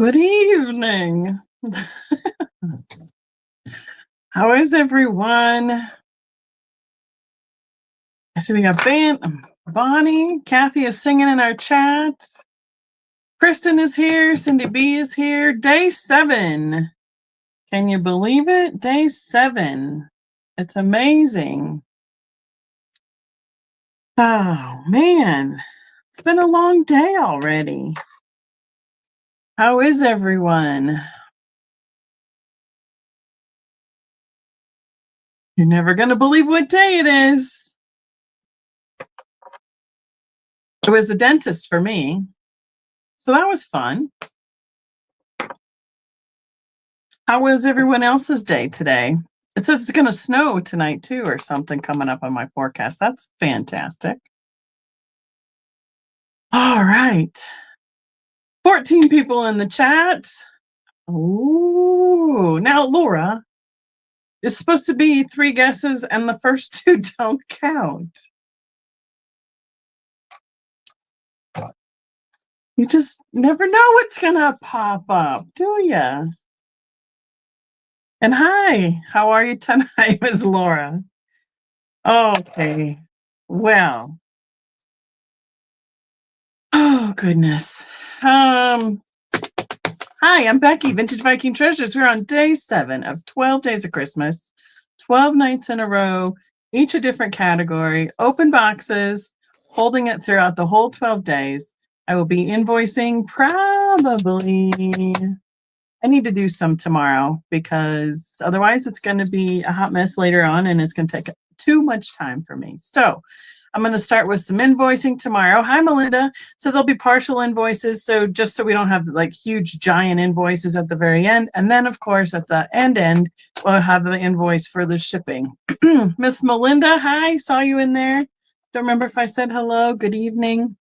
Good evening. How is everyone? I see we got Bonnie. Kathy is singing in our chat. Kristen is here. Cindy B is here. Day 7. Can you believe it? Day 7. It's amazing. Oh, man. It's been a long day already. How is everyone? You're never going to believe what day it is. It was the dentist for me. So that was fun. How was everyone else's day today? It says it's going to snow tonight too, or something coming up on my forecast. That's fantastic. All right. 14 people in the chat. Ooh. Now, Laura, it's supposed to be 3 guesses and the first 2 don't count. You just never know what's going to pop up, do you? And hi, how are you tonight, Ms. Laura? Okay, well. Oh, goodness. Hi, I'm Becky, Vintage Viking Treasures. We're on day 7 of 12 days of Christmas, 12 nights in a row, each a different category, open boxes, holding it throughout the whole 12 days. I will be invoicing probably. I need to do some tomorrow because otherwise it's going to be a hot mess later on and it's going to take too much time for me. So I'm going to start with some invoicing tomorrow. Hi, Melinda. So there'll be partial invoices. So just so we don't have like huge giant invoices at the very end. And then, of course, at the end, we'll have the invoice for the shipping. Miss Melinda, hi. Saw you in there. Don't remember if I said hello. Good evening.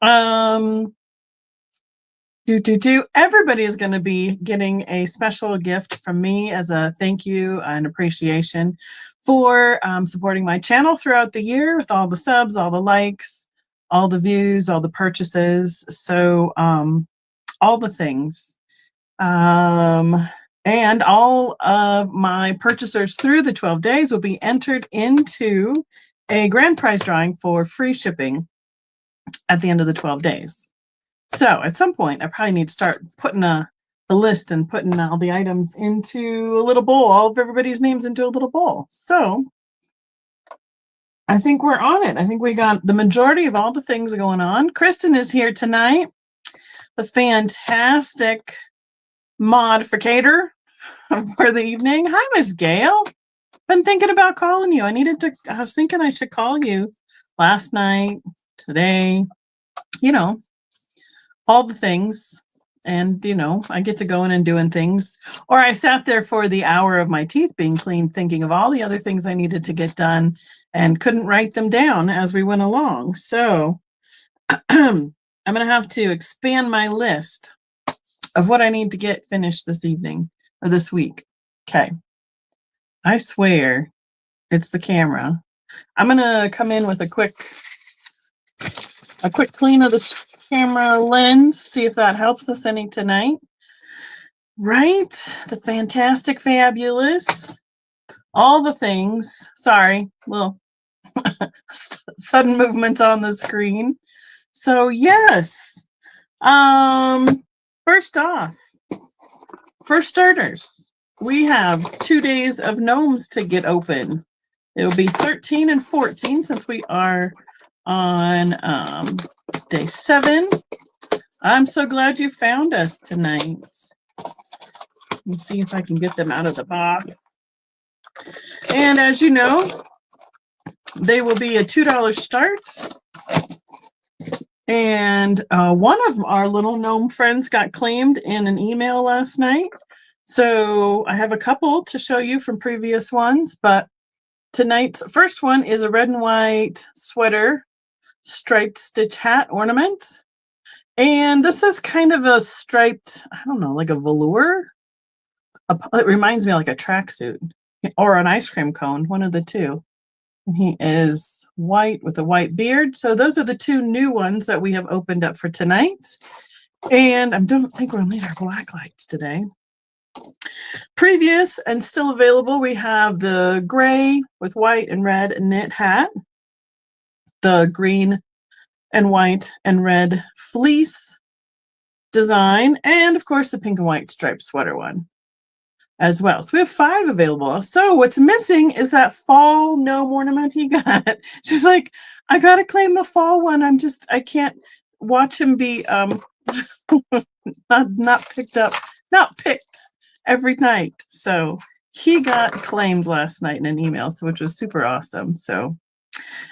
Everybody is going to be getting a special gift from me as a thank you and appreciation for supporting my channel throughout the year with all the subs, all the likes, all the views, all the purchases. So all the things. And all of my purchasers through the 12 days will be entered into a grand prize drawing for free shipping at the end of the 12 days. So at some point, I probably need to start putting a list and putting all the items into a little bowl, all of everybody's names into a little bowl. So I think we're on it. I think we got the majority of all the things going on. Kristen is here tonight, the fantastic modificator for the evening. Hi, Miss Gail. Been thinking about calling you. I was thinking I should call you last night, today, all the things. And, I get to going and doing things. Or I sat there for the hour of my teeth being cleaned, thinking of all the other things I needed to get done and couldn't write them down as we went along. So I'm going to have to expand my list of what I need to get finished this evening or this week. Okay. I swear it's the camera. I'm going to come in with a quick clean of the camera lens, see if that helps us any tonight. Right? The fantastic, fabulous, all the things. Sorry, little sudden movements on the screen. So yes, first off, for starters, we have 2 days of gnomes to get open. It'll be 13 and 14 since we are on day 7. I'm so glad you found us tonight. Let me see if I can get them out of the box. And as you know, they will be a $2 start. And one of our little gnome friends got claimed in an email last night. So I have a couple to show you from previous ones, but tonight's first one is a red and white sweater striped stitch hat ornament. And this is kind of a striped, I don't know, like a velour. It reminds me of like a tracksuit or an ice cream cone, one of the two. And he is white with a white beard. So those are the 2 new ones that we have opened up for tonight. And I don't think we'll need our black lights today. Previous and still available, we have the gray with white and red knit hat, the green and white and red fleece design, and of course the pink and white striped sweater one as well. So we have 5 available. So what's missing is that fall gnome ornament he got. She's like, I gotta claim the fall one. I can't watch him be not picked every night. So he got claimed last night in an email, which was super awesome. So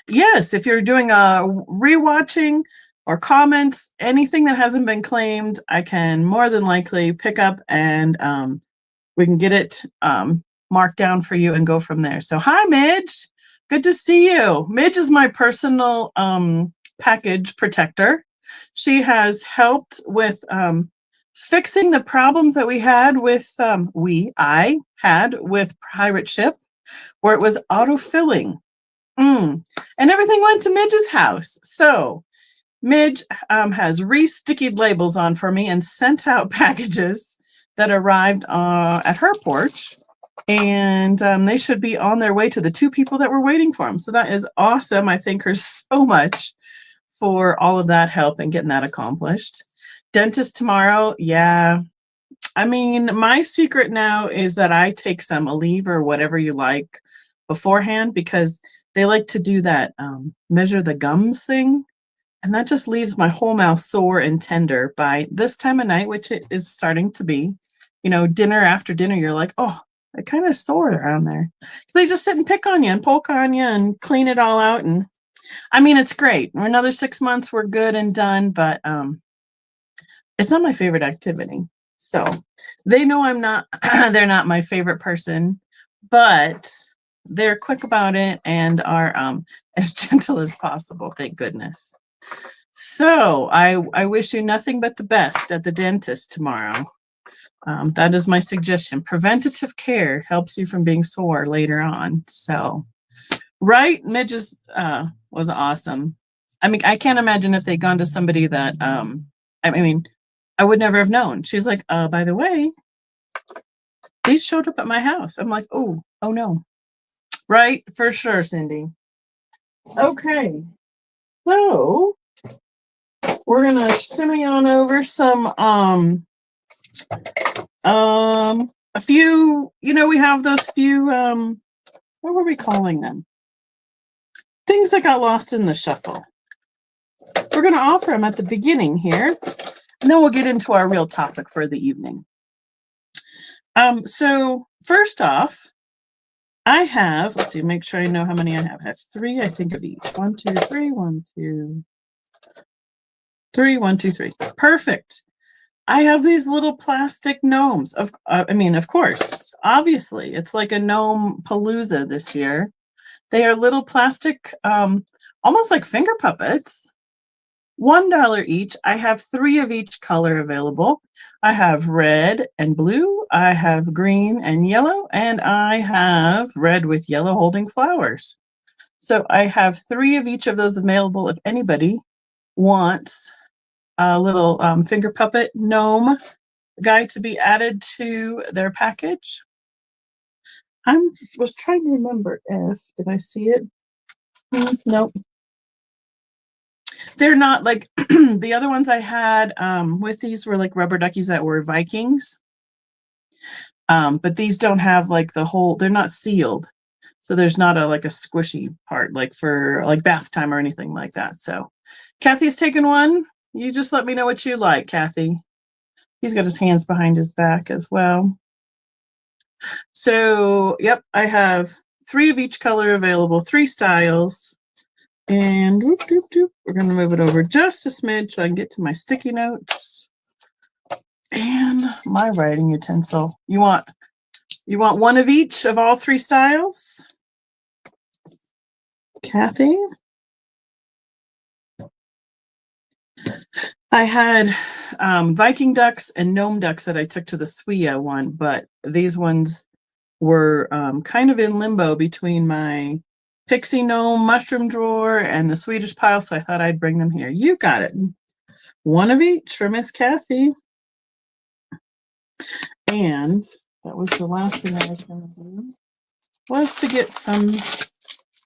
yes, if you're doing a rewatching or comments, anything that hasn't been claimed, I can more than likely pick up and we can get it marked down for you and go from there. So hi, Midge. Good to see you. Midge is my personal package protector. She has helped with fixing the problems that I had with Pirate Ship, where it was auto-filling. And everything went to Midge's house. So Midge has re-stickied labels on for me and sent out packages that arrived at her porch. And they should be on their way to the 2 people that were waiting for them. So that is awesome. I thank her so much for all of that help and getting that accomplished. Dentist tomorrow. Yeah. I mean, my secret now is that I take some Aleve or whatever you like beforehand, because they like to do that measure the gums thing. And that just leaves my whole mouth sore and tender by this time of night, which it is starting to be. You know, dinner after dinner, you're like, oh, I kind of sore around there. They just sit and pick on you and poke on you and clean it all out. And I mean, it's great. For another 6 months, we're good and done. But it's not my favorite activity. So they know I'm not, they're not my favorite person, but they're quick about it and are as gentle as possible. Thank goodness. So I wish you nothing but the best at the dentist tomorrow. That is my suggestion. Preventative care helps you from being sore later on. So, right, Midge's was awesome. I mean, I can't imagine if they'd gone to somebody that, I mean, I would never have known. She's like, by the way, these showed up at my house. I'm like, oh no. Right, for sure, Cindy. Okay, so we're gonna shimmy on over some a few, we have those few what were we calling them? Things that got lost in the shuffle. We're gonna offer them at the beginning here, and then we'll get into our real topic for the evening. So first off, I have, let's see, make sure I know how many I have. I have 3, I think, of each. 1, 2, 3, 1, 2, 3, 1, 2, 3. Perfect. I have these little plastic gnomes. Of course, obviously, it's like a gnome palooza this year. They are little plastic, almost like finger puppets. $1 each. I have 3 of each color available. I have red and blue. I have green and yellow, and I have red with yellow holding flowers. So I have 3 of each of those available if anybody wants a little finger puppet gnome guy to be added to their package. I was trying to remember did I see it? Nope. They're not like the other ones I had with these were like rubber duckies that were Vikings. But these don't have like the whole, they're not sealed. So there's not a squishy part like for like bath time or anything like that. So Kathy's taken one. You just let me know what you like, Kathy. He's got his hands behind his back as well. So, yep, I have 3 of each color available, 3 styles. And whoop, doop, doop, we're going to move it over just a smidge so I can get to my sticky notes and my writing utensil. You want 1 of each of all 3 styles? Kathy? I had Viking ducks and gnome ducks that I took to the Swea one, but these ones were kind of in limbo between my pixie gnome mushroom drawer and the Swedish pile, so I thought I'd bring them here. You got it. One of each for Miss Kathy. And that was the last thing I was going to do, was to get some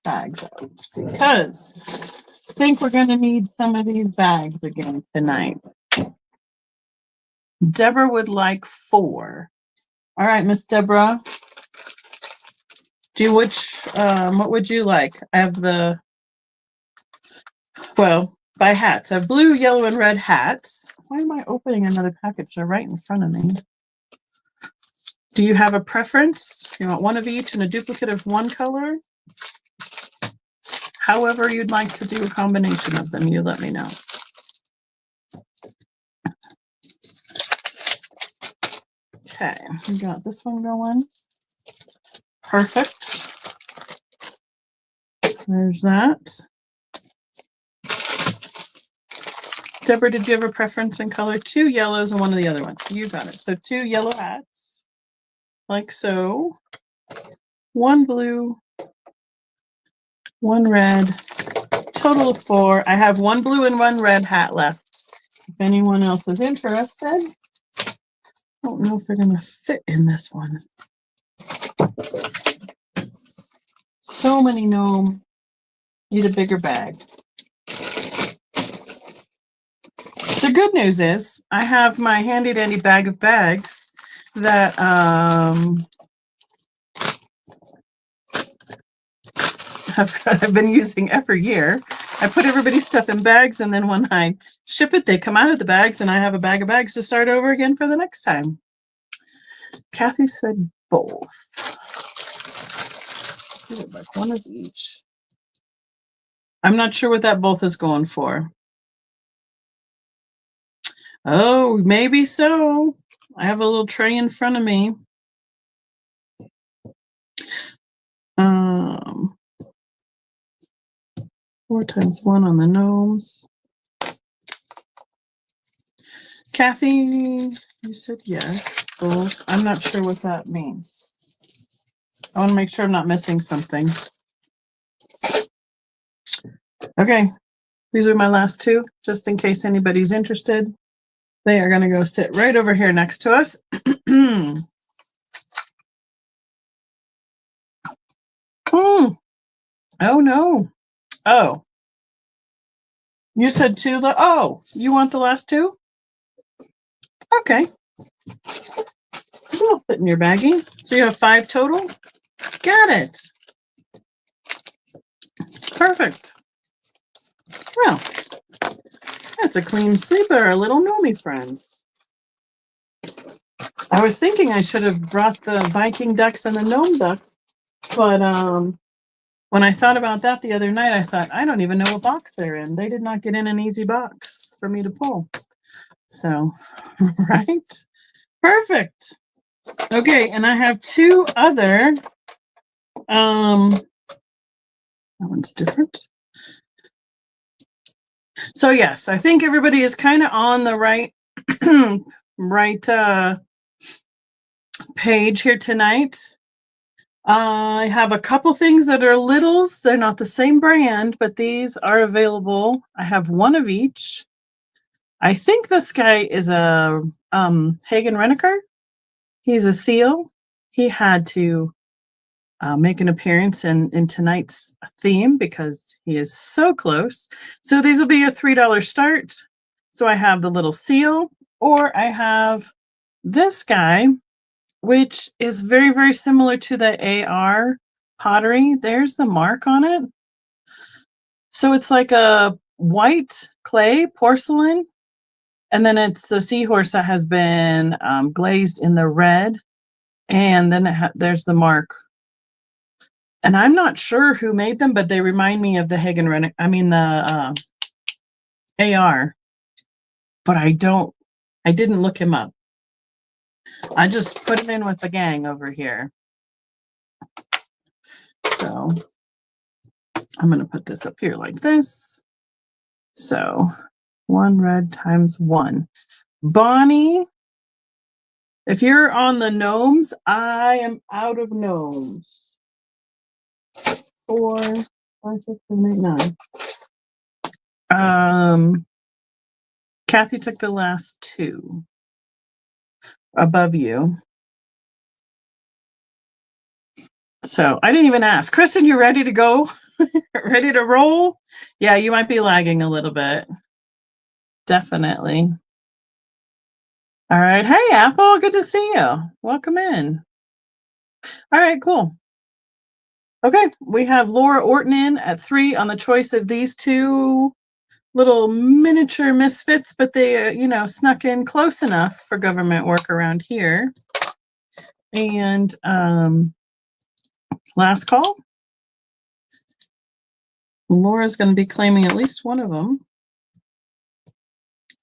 bags out, because I think we're going to need some of these bags again tonight. Deborah would like 4. All right, Miss Deborah. What would you like? I have by hats. I have blue, yellow, and red hats. Why am I opening another package? They're right in front of me. Do you have a preference? You want one of each and a duplicate of one color? However you'd like to do a combination of them, you let me know. Okay, we got this one going. Perfect. There's that. Deborah, did you have a preference in color? 2 yellows and one of the other ones. You got it. So 2 yellow hats, like so. 1 blue, 1 red, total of 4. I have 1 blue and 1 red hat left. If anyone else is interested. I don't know if they're going to fit in this one. So many gnome. Need a bigger bag. The good news is I have my handy dandy bag of bags that I've been using every year. I put everybody's stuff in bags, and then when I ship it, they come out of the bags, and I have a bag of bags to start over again for the next time. Kathy said both. Like one of each. I'm not sure what that both is going for. Oh, maybe so. I have a little tray in front of me. 4 times 1 on the gnomes. Kathy, you said yes. Both. I'm not sure what that means. I want to make sure I'm not missing something. Okay, these are my last 2, just in case anybody's interested. They are going to go sit right over here next to us. Oh, no. Oh. You said 2. Oh, you want the last 2? Okay. It'll fit in your baggie. So you have 5 total? Got it. Perfect. Well, that's a clean sweep of our little gnomey friends. I was thinking I should have brought the Viking ducks and the gnome ducks, but when I thought about that the other night, I thought, I don't even know what box they're in. They did not get in an easy box for me to pull. So, right? Perfect. Okay, and I have 2 other, that one's different. So yes, I think everybody is kind of on the right page here tonight. I have a couple things that are littles. They're not the same brand, but these are available. I have 1 of each. I think this guy is a Hagen Renneker. He's a seal. He had to make an appearance in tonight's theme because he is so close. So these will be a $3 start. So I have the little seal, or I have this guy, which is very, very similar to the AR pottery. There's the mark on it. So it's like a white clay porcelain, and then it's the seahorse that has been glazed in the red, and then there's the mark. And I'm not sure who made them, but they remind me of the Hagen Renneker. I mean the AR, but I didn't look him up. I just put him in with the gang over here. So I'm going to put this up here like this. So 1 red times 1. Bonnie, if you're on the gnomes, I am out of gnomes. 4, 5, 6, 7, 8, 9. Kathy took the last two above you. So I didn't even ask. Kristen, you ready to go? Ready to roll? Yeah, you might be lagging a little bit. Definitely. All right. Hey, Apple. Good to see you. Welcome in. All right, cool. Okay, we have Laura Orton in at 3 on the choice of these two little miniature misfits, but they, snuck in close enough for government work around here. And last call. Laura's going to be claiming at least one of them.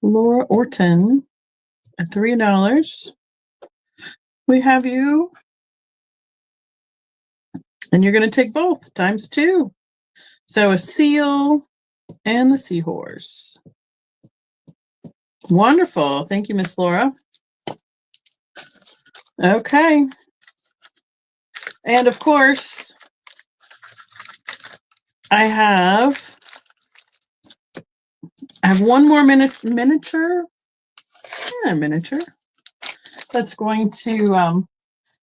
Laura Orton at $3. We have you. And you're going to take both times 2. So a seal and the seahorse. Wonderful. Thank you, Miss Laura. Okay. And of course, I have one more miniature that's going to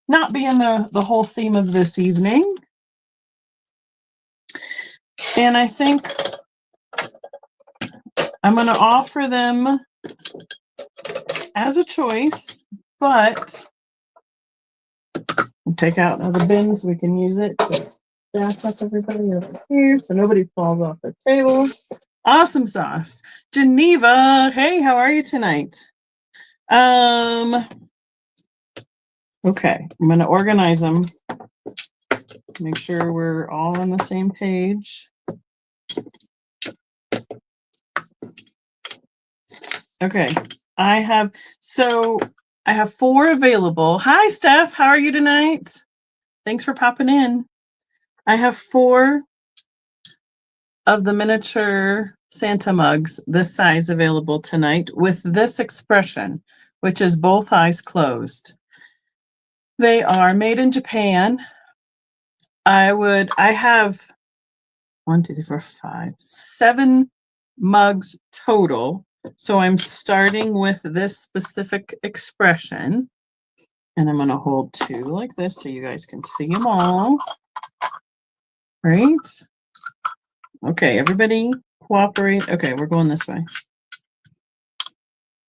not be in the whole theme of this evening. And I think I'm going to offer them as a choice, but we'll take out the bins. We can use it to stack up everybody over here so nobody falls off the table. Awesome sauce. Geneva, hey, how are you tonight? Okay, I'm going to organize them. Make sure we're all on the same page. Okay, I have 4 available. Hi, Steph. How are you tonight? Thanks for popping in. I have 4 of the miniature Santa mugs this size available tonight with this expression, which is both eyes closed. They are made in Japan. I have 1, 2, 3, 4, 5, 7 mugs total. So I'm starting with this specific expression. And I'm going to hold 2 like this so you guys can see them all. Right? Okay, everybody cooperate. Okay, we're going this way.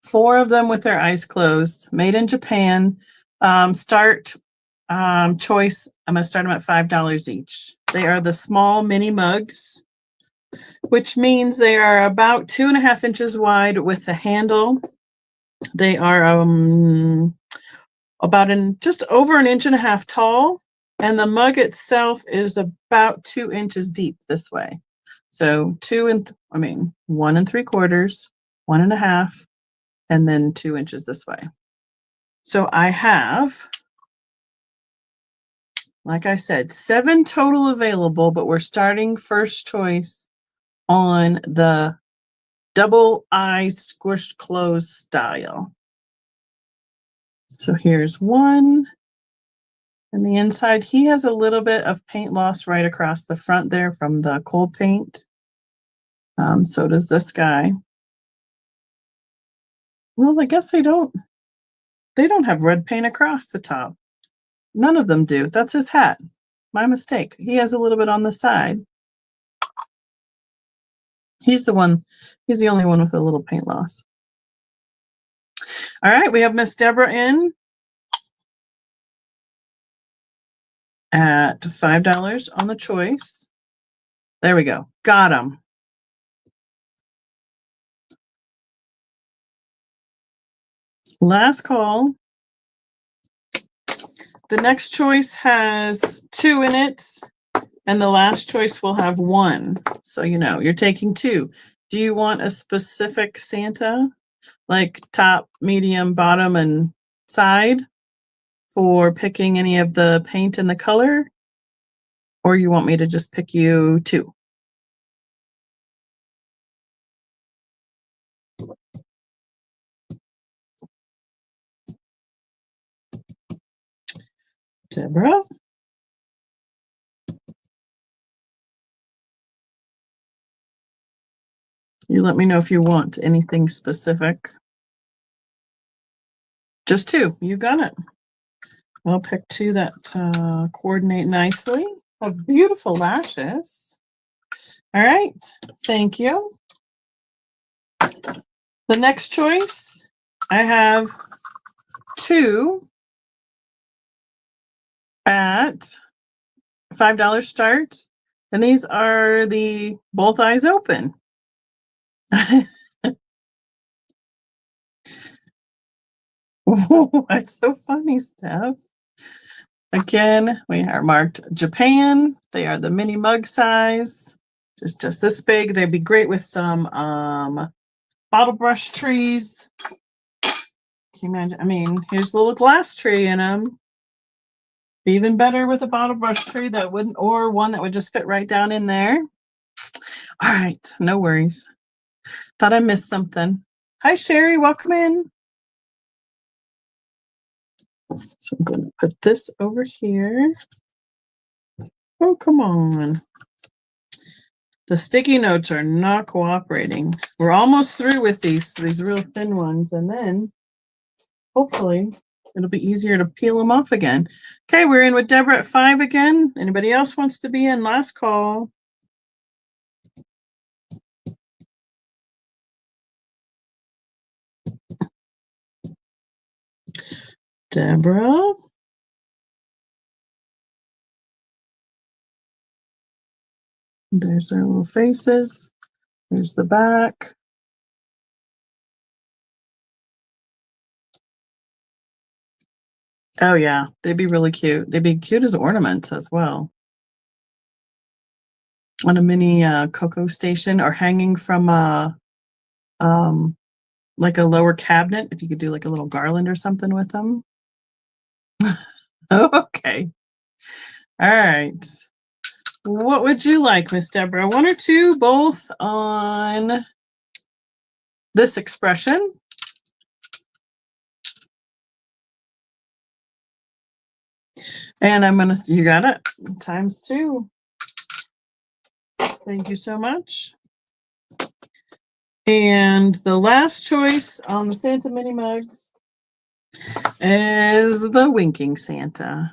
4 of them with their eyes closed, made in Japan. Start choice, I'm going to start them at $5 each. They are the small mini mugs, which means they are about 2.5 inches wide with a handle. They are about just over 1.5 inches tall, and the mug itself is about 2 inches deep this way. So 1 3/4, 1.5, and then 2 inches this way. So I have, like I said, 7 total available, but we're starting first choice on the double eye squished closed style. So here's one. And the inside, he has a little bit of paint loss right across the front there from the cold paint. So does this guy. Well, I guess they don't have red paint across the top. None of them do. That's his hat. My mistake. He has a little bit on the side. He's the only one with a little paint loss. All right, we have Miss Deborah in at $5 on the choice. There we go. Got him. Last call. The next choice has 2 in it, and the last choice will have 1. So, you're taking 2. Do you want a specific Santa, like top, medium, bottom, and side for picking any of the paint and the color? Or you want me to just pick you 2? Deborah? You let me know if you want anything specific. Just 2. You got it. I'll pick 2 that coordinate nicely. Have beautiful lashes. All right. Thank you. The next choice, I have 2 at $5 start. And these are the both eyes open. That's so funny, Steph. Again, we are marked Japan. They are the mini mug size, just this big. They'd be great with some bottle brush trees. Can you imagine? I mean, here's a little glass tree in them. Be even better with a bottle brush tree that wouldn't, or one that would just fit right down in there. All right, no worries. Thought I missed something. Hi, Sherry, welcome in. So I'm going to put this over here. Oh, come on. The sticky notes are not cooperating. We're almost through with these real thin ones, and then hopefully it'll be easier to peel them off again. Okay, we're in with Deborah at 5 again. Anybody else wants to be in? Last call. Deborah. There's their little faces. There's the back. Oh yeah, they'd be really cute. They'd be cute as ornaments as well. On a mini cocoa station or hanging from a like a lower cabinet, if you could do like a little garland or something with them. Okay. All right. What would you like, Miss Deborah? 1 or 2, both on this expression? And I'm gonna, you got it, ×2. Thank you so much. And the last choice on the Santa mini mugs is the winking Santa.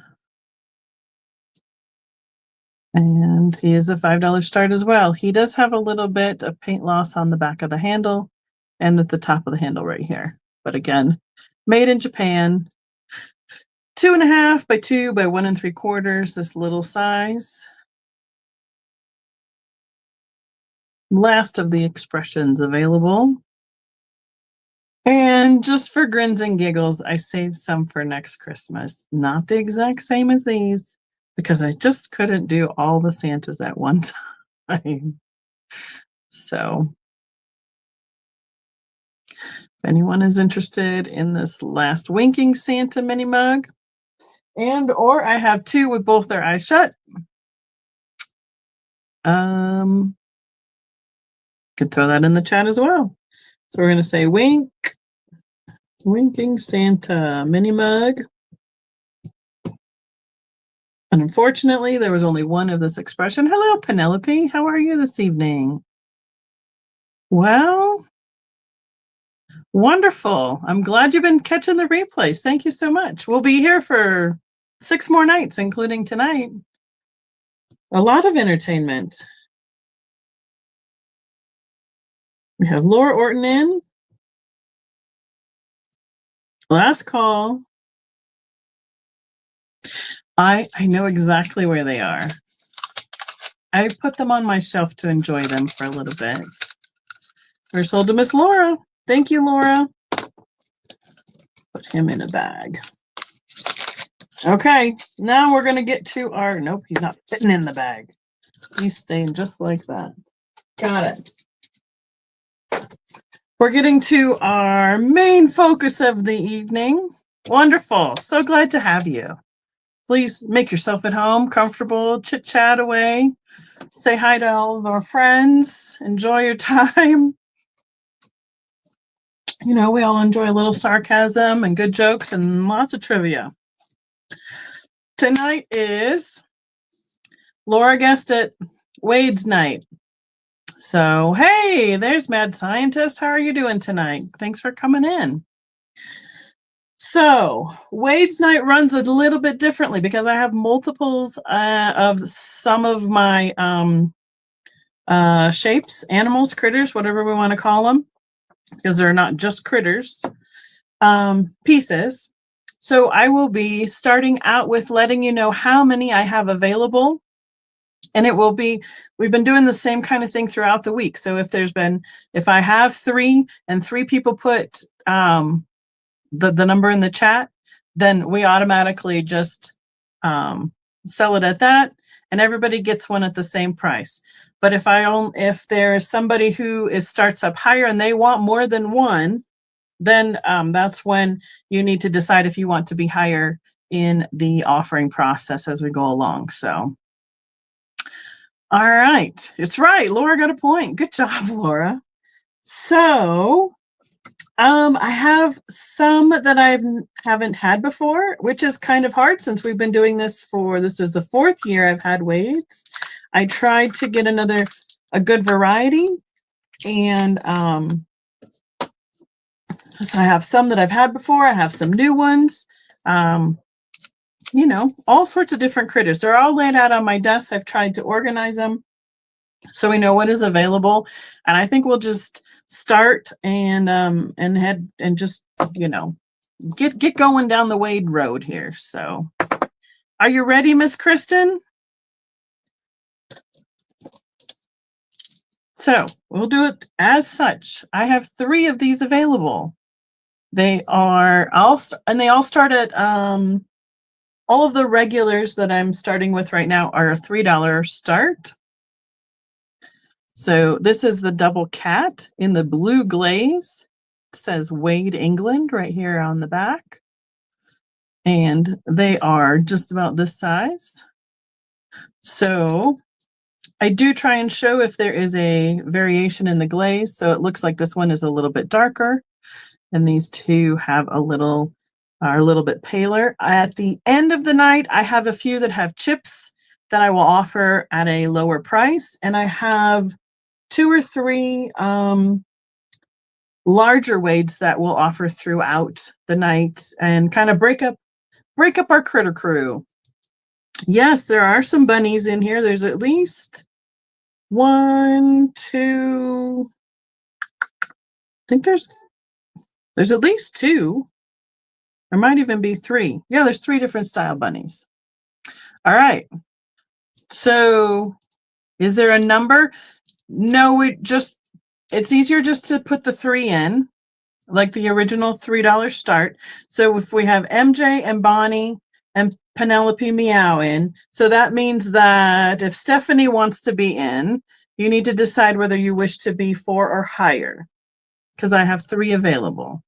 And he is a $5 start as well. He does have a little bit of paint loss on the back of the handle and at the top of the handle right here. But again, made in Japan, 2.5 by 2 by 1 3/4, this little size. Last of the expressions available. And just for grins and giggles, I saved some for next Christmas. Not the exact same as these, because I just couldn't do all the Santas at one time. So if anyone is interested in this last winking Santa mini mug, and or I have 2 with both their eyes shut. Could throw that in the chat as well. So we're going to say winking Santa mini mug. And unfortunately, there was only one of this expression. Hello, Penelope. How are you this evening? Well, wonderful. I'm glad you've been catching the replays. Thank you so much. We'll be here for 6 more nights, including tonight. A lot of entertainment. We have Laura Orton in. Last call. I know exactly where they are. I put them on my shelf to enjoy them for a little bit. We're sold to Miss Laura. Thank you, Laura. Put him in a bag. Okay, now we're going to get to our, nope, he's not fitting in the bag. He's staying just like that. Got it. We're getting to our main focus of the evening. Wonderful. So glad to have you. Please make yourself at home, comfortable, chit-chat away. Say hi to all of our friends. Enjoy your time. You know, we all enjoy a little sarcasm and good jokes and lots of trivia. Tonight is, Laura guessed it, Wade's night. So, hey, there's Mad Scientist. How are you doing tonight? Thanks for coming in. So, Wade's night runs a little bit differently because I have multiples of some of my shapes, animals, critters, whatever we want to call them, because they're not just critters, pieces. So, I will be starting out with letting you know how many I have available. And it will be, we've been doing the same kind of thing throughout the week. So if I have 3 and 3 people put the number in the chat, then we automatically just sell it at that, and everybody gets one at the same price. But if there's somebody who starts up higher and they want more than one, then that's when you need to decide if you want to be higher in the offering process as we go along. So. All right. It's right. Laura got a point. Good job, Laura. So I have some that I haven't had before, which is kind of hard since we've been doing this this is the 4th year I've had Wade's. I tried to get a good variety. And so I have some that I've had before. I have some new ones. All sorts of different critters. They're all laid out on my desk. I've tried to organize them so we know what is available. And I think we'll just start and head and just, get going down the Wade road here. So are you ready, Miss Kristen? So we'll do it as such. I have 3 of these available. They all start at all of the regulars that I'm starting with right now are a $3 start. So this is the double cat in the blue glaze. It says Wade, England right here on the back. And they are just about this size. So I do try and show if there is a variation in the glaze. So it looks like this one is a little bit darker, and these 2 are a little bit paler. At the end of the night, I have a few that have chips that I will offer at a lower price, and I have 2 or 3 larger Wades that we'll offer throughout the night and kind of break up our critter crew. Yes, there are some bunnies in here. There's at least 1, 2. I think there's at least 2. There might even be 3. Yeah, there's 3 different style bunnies. All right. So is there a number? No, it's easier just to put the 3 in, like the original $3 start. So if we have MJ and Bonnie and Penelope Meow in, so that means that if Stephanie wants to be in, you need to decide whether you wish to be 4 or higher, because I have 3 available.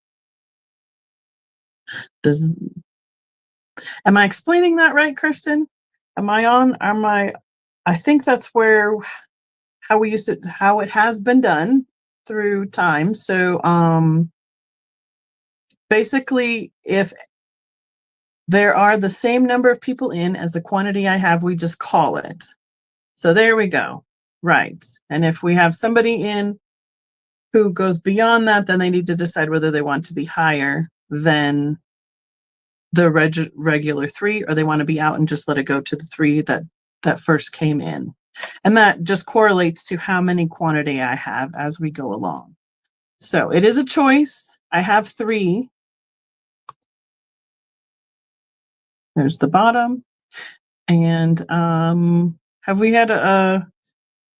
Am I explaining that right, Kristen? I think that's how it has been done through time. So basically, if there are the same number of people in as the quantity I have, we just call it. So there we go. Right. And if we have somebody in who goes beyond that, then they need to decide whether they want to be higher than the regular 3, or they want to be out and just let it go to the 3 that first came in. And that just correlates to how many quantity I have as we go along. So it is a choice. I have 3. There's the bottom. And have we had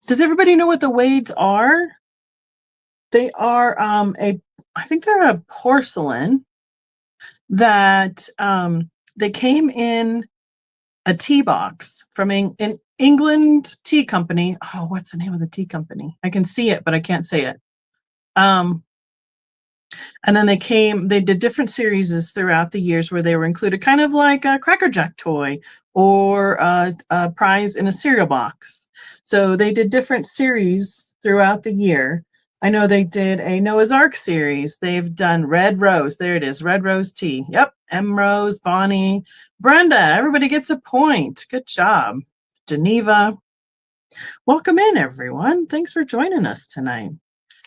does everybody know what the Wades are? They are I think they're a porcelain that they came in a tea box from an England tea company. Oh, what's the name of the tea company? I can see it, but I can't say it. And then they did different series throughout the years where they were included, kind of like a Cracker Jack toy or a prize in a cereal box. So they did different series throughout the year. I know they did a Noah's Ark series. They've done Red Rose. There it is, Red Rose Tea. Yep, M. Rose, Bonnie, Brenda. Everybody gets a point. Good job. Geneva. Welcome in, everyone. Thanks for joining us tonight.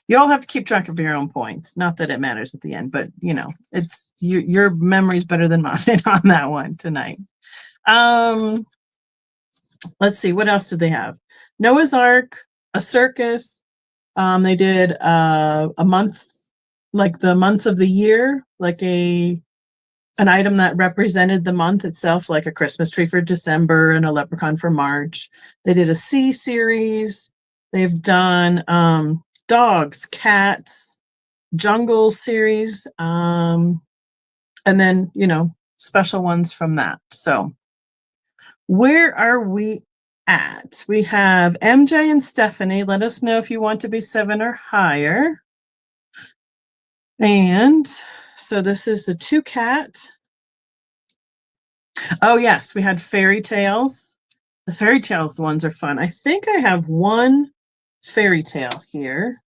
You all have to keep track of your own points. Not that it matters at the end, but it's your memory's better than mine on that one tonight. Let's see, what else did they have? Noah's Ark, a circus. They did a month, like the months of the year, like an item that represented the month itself, like a Christmas tree for December and a leprechaun for March. They did a sea series. They've done dogs, cats, jungle series, and then, special ones from that. So where are we at? We have MJ and Stephanie. Let us know if you want to be 7 or higher. And so this is the 2 cat. Oh, yes, we had fairy tales. The fairy tales ones are fun. I think I have one fairy tale here.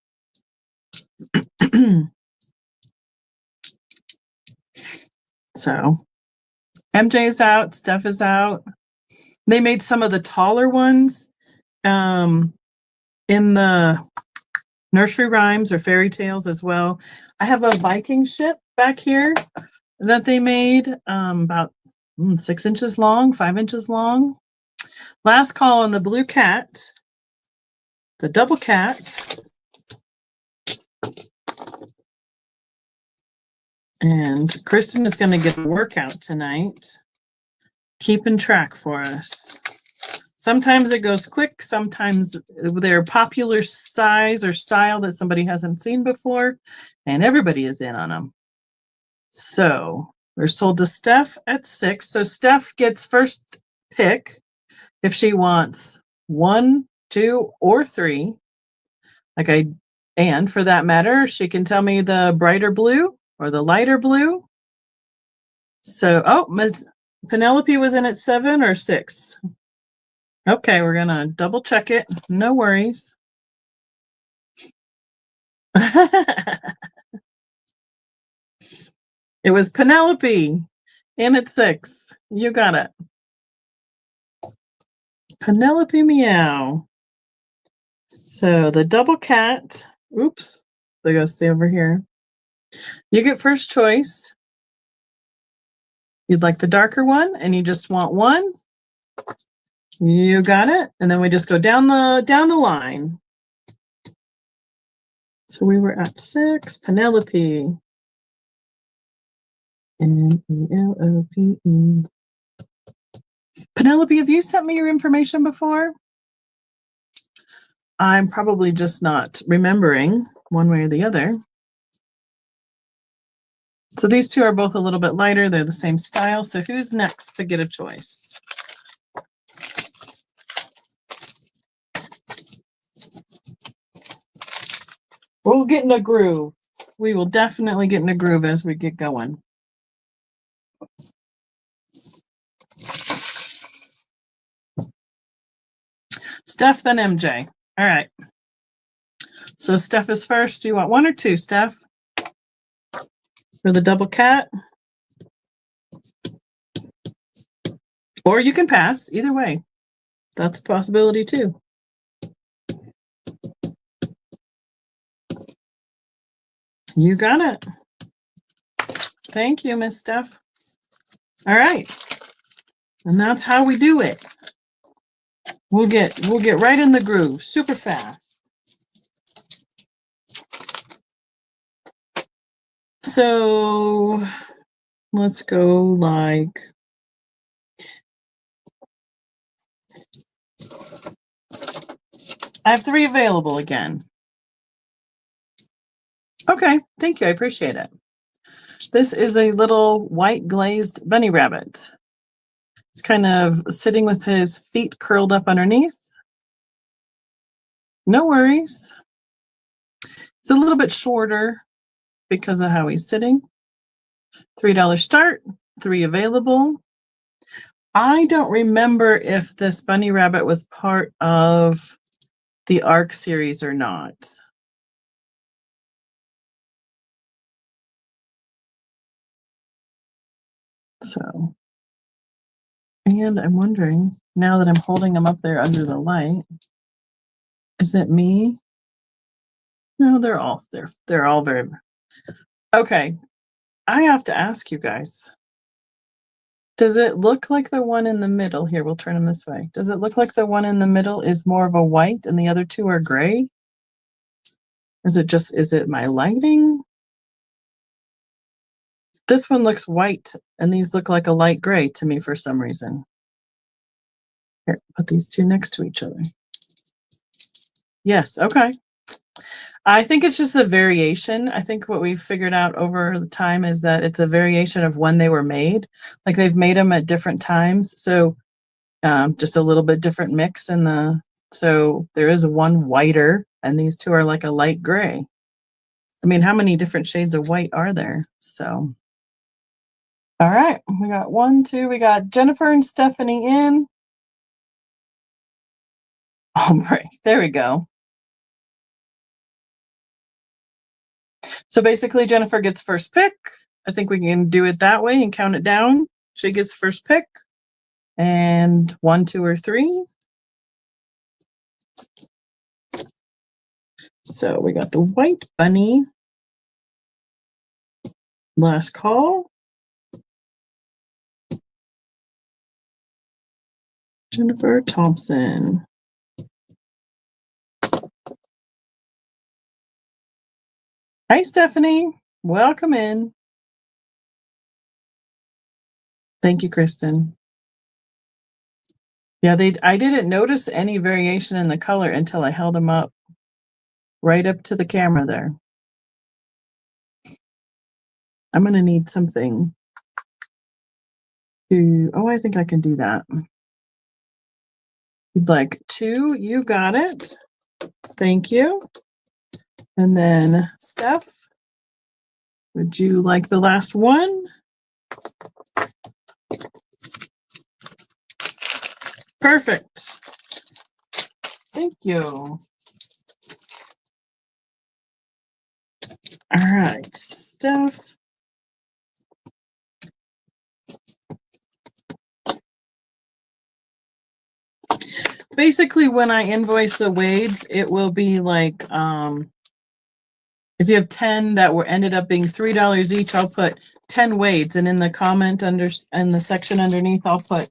So MJ is out, Steph is out. They made some of the taller ones in the nursery rhymes or fairy tales as well. I have a Viking ship back here that they made about 6 inches long, 5 inches long. Last call on the blue cat, the double cat, and Kristen is going to get a workout tonight, keeping track for us. Sometimes it goes quick, sometimes they're popular size or style that somebody hasn't seen before, and everybody is in on them. So we're sold to Steph at 6. So Steph gets first pick if she wants 1, 2, or 3. And for that matter, she can tell me the brighter blue or the lighter blue. So, Penelope was in at 7 or 6. Okay, we're going to double check it. No worries. It was Penelope in at 6. You got it. Penelope Meow. So the double cat. Oops. They gotta stay over here. You get first choice. You'd like the darker one, and you just want 1. You got it. And then we just go down the line. So we were at 6. Penelope. Penelope. Penelope, have you sent me your information before? I'm probably just not remembering one way or the other. So these 2 are both a little bit lighter. They're the same style. So who's next to get a choice? We'll get in a groove. We will definitely get in a groove as we get going. Steph, then MJ. All right. So Steph is first. Do you want 1 or 2, Steph? For the double cat? Or you can pass. Either way. That's a possibility too. You got it. Thank you, Miss Steph. All right. And that's how we do it. We'll get right in the groove super fast. So let's go like I have 3 available again. Okay, thank you. I appreciate it. This is a little white glazed bunny rabbit. It's kind of sitting with his feet curled up underneath. No worries. It's a little bit shorter because of how he's sitting. $3 start, 3 available. I don't remember if this bunny rabbit was part of the ARC series or not. So, and I'm wondering, now that I'm holding him up there under the light, Is it me? No, they're all very okay. I have to ask you guys. Does it look like the one in the middle? Here, we'll turn them this way. Does it look like the one in the middle is more of a white and the other two are gray? Is it my lighting? This one looks white and these look like a light gray to me for some reason. Here, put these two next to each other. Yes, okay. I think it's just a variation. I think what we've figured out over the time is that it's a variation of when they were made. Like they've made them at different times. So just a little bit different mix in the, so there is one whiter and these two are like a light gray. I mean, how many different shades of white are there? So, all right, we got we got Jennifer and Stephanie in. All right, there we go. So basically Jennifer gets first pick. I think we can do it that way and count it down. She gets first pick. And 1, 2, or 3. So we got the white bunny. Last call. Jennifer Thompson. Hi, Stephanie. Welcome in. Thank you, Kristen. Yeah, I didn't notice any variation in the color until I held them up right up to the camera there. I'm going to need something to, oh, I think I can do that. You'd like 2, you got it. Thank you. And then Steph, would you like the last one? Perfect. Thank you. All right, Steph. Basically, when I invoice the Wades, it will be like if you have 10 that were ended up being $3 each, I'll put 10 Wades, and in the comment in the section underneath, I'll put,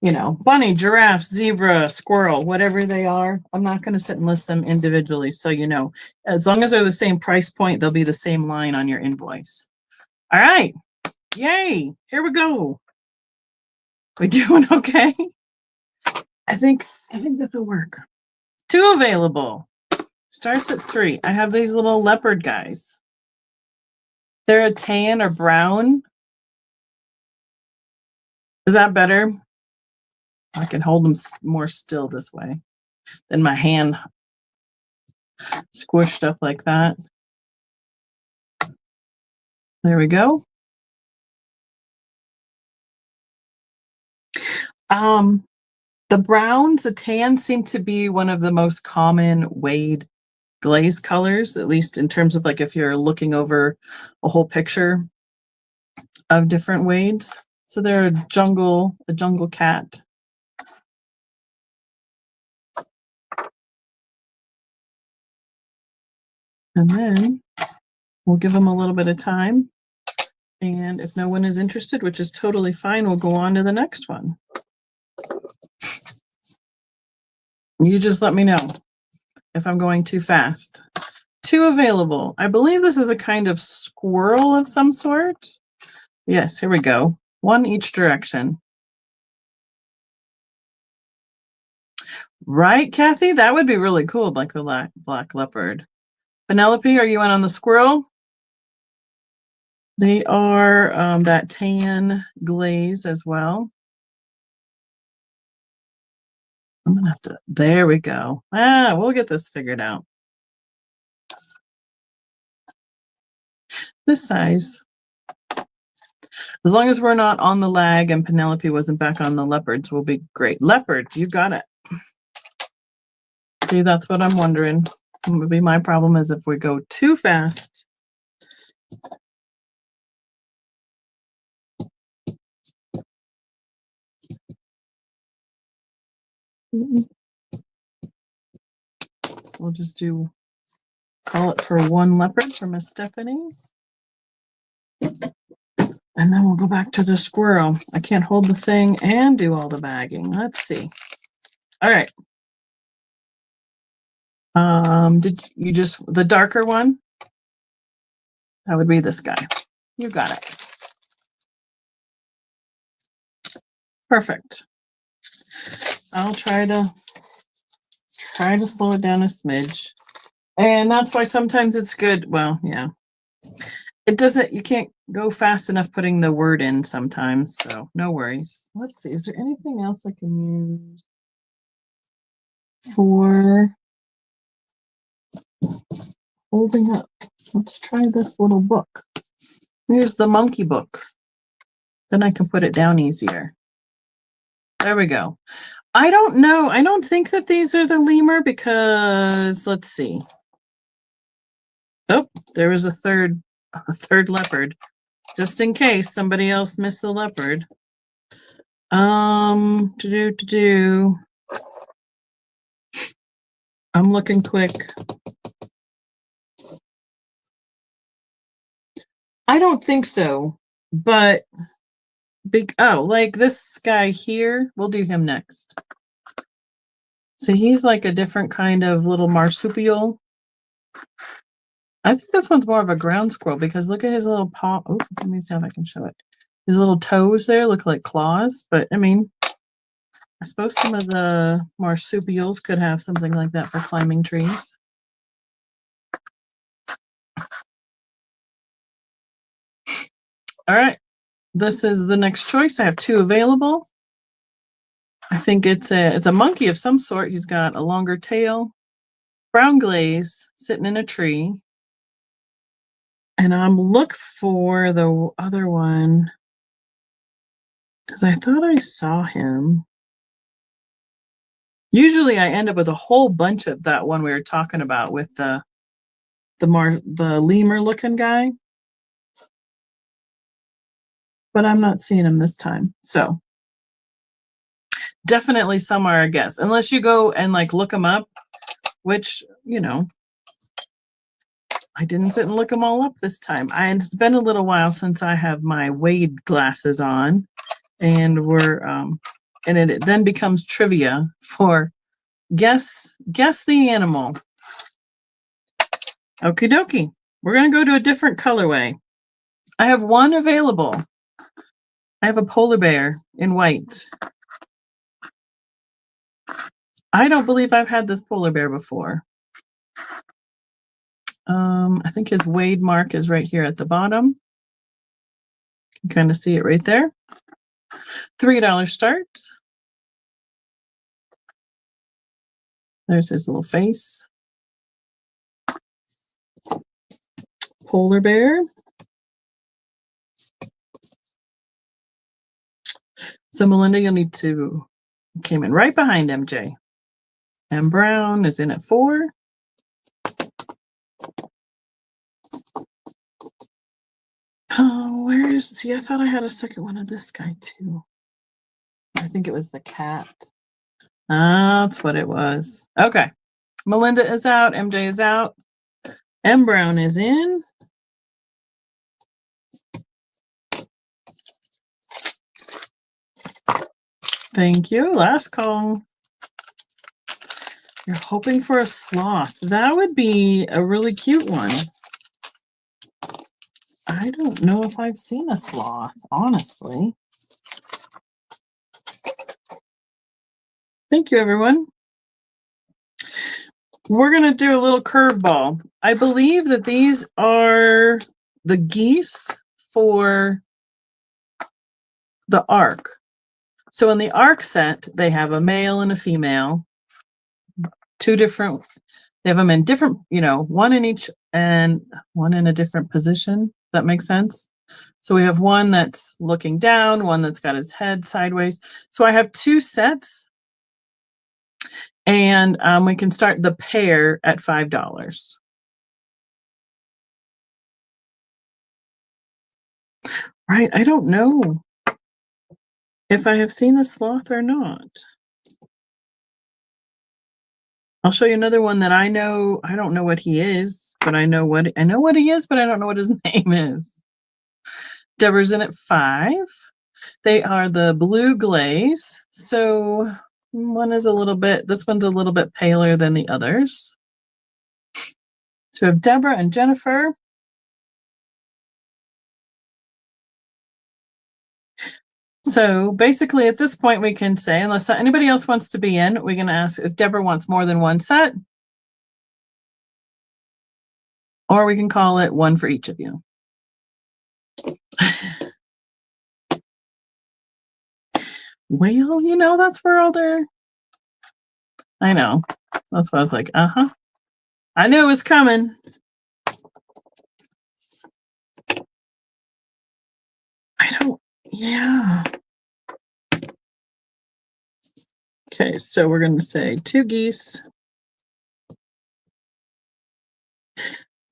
you know, bunny, giraffe, zebra, squirrel, whatever they are. I'm not going to sit and list them individually, so you know, as long as they're the same price point, they'll be the same line on your invoice. All right, yay! Here we go. We doing okay? I think this will work. 2 available. Starts at 3. I have these little leopard guys. They're a tan or brown. Is that better? I can hold them more still this way than my hand squished up like that. There we go. The browns, the tan seem to be one of the most common Wade glaze colors, at least in terms of like if you're looking over a whole picture of different Wades. So they're a jungle cat. And then we'll give them a little bit of time. And if no one is interested, which is totally fine, we'll go on to the next one. You just let me know if I'm going too fast. 2 available. I believe this is a kind of squirrel of some sort. Yes, here we go. 1 each direction. Right, Kathy? That would be really cool, like the black leopard. Penelope, are you in on the squirrel? They are that tan glaze as well. I'm gonna have to, there we go. We'll get this figured out. This size. As long as we're not on the lag and Penelope wasn't back on the leopards, we'll be great. Leopard, you got it. See, that's what I'm wondering. Maybe my problem is if we go too fast. we'll just call it for one leopard from Miss Stephanie. And then we'll go back to the squirrel. I can't hold the thing and do all the bagging. Let's see. All right. Did you just the darker one? That would be this guy. You got it. Perfect. I'll try to slow it down a smidge. And that's why sometimes it's good. Well, yeah. It doesn't, you can't go fast enough putting the word in sometimes, so no worries. Let's see, is there anything else I can use for holding up? Let's try this little book. Here's the monkey book. Then I can put it down easier. There we go. I don't know. I don't think that these are the lemur because, let's see. Oh, there was a third leopard. Just in case somebody else missed the leopard. I'm looking quick. I don't think so, but like this guy here, we'll do him next. So he's like a different kind of little marsupial. I think this one's more of a ground squirrel because look at his little paw. Oh, let me see if I can show it. His little toes there look like claws, but I mean, I suppose some of the marsupials could have something like that for climbing trees. All right, this is the next choice. I have two available. I think it's a monkey of some sort. He's got a longer tail, brown glaze, sitting in a tree. And I'm looking for the other one because I thought I saw him. Usually I end up with a whole bunch of that one we were talking about with the lemur looking guy. But I'm not seeing him this time. So definitely somewhere, I guess. Unless you go and like look them up, which, you know, I didn't sit and look them all up this time. It's been a little while since I have my Wade glasses on, and it then becomes trivia for guess the animal. Okie dokie. We're gonna go to a different colorway. I have one available. I have a polar bear in white. I don't believe I've had this polar bear before. I think his Wade mark is right here at the bottom. You can kind of see it right there. $3 start. There's his little face. Polar bear. So Melinda, you'll need to came in right behind MJ. And Brown is in at 4. Oh, see, I thought I had a second one of this guy too. I think it was the cat. That's what it was. Okay. Melinda is out. MJ is out. M Brown is in. Thank you. Last call. You're hoping for a sloth. That would be a really cute one. I don't know if I've seen a sloth, honestly. Thank you, everyone. We're going to do a little curveball. I believe that these are the geese for the Ark. So in the Ark set, they have a male and a female. Two different, they have them in different, one in each and one in a different position. That makes sense. So we have one that's looking down, one that's got its head sideways. So I have 2 sets. And we can start the pair at $5. Right, I don't know if I have seen a sloth or not. I'll show you another one that I know. I don't know what he is, but I know what he is, but I don't know what his name is. Deborah's in at 5. They are the blue glaze. So this one's a little bit paler than the others. So we have Deborah and Jennifer. So basically at this point we can say, unless anybody else wants to be in, we're going to ask if Deborah wants more than one set. Or we can call it one for each of you. Well, that's where all their... I know. That's why I was like, I knew it was coming. Yeah. Okay, so we're going to say 2 geese.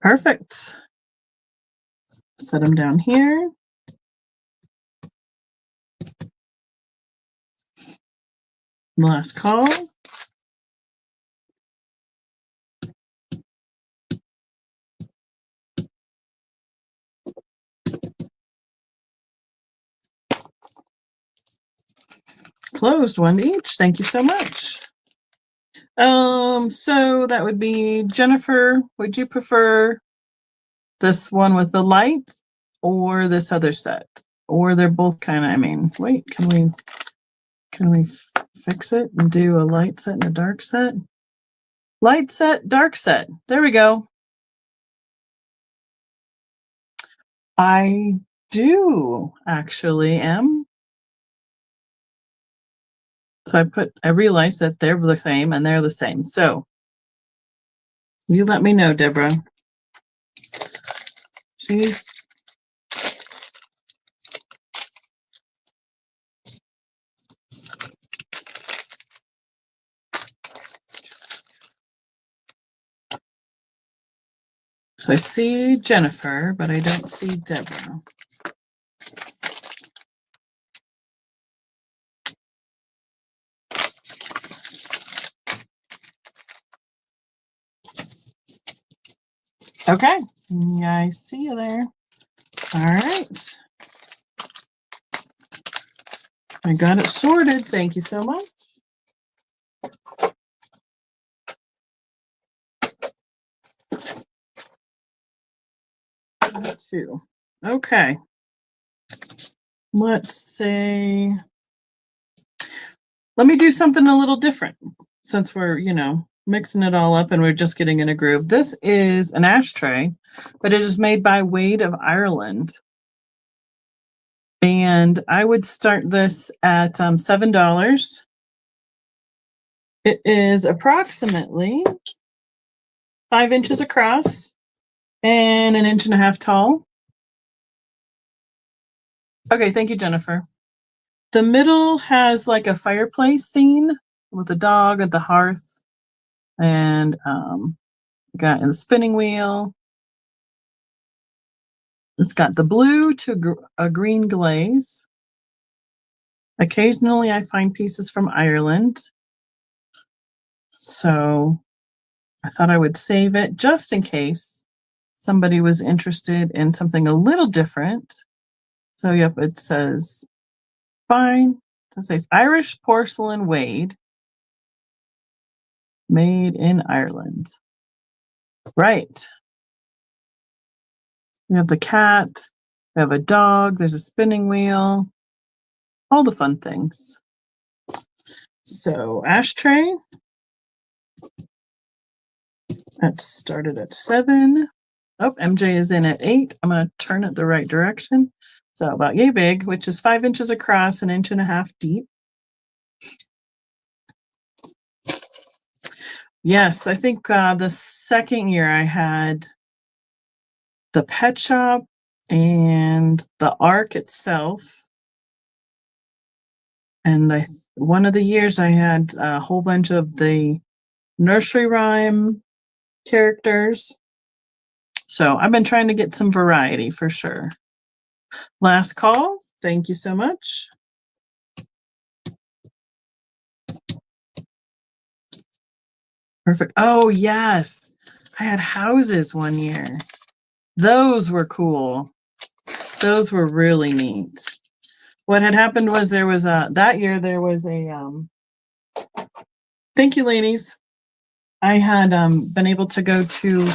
Perfect. Set them down here. Last call. Closed, 1 each. Thank you so much. So that would be Jennifer. Would you prefer this one with the light or this other set? Or they're both kind of, wait, can we fix it and do a light set and a dark set? Light set, dark set. There we go. I do actually am. So I realized that they're the same and they're the same. So you let me know, Deborah. She's So I see Jennifer, but I don't see Deborah. Okay, yeah, I see you there. All right. I got it sorted. Thank you so much. Two. Okay. Let's say, let me do something a little different since we're, mixing it all up and we're just getting in a groove. This is an ashtray, but it is made by Wade of Ireland. And I would start this at $7. It is approximately 5 inches across and 1.5 inches tall. Okay, thank you, Jennifer. The middle has like a fireplace scene with a dog at the hearth, and got in the spinning wheel. It's got the blue to a green glaze. Occasionally, I find pieces from Ireland, so I thought I would save it just in case somebody was interested in something a little different. So, yep, it says fine. Let's say Irish porcelain Wade, made in Ireland. Right. We have the cat. We have a dog. There's a spinning wheel. All the fun things. So ashtray. That started at 7. Oh, MJ is in at 8. I'm going to turn it the right direction. So about yay big, which is 5 inches across, 1.5 inches deep. Yes, I think the second year I had the pet shop and the ark itself. And one of the years I had a whole bunch of the nursery rhyme characters. So I've been trying to get some variety for sure. Last call. Thank you so much. Perfect. Oh, yes. I had houses one year. Those were cool. Those were really neat. What had happened was there was that year there was a thank you, ladies. I had been able to go to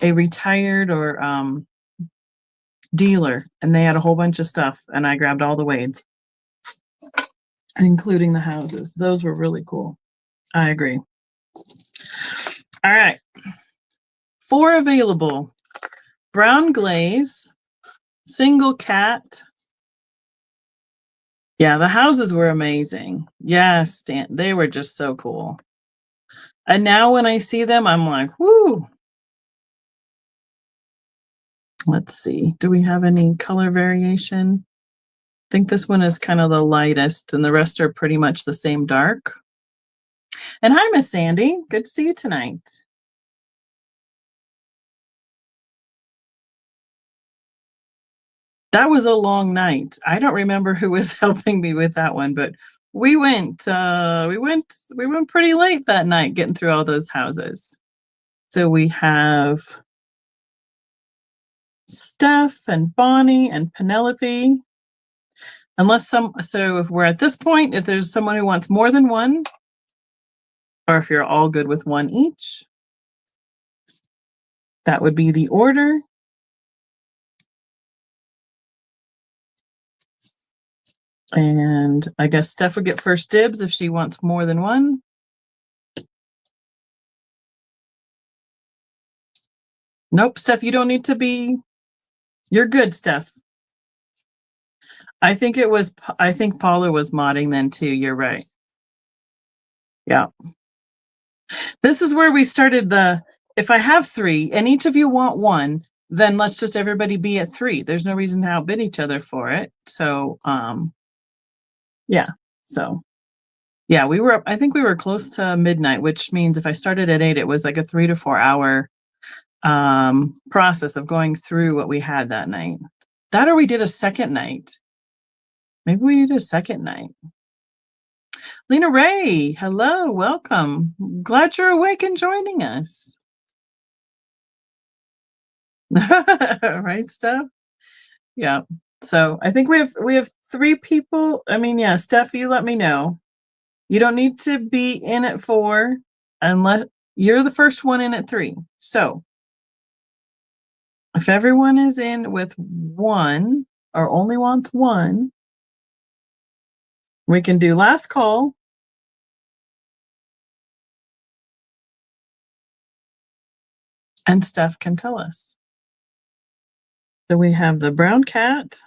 a retired or dealer, and they had a whole bunch of stuff, and I grabbed all the wades, including the houses. Those were really cool. I agree. All right. 4 available. Brown glaze, single cat. Yeah, the houses were amazing. Yes, they were just so cool. And now when I see them, I'm like, whoo. Let's see. Do we have any color variation? I think this one is kind of the lightest, and the rest are pretty much the same dark. And hi, Miss Sandy. Good to see you tonight. That was a long night. I don't remember who was helping me with that one, but we went pretty late that night getting through all those houses. So we have Steph and Bonnie and Penelope. So if we're at this point, if there's someone who wants more than one, or if you're all good with one each, that would be the order. And I guess Steph would get first dibs if she wants more than one. Nope, Steph, you don't need to be. You're good, Steph. I think Paula was modding then too. You're right. Yeah. This is where we started if I have 3 and each of you want one, then let's just everybody be at 3. There's no reason to outbid each other for it. So, yeah. So, yeah, I think we were close to midnight, which means if I started at 8, it was like a 3 to 4 hour process of going through what we had that night. That or we did a second night. Maybe we did a second night. Lena Ray, hello, welcome. Glad you're awake and joining us. Right, Steph? Yeah. So I think we have 3 people. I mean, yeah, Steph, you let me know. You don't need to be in at 4 unless you're the first one in at 3. So if everyone is in with 1 or only wants 1, we can do last call. And Steph can tell us. So we have the brown cat.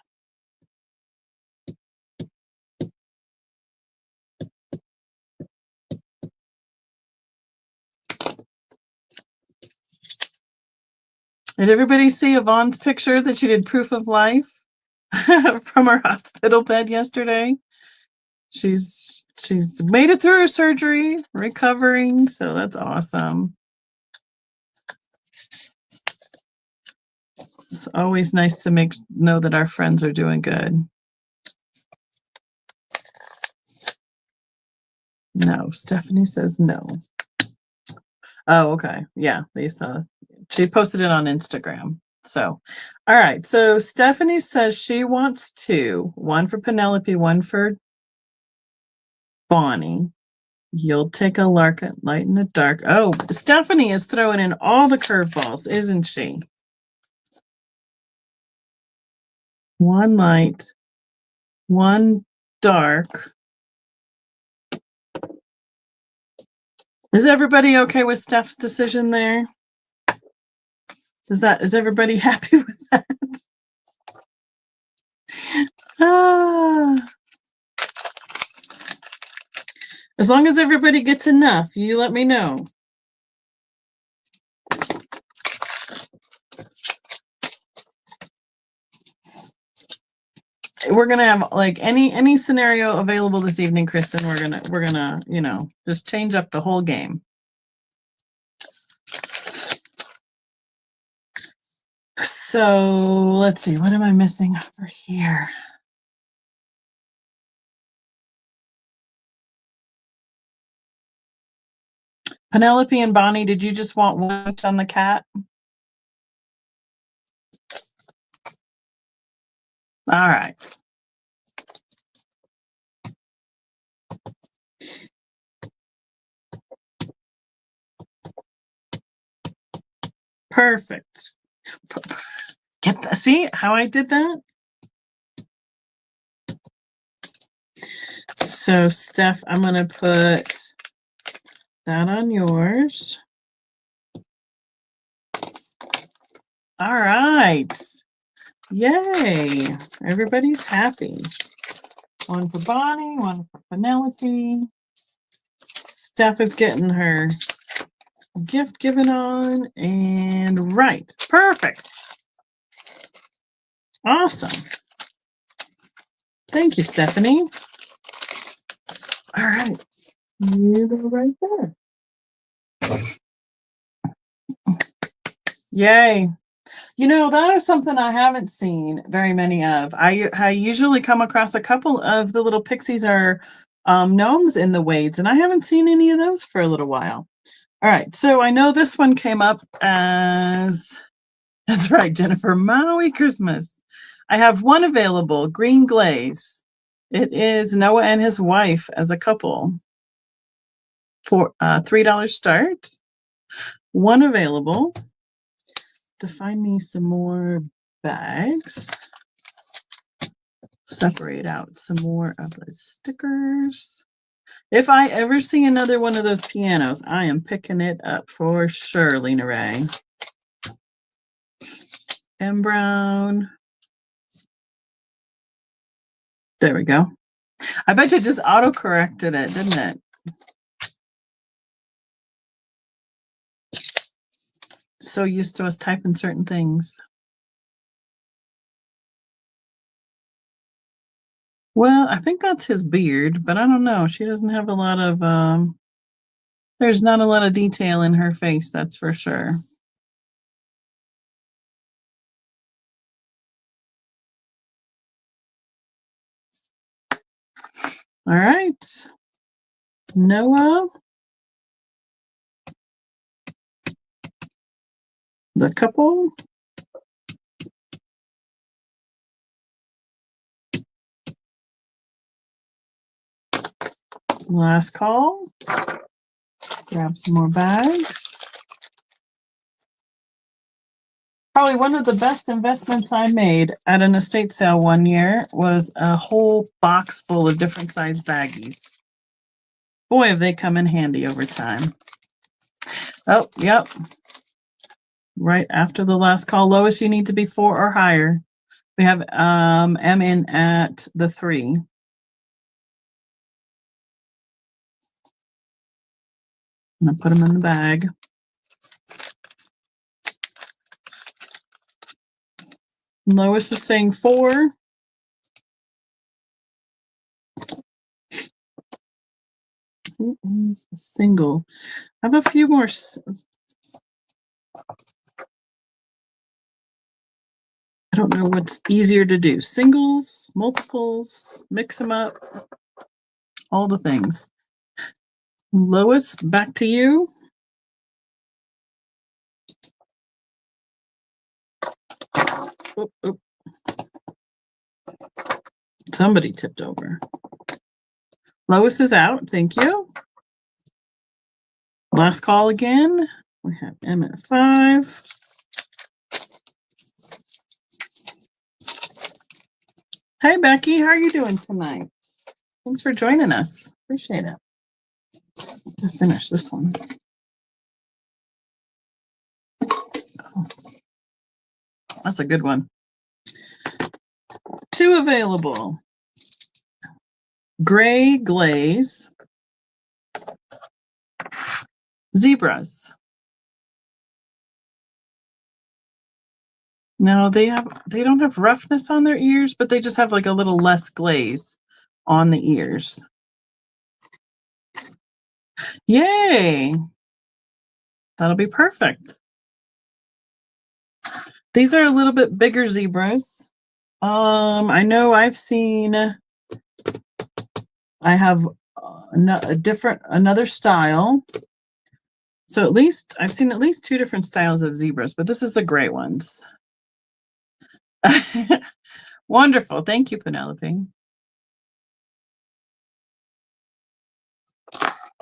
Did everybody see Yvonne's picture that she did proof of life from her hospital bed yesterday? She's made it through her surgery, recovering, so that's awesome. It's always nice to know that our friends are doing good. No, Stephanie says no. Oh, okay. Yeah, she posted it on Instagram. So, all right. So Stephanie says she wants 2, one for Penelope, one for Bonnie. You'll take a light in the dark. Oh, Stephanie is throwing in all the curveballs, isn't she? 1 light, 1 dark. Is everybody okay with Steph's decision there? Is everybody happy with that? As long as everybody gets enough, you let me know. We're gonna have like any scenario available this evening, Kristen. We're gonna just change up the whole game. So let's see, what am I missing over here? Penelope and Bonnie, did you just want one each on the cat? All right. Perfect. Get that. See how I did that? So, Steph, I'm going to put that on yours. All right. Yay. Everybody's happy. One for Bonnie, one for Penelope. Steph is getting her gift given on. And right. Perfect. Awesome. Thank you, Stephanie. All right. You go right there. Yay. You know, that is something I haven't seen very many of. I usually come across a couple of the little pixies or gnomes in the wades, and I haven't seen any of those for a little while. All right, so I know this one came up as, that's right, Jennifer, Maui Christmas. I have one available, green glaze. It is Noah and his wife as a couple for $3 start. One available. To find me some more bags. Separate out some more of the stickers. If I ever see another one of those pianos, I am picking it up for sure, Lena Ray. M. Brown. There we go. I bet you just auto-corrected it, didn't it? So used to us typing certain things. Well, I think that's his beard, but I don't know. She doesn't have a lot of, there's not a lot of detail in her face, that's for sure. All right. Noah. The couple. Last call. Grab some more bags. Probably one of the best investments I made at an estate sale one year was a whole box full of different size baggies. Boy, have they come in handy over time. Oh, yep. Right after the last call. Lois, you need to be 4 or higher. We have M in at the 3. I'm going to put them in the bag. Lois is saying 4. Who is a single? I have a few more. I don't know what's easier to do. Singles, multiples, mix them up, all the things. Lois, back to you. Oop, oop. Somebody tipped over. Lois is out. Thank you. Last call again. We have M at 5. Hey, Becky. How are you doing tonight? Thanks for joining us. Appreciate it. To finish this one. Oh, that's a good one. 2 available. Gray glaze. Zebras. No, they don't have roughness on their ears, but they just have like a little less glaze on the ears. Yay! That'll be perfect. These are a little bit bigger zebras. I know I've seen, I have another style. So at least I've seen at least 2 different styles of zebras, but this is the gray ones. Wonderful. Thank you, Penelope.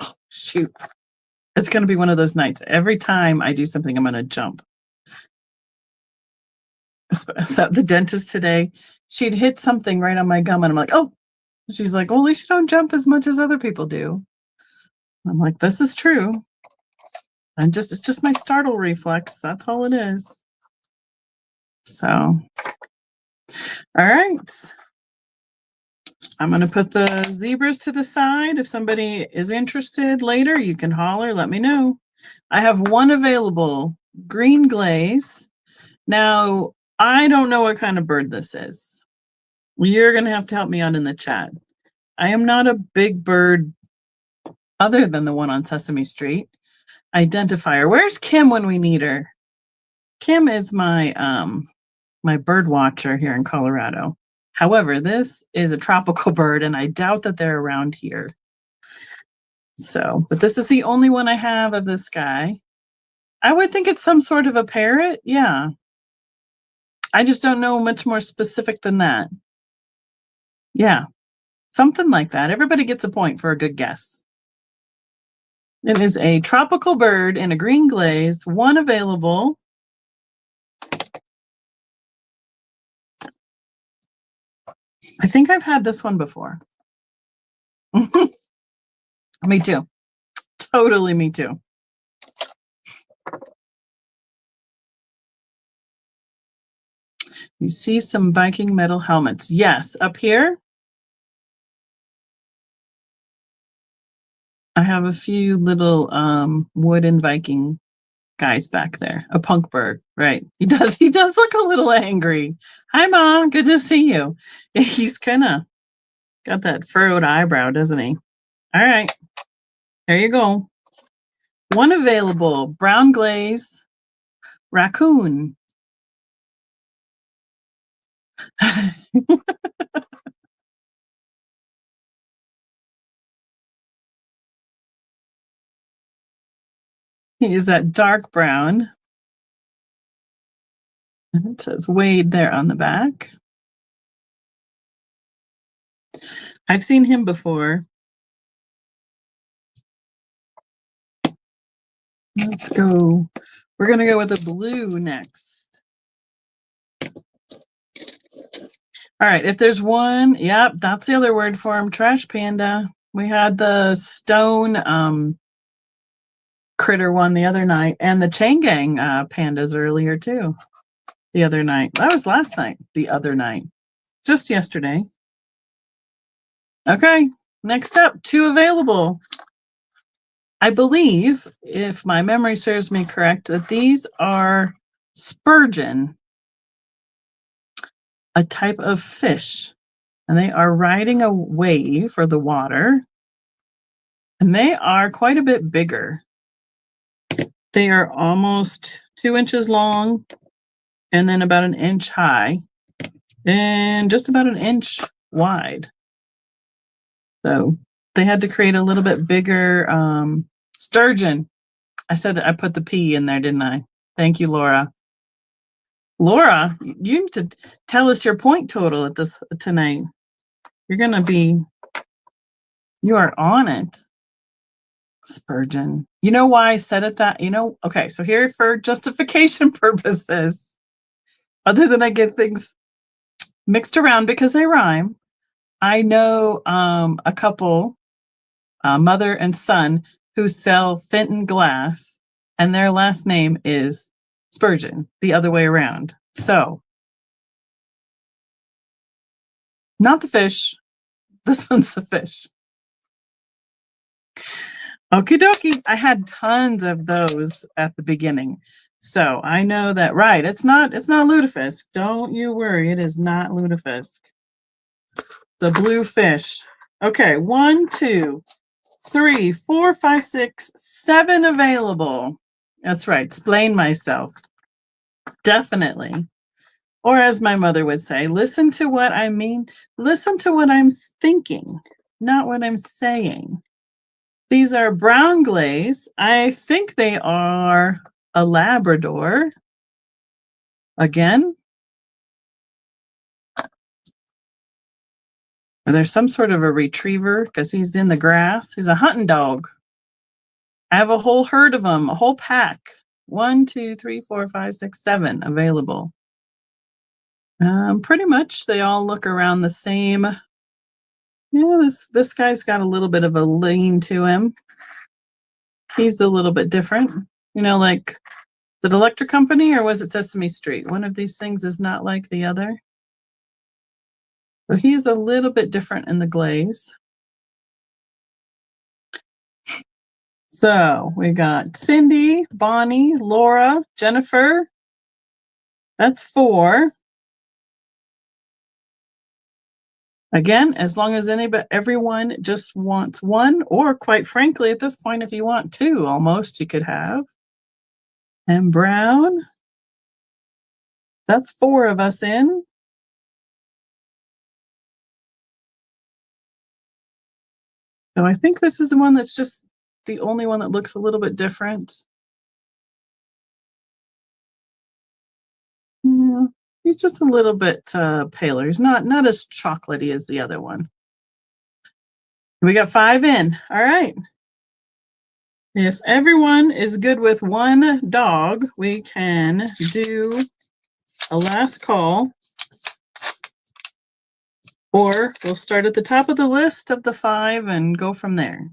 Oh, shoot. It's going to be one of those nights. Every time I do something, I'm going to jump. So the dentist today, she'd hit something right on my gum, and I'm like, oh. She's like, well, at least you don't jump as much as other people do. I'm like, this is true. It's just my startle reflex. That's all it is. So, all right. I'm going to put the zebras to the side. If somebody is interested later, you can holler, let me know. I have one available, green glaze. Now, I don't know what kind of bird this is. You're going to have to help me out in the chat. I am not a big bird other than the one on Sesame Street identifier. Where's Kim when we need her? Kim is my my bird watcher here in Colorado. However, this is a tropical bird, and I doubt that they're around here. So, but this is the only one I have of this guy. I would think it's some sort of a parrot. Yeah. I just don't know much more specific than that. Yeah. Something like that. Everybody gets a point for a good guess. It is a tropical bird in a green glaze, one available. I think I've had this one before. Me too. Totally me too. You see some Viking metal helmets. Yes, up here. I have a few little wooden Viking guys back there. A punk bird, right? He does look a little angry. Hi, Mom. Good to see you. He's kind of got that furrowed eyebrow, doesn't he? All right. There you go. One available, brown glaze, raccoon. He is that dark brown. And it says Wade there on the back. I've seen him before. Let's go. We're going to go with the blue next. All right, if there's one, yep, that's the other word for him, trash panda. We had the stone critter one the other night, and the chain gang pandas earlier too. The other night. That was last night. The other night. Just yesterday. Okay, next up, 2 available. I believe, if my memory serves me correct, that these are sturgeon, a type of fish. And they are riding a wave or the water. And they are quite a bit bigger. They are almost 2 inches long and then about 1 inch high and just about 1 inch wide. So they had to create a little bit bigger sturgeon. I said I put the P in there, didn't I? Thank you, Laura. Laura, you need to tell us your point total at this tonight. You are on it. Spurgeon. You know why I said it that? Okay, so here for justification purposes, other than I get things mixed around because they rhyme, I know a couple, mother and son, who sell Fenton glass, and their last name is Spurgeon, the other way around. So, not the fish. This one's the fish. Okie dokie. I had tons of those at the beginning. So I know that, right. It's not lutefisk. Don't you worry. It is not lutefisk. The blue fish. Okay. 1, 2, 3, 4, 5, 6, 7 available. That's right. Explain myself. Definitely. Or as my mother would say, listen to what I mean. Listen to what I'm thinking, not what I'm saying. These are brown glaze. I think they are a Labrador. Again. Or there's some sort of a retriever because he's in the grass. He's a hunting dog. I have a whole herd of them, a whole pack. 1, 2, 3, 4, 5, 6, 7 available. Pretty much they all look around the same. Yeah, this guy's got a little bit of a lean to him. He's a little bit different. You know, like the Electric Company, or was it Sesame Street? One of these things is not like the other. So he's a little bit different in the glaze. So we got Cindy, Bonnie, Laura, Jennifer. That's 4. Again, as long as everyone just wants 1, or quite frankly, at this point, if you want 2, almost you could have. And brown. That's 4 of us in. So I think this is the one that's just the only one that looks a little bit different. Yeah, he's just a little bit paler. He's not as chocolatey as the other one. We got 5 in. All right. If everyone is good with 1 dog, we can do a last call. Or we'll start at the top of the list of the 5 and go from there.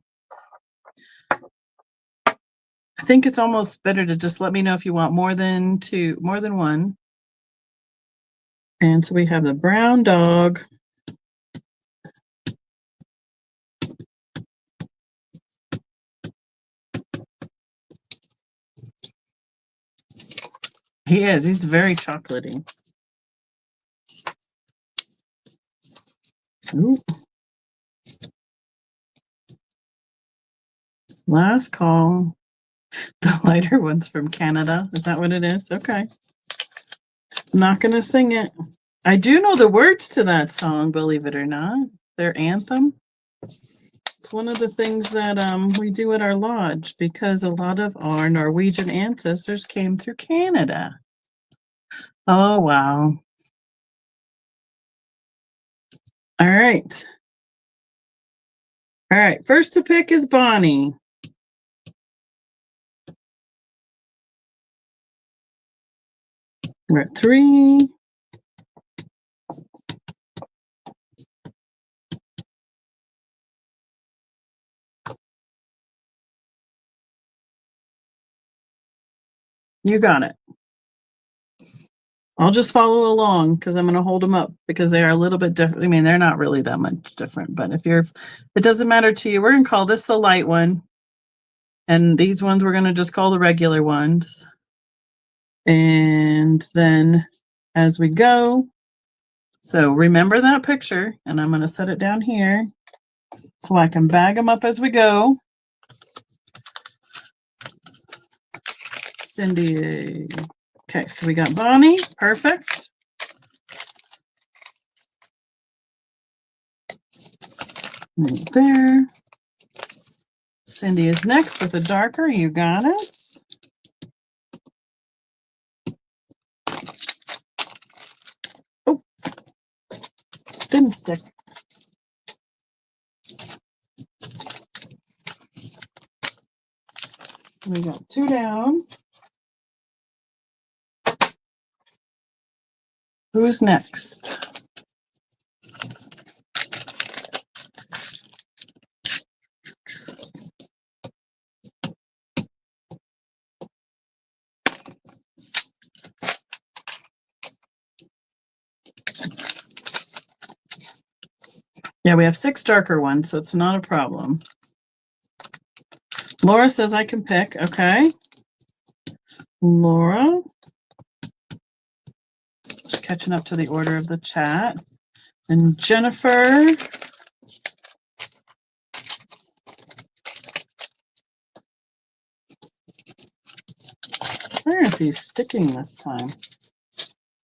I think it's almost better to just let me know if you want more than 1. And so we have the brown dog. He is. He's very chocolatey. Ooh. Last call. The lighter one's from Canada. Is that what it is? Okay. I'm not going to sing it. I do know the words to that song, believe it or not. Their anthem. It's one of the things that we do at our lodge because a lot of our Norwegian ancestors came through Canada. Oh, wow. All right. All right. First to pick is Bonnie. We're at 3. You got it. I'll just follow along because I'm going to hold them up because they are a little bit different. I mean, they're not really that much different, but if it doesn't matter to you, we're going to call this the light one. And these ones we're going to just call the regular ones. And then as we go, so remember that picture, and I'm going to set it down here so I can bag them up as we go. Cindy. Okay, so we got Bonnie. Perfect. Right there. Cindy is next with a darker. You got it. Oh, didn't stick. We got 2 down. Who's next? Yeah, we have 6 darker ones, so it's not a problem. Laura says I can pick. Okay. Laura. Just catching up to the order of the chat. And Jennifer. Where are these sticking this time?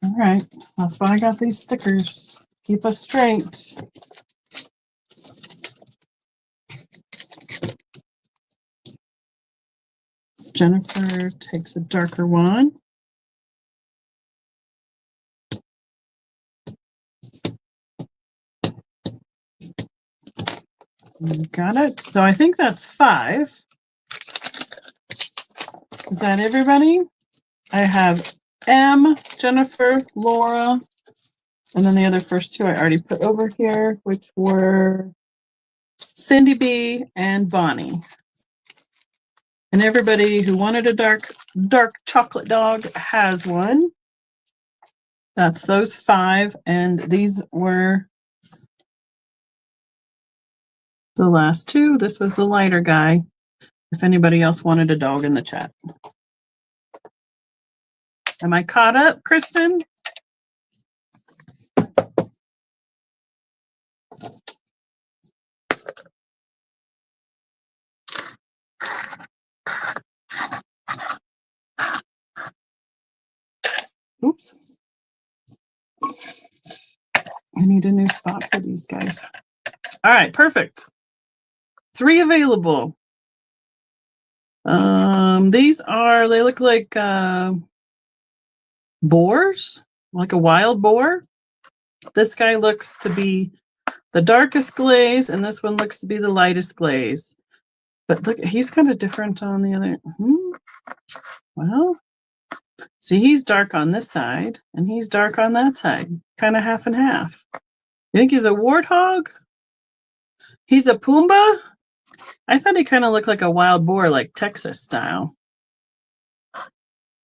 All right. That's why I got these stickers. Keep us straight. Jennifer takes a darker one. Got it. So I think that's 5. Is that everybody? I have M, Jennifer, Laura, and then the other first 2 I already put over here, which were Cindy B and Bonnie. And everybody who wanted a dark chocolate dog has one. That's those 5, and these were the last 2. This was the lighter guy. If anybody else wanted a dog in the chat. Am I caught up, Kristen? Oops. I need a new spot for these guys. All right, perfect. 3 available. They look like boars, like a wild boar. This guy looks to be the darkest glaze, and this one looks to be the lightest glaze. But look, he's kind of different on the other. Well, see, he's dark on this side, and he's dark on that side. Kind of half and half. You think he's a warthog? He's a Pumbaa? I thought he kind of looked like a wild boar, like Texas style.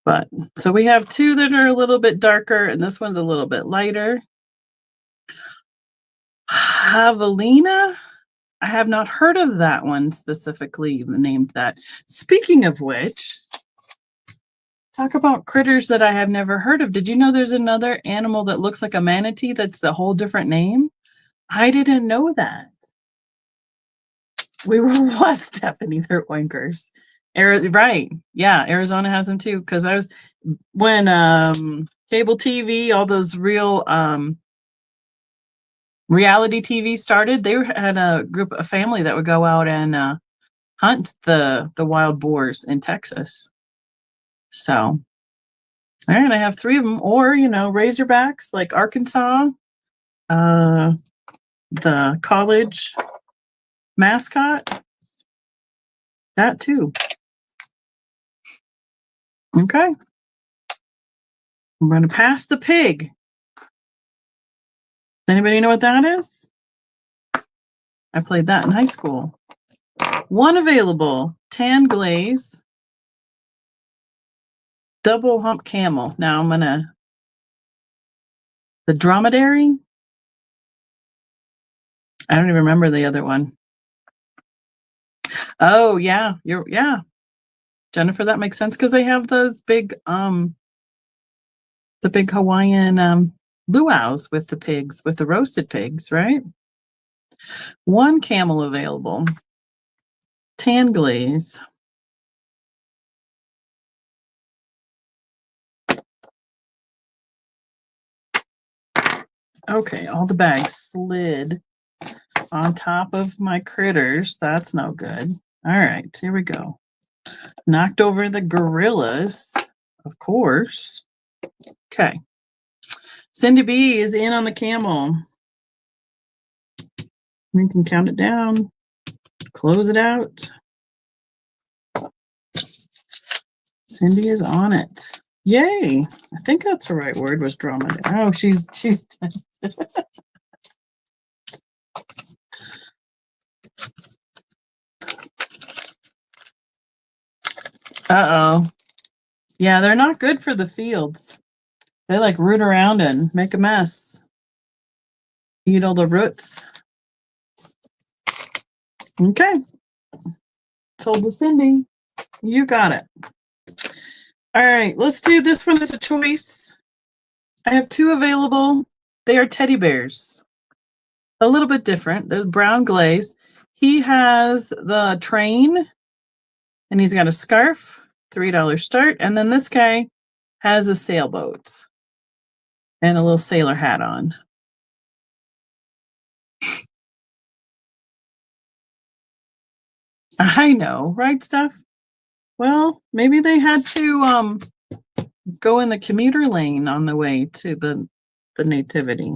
But so we have 2 that are a little bit darker, and this one's a little bit lighter. Javelina? I have not heard of that one specifically named that. Speaking of which, talk about critters that I have never heard of. Did you know there's another animal that looks like a manatee that's a whole different name? I didn't know that. We were what, Stephanie? They're oinkers. Right. Yeah, Arizona has them too. Because I was when cable TV, all those real reality TV started, they had a family that would go out and hunt the wild boars in Texas. So, all right, I have 3 of them. Or, Razorbacks like Arkansas, the college mascot, that too. Okay. I'm going to pass the pig. Does anybody know what that is? I played that in high school. 1 available, tan glaze, double hump camel. Now I'm the dromedary. I don't even remember the other one. Oh yeah, Jennifer, that makes sense because they have those big the big Hawaiian luau's with the pigs, with the roasted pigs, right? 1 camel available. Tan glaze. Okay, all the bags slid on top of my critters. That's no good. All right, here we go. Knocked over the gorillas, of course. Okay. Cindy B is in on the camel. We can count it down. Close it out. Cindy is on it. Yay. I think that's the right word, was dromedary. Oh, she's uh-oh. Yeah, they're not good for the fields. They like root around and make a mess. Eat all the roots. Okay. Told to Cindy. You got it. All right, let's do this one as a choice. I have 2 available. They are teddy bears. A little bit different. They're brown glaze. He has the train, and he's got a scarf, $3 start. And then this guy has a sailboat and a little sailor hat on. I know, right, Steph? Well, maybe they had to go in the commuter lane on the way to the nativity,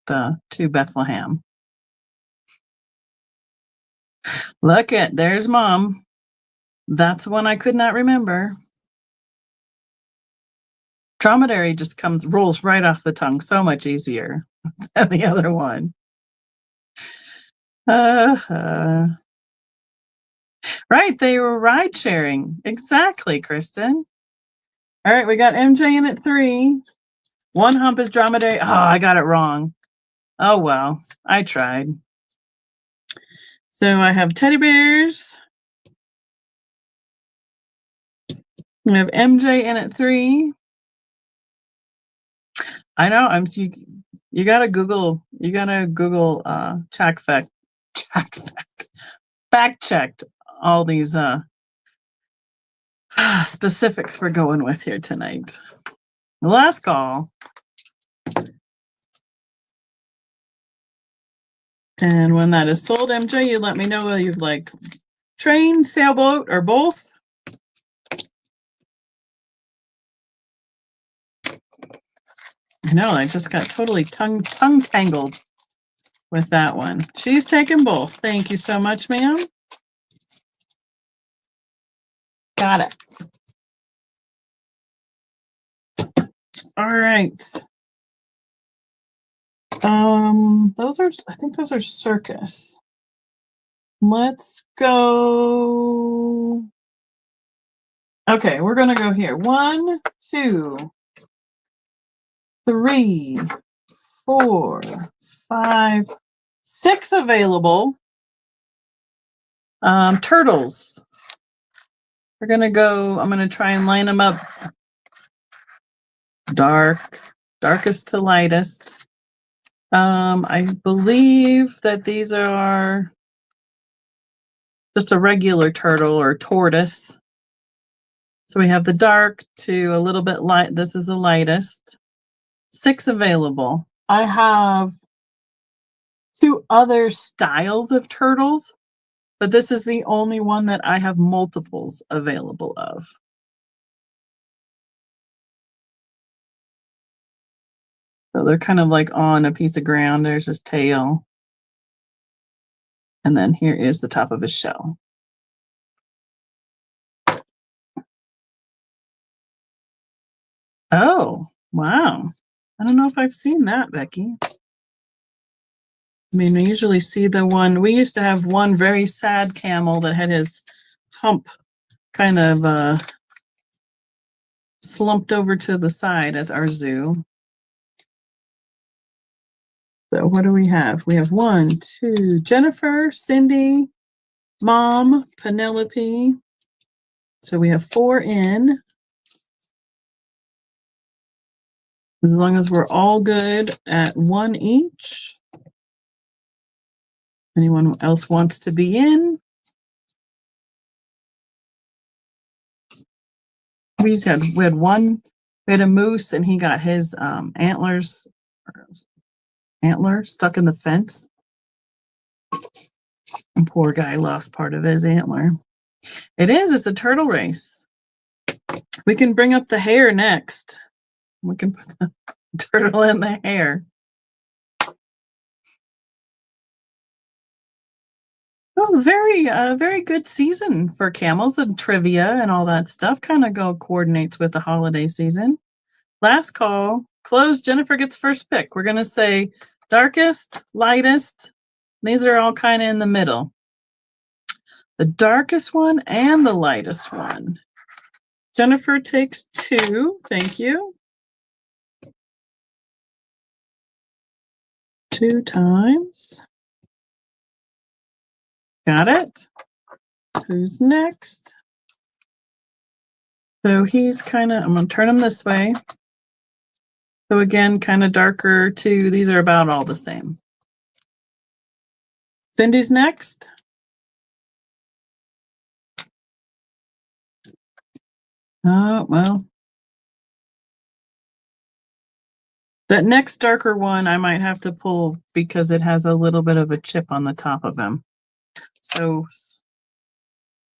to Bethlehem. Look at, there's Mom. That's one I could not remember. Dromedary just rolls right off the tongue, so much easier than the other one. Right, they were ride sharing. Exactly, Kristen. All right, we got MJ in at 3. One hump is dromedary. Oh, I got it wrong. Oh, well, I tried. So I have teddy bears. We have MJ in at 3. I know. You gotta Google. You gotta Google. Fact checked all these specifics we're going with here tonight. The last call. And when that is sold, MJ, you let me know whether you'd like train, sailboat, or both. I know, I just got totally tongue tangled with that one. She's taken both. Thank you so much, ma'am. Got it. All right. I think those are circus. Let's go. Okay, we're gonna go here. 1, 2, 3, 4, 5, 6 available. Turtles. We're gonna go. I'm gonna try and line them up. Darkest to lightest. I believe that these are just a regular turtle or tortoise. So we have the dark to a little bit light. This is the lightest. 6 available. I have 2 other styles of turtles, but this is the only one that I have multiples available of. So they're kind of like on a piece of ground. There's his tail. And then here is the top of his shell. Oh, wow. I don't know if I've seen that, Becky. I mean, we usually see the one, we used to have one very sad camel that had his hump kind of slumped over to the side at our zoo. So what do we have? We have 1, 2, Jennifer, Cindy, Mom, Penelope. So we have 4 in. As long as we're all good at 1 each. Anyone else wants to be in? We had a moose and he got his antler stuck in the fence. And poor guy lost part of his antler. It's a turtle race. We can bring up the hare next. We can put the turtle in the hare. Well, very good season for camels and trivia and all that stuff. Kind of coordinates with the holiday season. Last call. Closed. Jennifer gets first pick. We're going to say darkest, lightest. These are all kind of in the middle. The darkest one and the lightest one. Jennifer takes 2. Thank you. 2 times. Got it. Who's next? So he's kind of, I'm going to turn him this way. So again, kind of darker too. These are about all the same. Cindy's next. Oh, well. That next darker one I might have to pull because it has a little bit of a chip on the top of him. So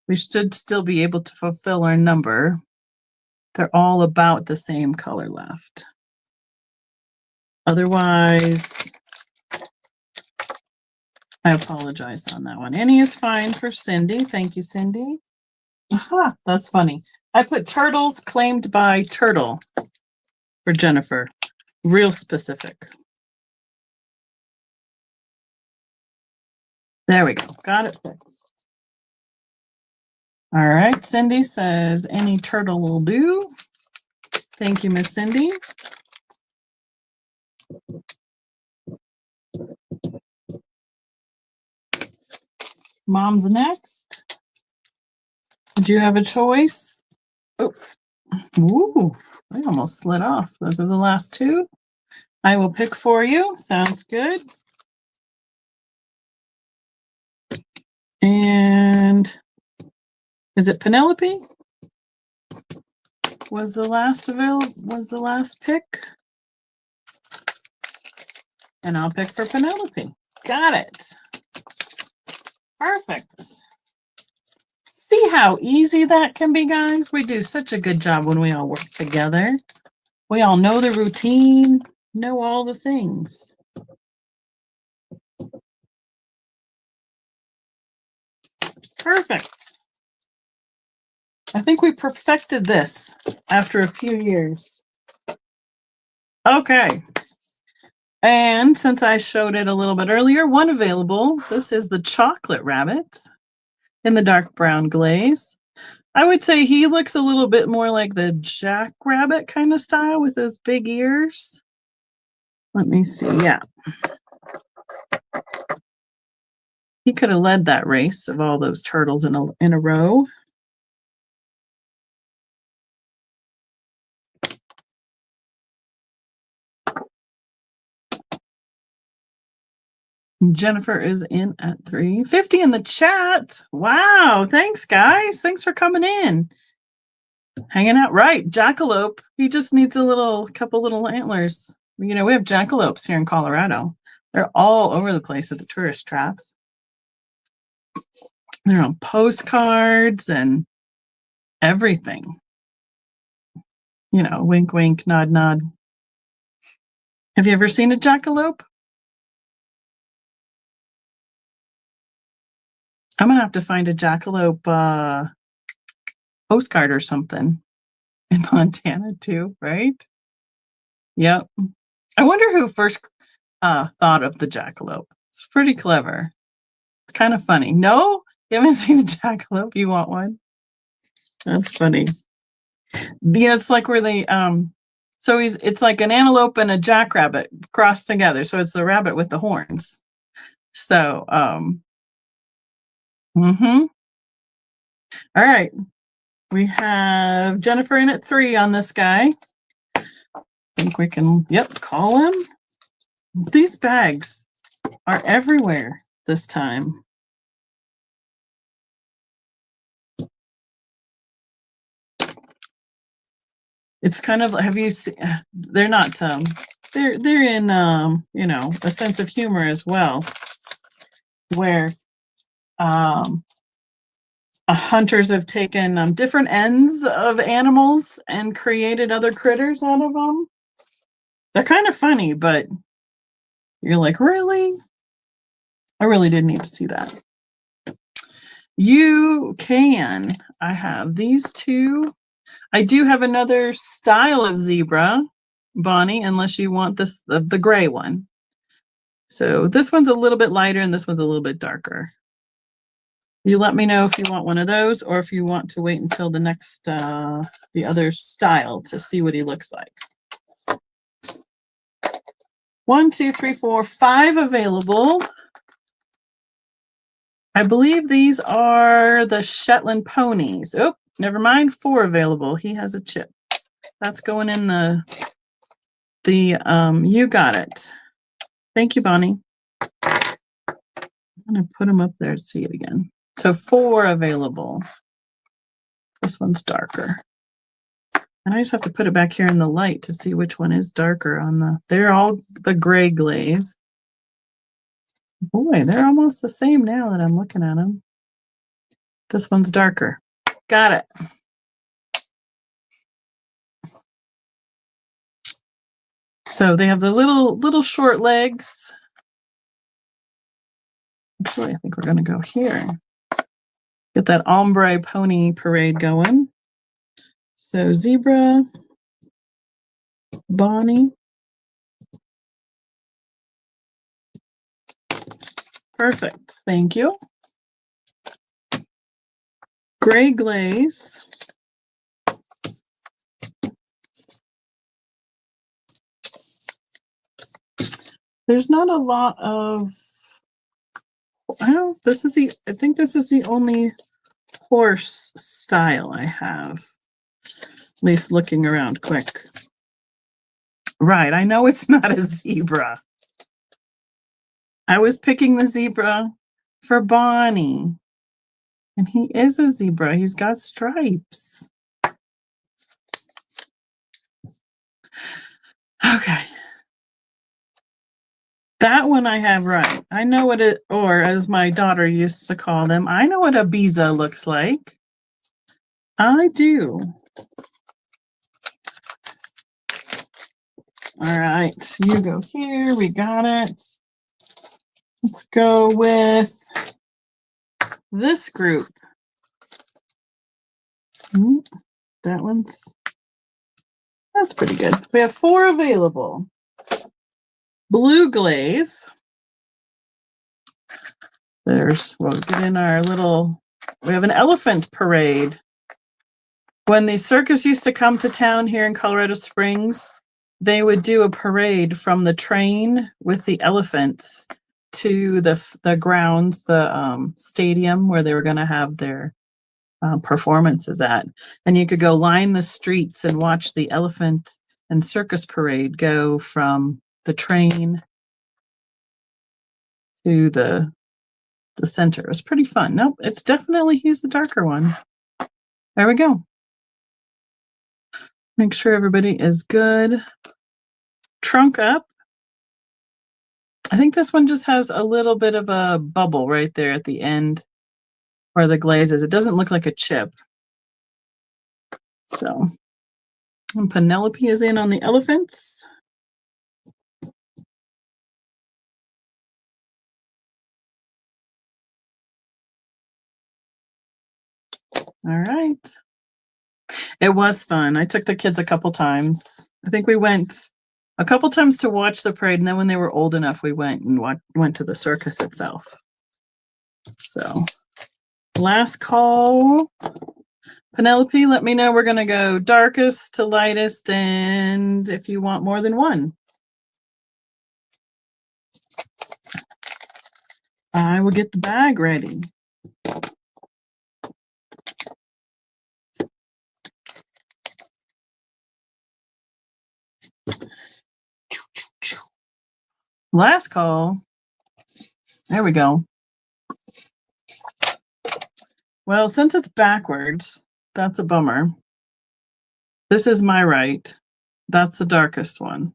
We should still be able to fulfill our number. They're all about the same color left. Otherwise, I apologize on that one. Any is fine for Cindy. Thank you, Cindy. Aha, that's funny. I put turtles claimed by turtle for Jennifer. Real specific. There we go. Got it fixed. All right. Cindy says any turtle will do. Thank you, Miss Cindy. Mom's next. Did you have a choice? Oh, ooh, I almost slid off. Those are the last two. I will pick for you. Sounds good. And is it Penelope? Was the last pick? And I'll pick for Penelope. Got it. Perfect. See how easy that can be, guys? We do such a good job when we all work together. We all know the routine, know all the things. Perfect. I think we perfected this after a few years. Okay. And since I showed it a little bit earlier, one available. This is the chocolate rabbit in the dark brown glaze. I would say he looks a little bit more like the jackrabbit kind of style with those big ears. Let me see. Yeah. He could have led that race of all those turtles in a row. Jennifer is in at 350 in the chat. Wow. Thanks, guys. Thanks for coming in. Hanging out. Right. Jackalope. He just needs a couple little antlers. You know, we have jackalopes here in Colorado. They're all over the place at the tourist traps. They're on postcards and everything. You know, wink, wink, nod, nod. Have you ever seen a jackalope? I'm going to have to find a jackalope postcard or something in Montana too, right? Yep. I wonder who first thought of the jackalope. It's pretty clever. It's kind of funny. No? You haven't seen a jackalope? You want one? That's funny. You know, it's like where they so it's like an antelope and a jackrabbit crossed together. So it's the rabbit with the horns. So all right. We have Jennifer in at 3 on this guy. I think we can, call him. These bags are everywhere this time. It's kind of, have you seen, they're not, they're in, you know, a sense of humor as well, where hunters have taken different ends of animals and created other critters out of them. They're kind of funny, but you're like, really? I really didn't need to see that. You can. I have these two. I do have another style of zebra, Bonnie, unless you want this, the gray one. So this one's a little bit lighter and this one's a little bit darker. You let me know if you want one of those or if you want to wait until the next, the other style to see what he looks like. 1, 2, 3, 4, 5 available. I believe these are the Shetland ponies. Oh, never mind. 4 available. He has a chip. That's going in the you got it. Thank you, Bonnie. I'm going to put them up there to see it again. So 4 available. This one's darker. And I just have to put it back here in the light to see which one is darker on the, they're all the gray glaze. Boy, they're almost the same now that I'm looking at them. This one's darker. Got it. So they have the little short legs. Actually, I think we're going to go here. Get that ombre pony parade going. So zebra, Bonnie. Perfect. Thank you. Gray glaze. There's not a lot of, I think this is the only horse style I have. At least looking around quick. Right, I know it's not a zebra. I was picking the zebra for Bonnie. And he is a zebra. He's got stripes. Okay. That one I have right. I know what it, or as my daughter used to call them, I know what a Biza looks like. I do. All right, you go here. We got it. Let's go with this group. That that's pretty good. We have 4 available. Blue glaze. We'll get in our little, we have an elephant parade. When the circus used to come to town here in Colorado Springs, they would do a parade from the train with the elephants to the grounds, the stadium where they were going to have their performances at. And you could go line the streets and watch the elephant and circus parade go from the train to the center. It was pretty fun. Nope, it's definitely, he's the darker one. There we go. Make sure everybody is good. Trunk up. I think this one just has a little bit of a bubble right there at the end where the glaze is. It doesn't look like a chip. So, and Penelope is in on the elephants. All right. It was fun. I took the kids a couple times. I think we went a couple times to watch the parade, and then when they were old enough, we went to the circus itself. So, last call. Penelope, let me know. We're going to go darkest to lightest, and if you want more than one. I will get the bag ready. Last call. There we go. Well, since it's backwards, that's a bummer. This is my right. That's the darkest one.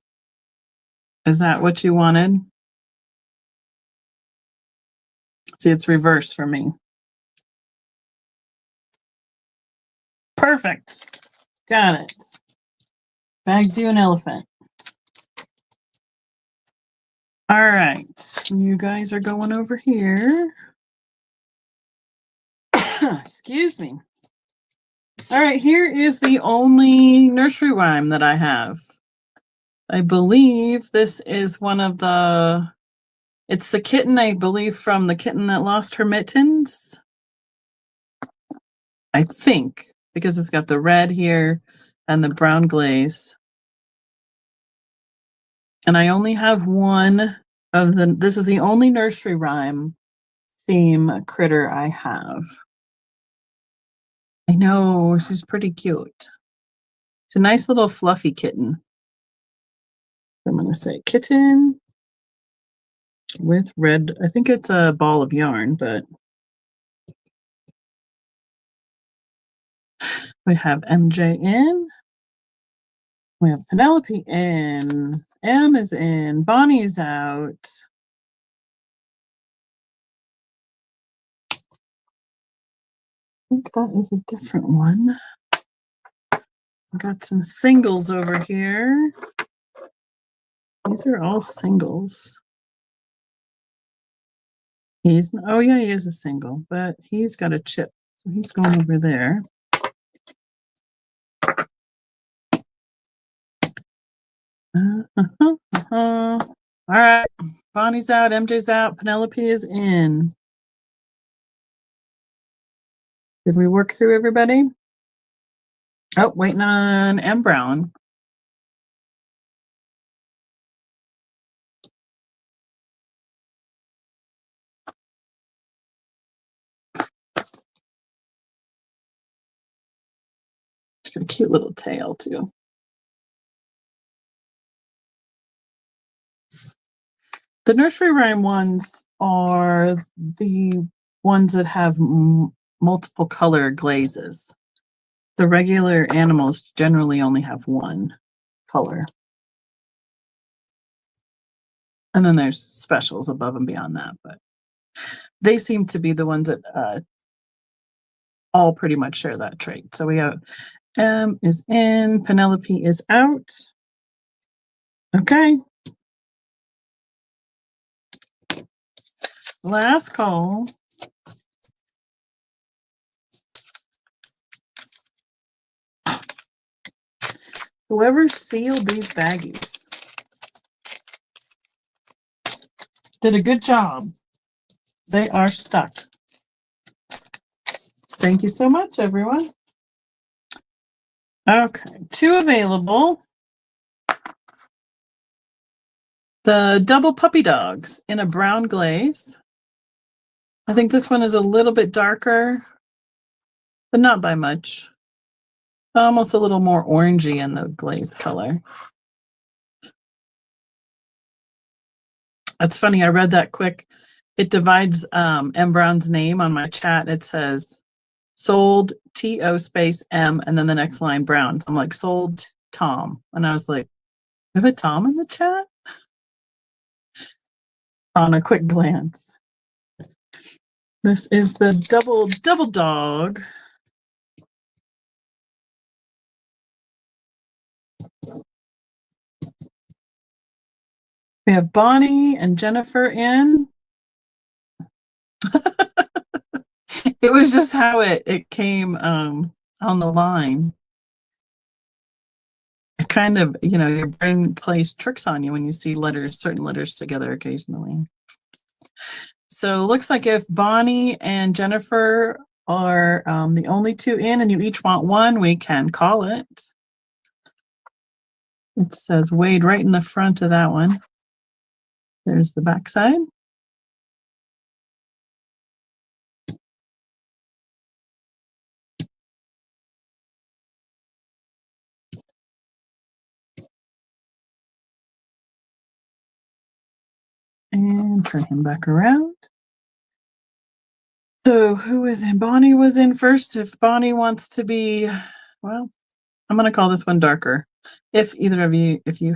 Is that what you wanted? See, it's reversed for me. Perfect. Got it. Bag do an elephant. All right. You guys are going over here. Excuse me. All right, here is the only nursery rhyme that I have. I believe this is one of the, it's the kitten, I believe, from The Kitten That Lost Her Mittens. I think, because it's got the red here and the brown glaze. And I only have one of the, this is the only nursery rhyme theme critter I have. I know, she's pretty cute. It's a nice little fluffy kitten. I'm going to say kitten with red. I think it's a ball of yarn, but we have MJ in. We have Penelope in. M is in. Bonnie's out. think that is a different one. Got some singles over here. These are all singles. Oh yeah, he is a single, but he's got a chip. So he's going over there. All right. Bonnie's out, MJ's out, Penelope is in. Did we work through everybody? Oh, waiting on M. Brown. She's got a cute little tail too. The nursery rhyme ones are the ones that have multiple color glazes. The regular animals generally only have one color. And then there's specials above and beyond that, but they seem to be the ones that all pretty much share that trait. So we have M is in, Penelope is out. Okay. Last call. Whoever sealed these baggies did a good job. They are stuck. Thank you so much, everyone. Okay, 2 available. The double puppy dogs in a brown glaze. I think this one is a little bit darker, but not by much. Almost a little more orangey in the glaze color. That's funny. I read that quick. It divides M. Brown's name on my chat. It says sold T-O space M and then the next line Brown. I'm like, sold Tom. And I was like, have a Tom in the chat? On a quick glance. This is the double dog. We have Bonnie and Jennifer in. It was just how it came on the line. It kind of, your brain plays tricks on you when you see certain letters together occasionally. So it looks like if Bonnie and Jennifer are the only 2 in and you each want one, we can call it. It says Wade right in the front of that one. There's the backside. And turn him back around. So who is in? Bonnie was in first. If Bonnie wants to be, well, I'm going to call this one darker. If either of you, you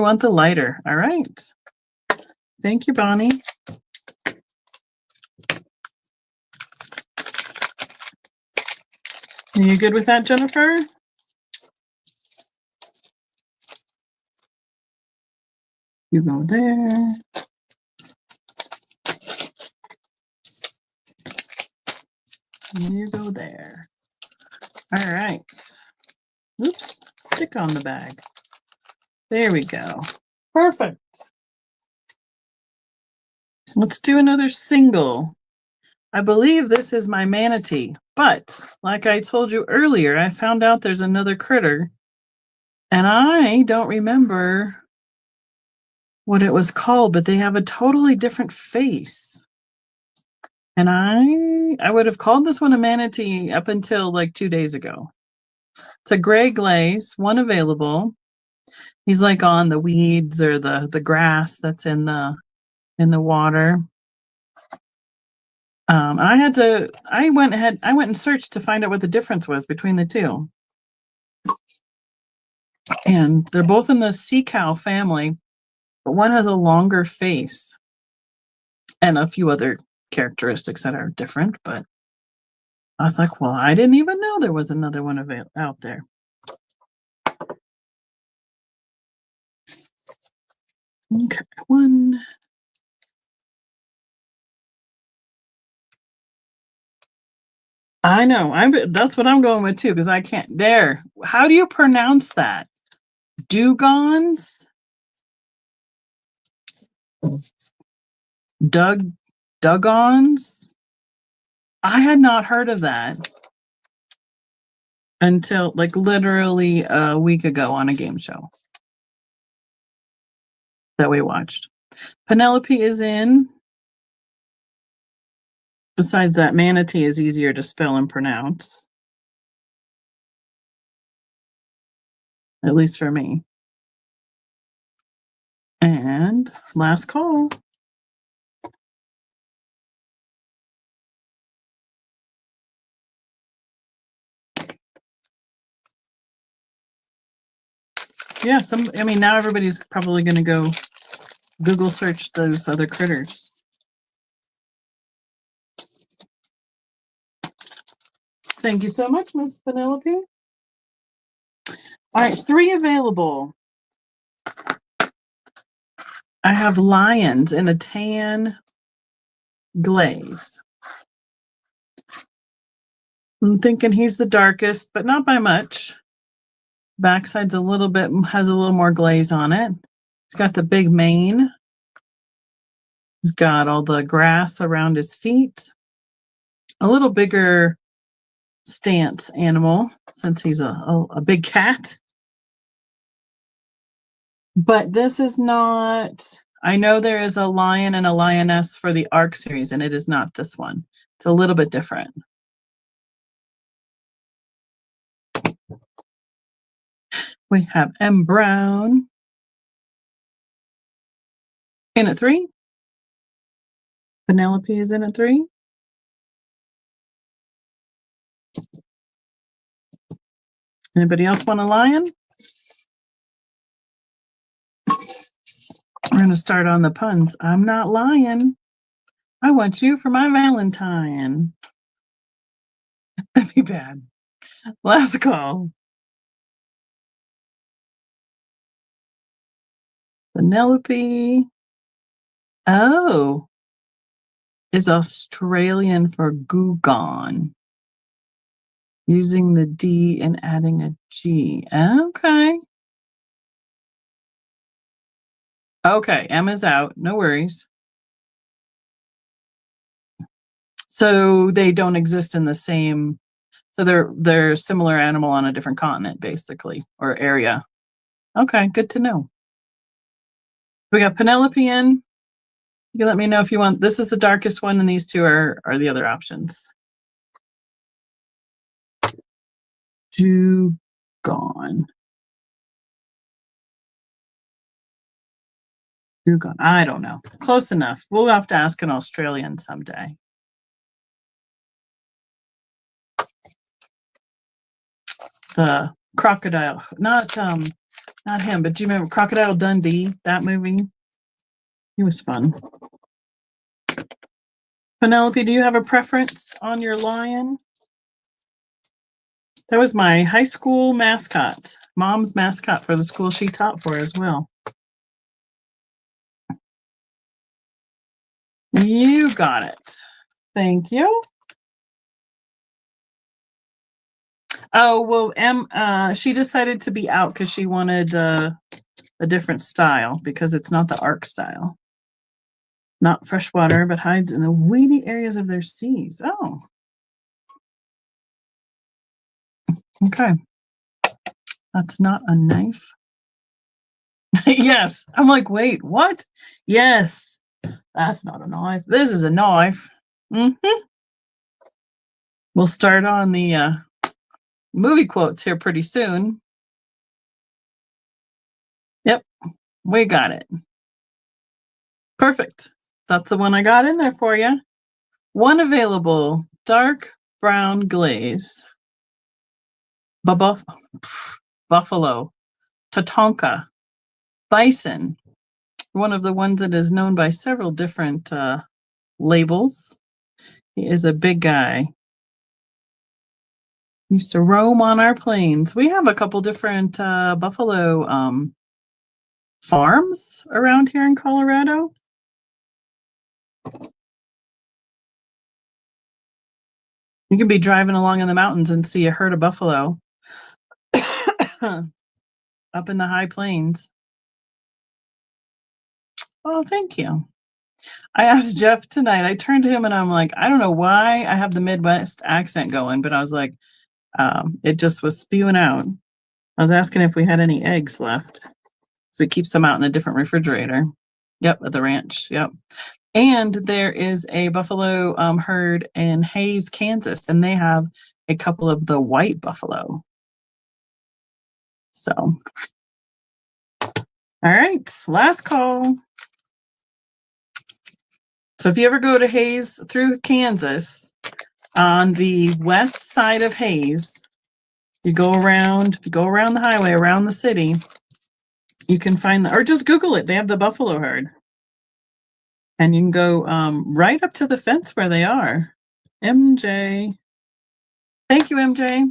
want the lighter. All right. Thank you, Bonnie. Are you good with that, Jennifer? You go there. You go there. All right. Oops, stick on the bag. There we go. Perfect. Let's do another single. I believe this is my manatee, but like I told you earlier, I found out there's another critter, and I don't remember what it was called, but they have a totally different face. And I would have called this one a manatee up until like 2 days ago. It's a gray glaze, one available. He's like on the weeds or the grass that's in the water. I went and searched to find out what the difference was between the 2. And they're both in the sea cow family, but one has a longer face and a few other characteristics that are different, but I was like, well, I didn't even know there was another one out there. Okay, one. I know. That's what I'm going with too, because I can't. There. How do you pronounce that? Dugons? Dugons? I had not heard of that until like literally a week ago on a game show that we watched. Penelope is in. Besides that, manatee is easier to spell and pronounce. At least for me. And last call. Yeah, I mean, now everybody's probably going to go Google search those other critters. Thank you so much, Miss Penelope. All right, 3 available. I have lions in a tan glaze. I'm thinking he's the darkest, but not by much. Backside's has a little more glaze on it. He's got the big mane. He's got all the grass around his feet. A little bigger stance animal since he's a big cat. But this is not, I know there is a lion and a lioness for the ARC series, and it is not this one. It's a little bit different. We have M. Brown in at 3. Penelope is in at 3. Anybody else want a lion? We're going to start on the puns. I'm not lying. I want you for my Valentine. That'd be bad. Last call. Penelope. Oh. Is Australian for Gugon. Using the D and adding a G. Okay. Okay, Emma's out. No worries. So they don't exist in the same. So they're a similar animal on a different continent, basically, or area. Okay, good to know. We got Penelope in. You can let me know if you want. This is the darkest one, and these 2 are the other options. Gone. I don't know. Close enough. We'll have to ask an Australian someday. The crocodile, not him, but do you remember Crocodile Dundee? That movie. He was fun. Penelope, do you have a preference on your lion? That was my high school mascot, mom's mascot for the school she taught for as well. You got it. Thank you. Oh, well, she decided to be out because she wanted a different style because it's not the ARC style. Not freshwater, but hides in the weedy areas of their seas. Oh. Okay. That's not a knife. Yes. I'm like, wait, what? Yes. That's not a knife. This is a knife. Mm-hmm. We'll start on the movie quotes here pretty soon. Yep. We got it. Perfect. That's the one I got in there for you. One available. Dark brown glaze. Buffalo. Tatonka. Bison. One of the ones that is known by several different labels. He is a big guy. Used to roam on our plains. We have a couple different buffalo farms around here in Colorado. You can be driving along in the mountains and see a herd of buffalo up in the high plains. Oh, thank you. I asked Jeff tonight, I turned to him and I'm like, I don't know why I have the Midwest accent going, but I was like, it just was spewing out. I was asking if we had any eggs left. So we keep some out in a different refrigerator. Yep, at the ranch. Yep. And there is a buffalo herd in Hays, Kansas, and they have a couple of the white buffalo. So, all right, last call. So if you ever go to Hays through Kansas, on the west side of Hays, you go around the highway, around the city, you can find or just Google it. They have the buffalo herd. And you can go right up to the fence where they are. MJ. Thank you, MJ.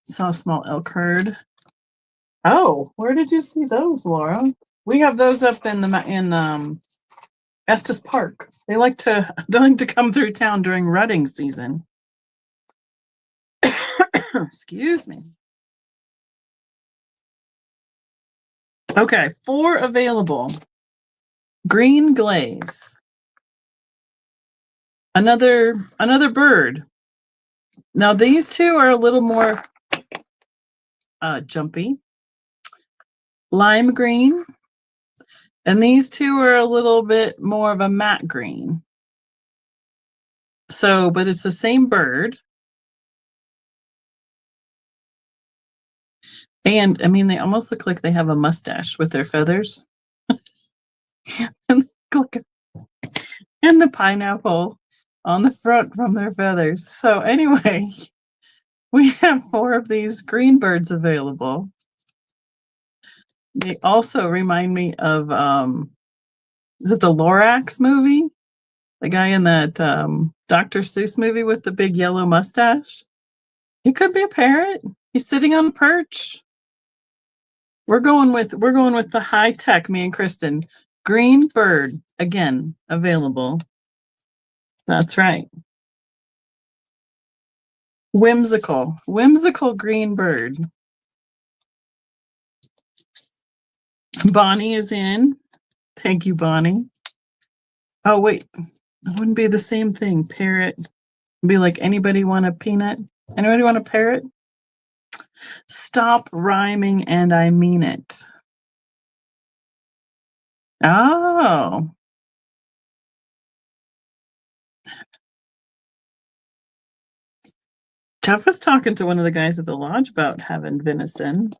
Saw a small elk herd. Oh, where did you see those, Laura? We have those up in Estes Park. They like to come through town during rutting season. Excuse me. Okay, 4 available. Green glaze. Another bird. Now these 2 are a little more jumpy. Lime green. And these 2 are a little bit more of a matte green. So, but it's the same bird. And I mean, they almost look like they have a mustache with their feathers. and the pineapple on the front from their feathers. So anyway, we have 4 of these green birds available. They also remind me of, is it the Lorax movie? The guy in that Dr. Seuss movie with the big yellow mustache? He could be a parrot. He's sitting on a perch. We're going with the high tech, me and Kristen. Green bird, again, available. That's right. Whimsical green bird. Bonnie is in. Thank you, Bonnie. Oh, wait. It wouldn't be the same thing. Parrot. It'd be like, anybody want a peanut? Anybody want a parrot? Stop rhyming and I mean it. Oh. Jeff was talking to one of the guys at the lodge about having venison.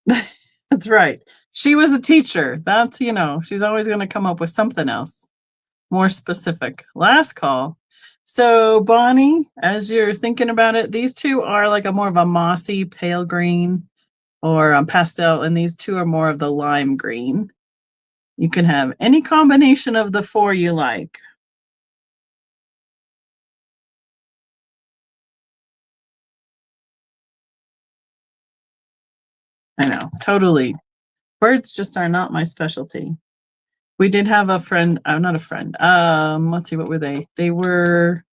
That's right. She was a teacher. That's, she's always going to come up with something else more specific. Last call. So Bonnie, as you're thinking about it, these 2 are like a more of a mossy pale green or pastel, and these 2 are more of the lime green. You can have any combination of the 4 you like. I know, totally. Birds just are not my specialty. We did have a friend, not a friend. Let's see, what were they? They were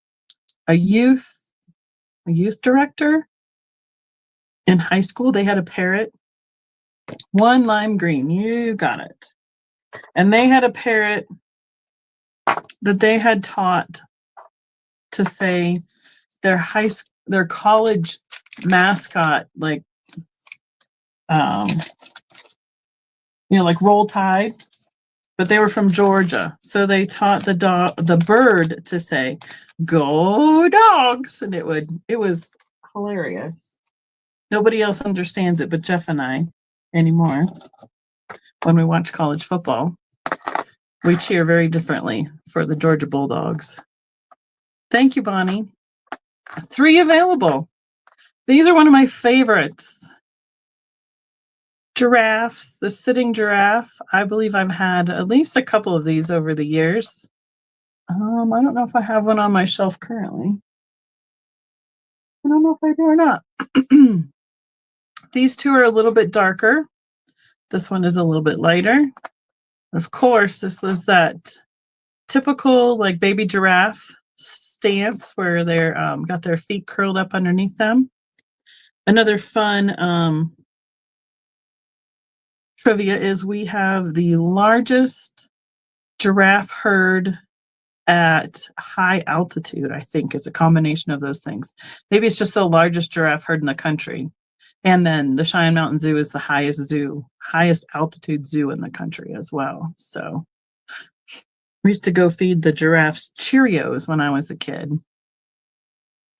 a youth director in high school. They had a parrot, 1 lime green. You got it. And they had a parrot that they had taught to say their college mascot, like, like Roll Tide, but they were from Georgia. So they taught the bird to say, "Go Dogs," and it was hilarious. Nobody else understands it but Jeff and I anymore. When we watch college football, we cheer very differently for the Georgia Bulldogs. Thank you, Bonnie. 3 available. These are one of my favorites. Giraffes, the sitting giraffe. I believe I've had at least a couple of these over the years. I don't know if I have one on my shelf currently. I don't know if I do or not. These two are a little bit darker. This one is a little bit lighter. Of course, this was that typical like baby giraffe stance where they're got their feet curled up underneath them. Another fun trivia is we have the largest giraffe herd at high altitude. I think it's a combination of those things. Maybe it's just the largest giraffe herd in the country. And then the Cheyenne Mountain Zoo is the highest altitude zoo in the country as well. So we used to go feed the giraffes Cheerios when I was a kid.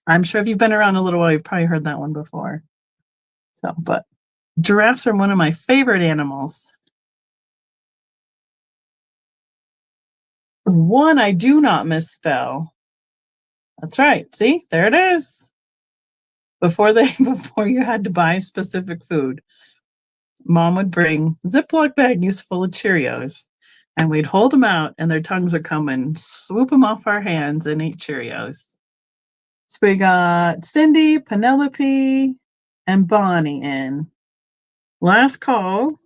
I'm sure if you've been around a little while, you've probably heard that one before. So, but giraffes are one of my favorite animals. One I do not misspell. That's right. See, there it is. Before you had to buy specific food, Mom would bring Ziploc baggies full of Cheerios, and we'd hold them out, and their tongues would come and swoop them off our hands and eat Cheerios. So we got Cindy, Penelope, and Bonnie in. Last call.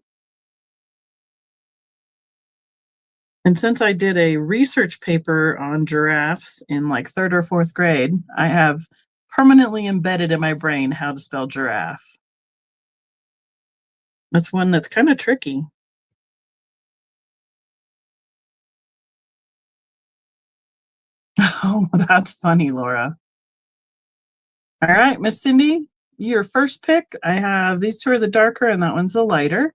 And since I did a research paper on giraffes in like 3rd or 4th grade, I have permanently embedded in my brain how to spell giraffe. That's one that's kind of tricky. Oh, that's funny, Laura. All right, Miss Cindy, your first pick. I have these two are the darker and that one's the lighter.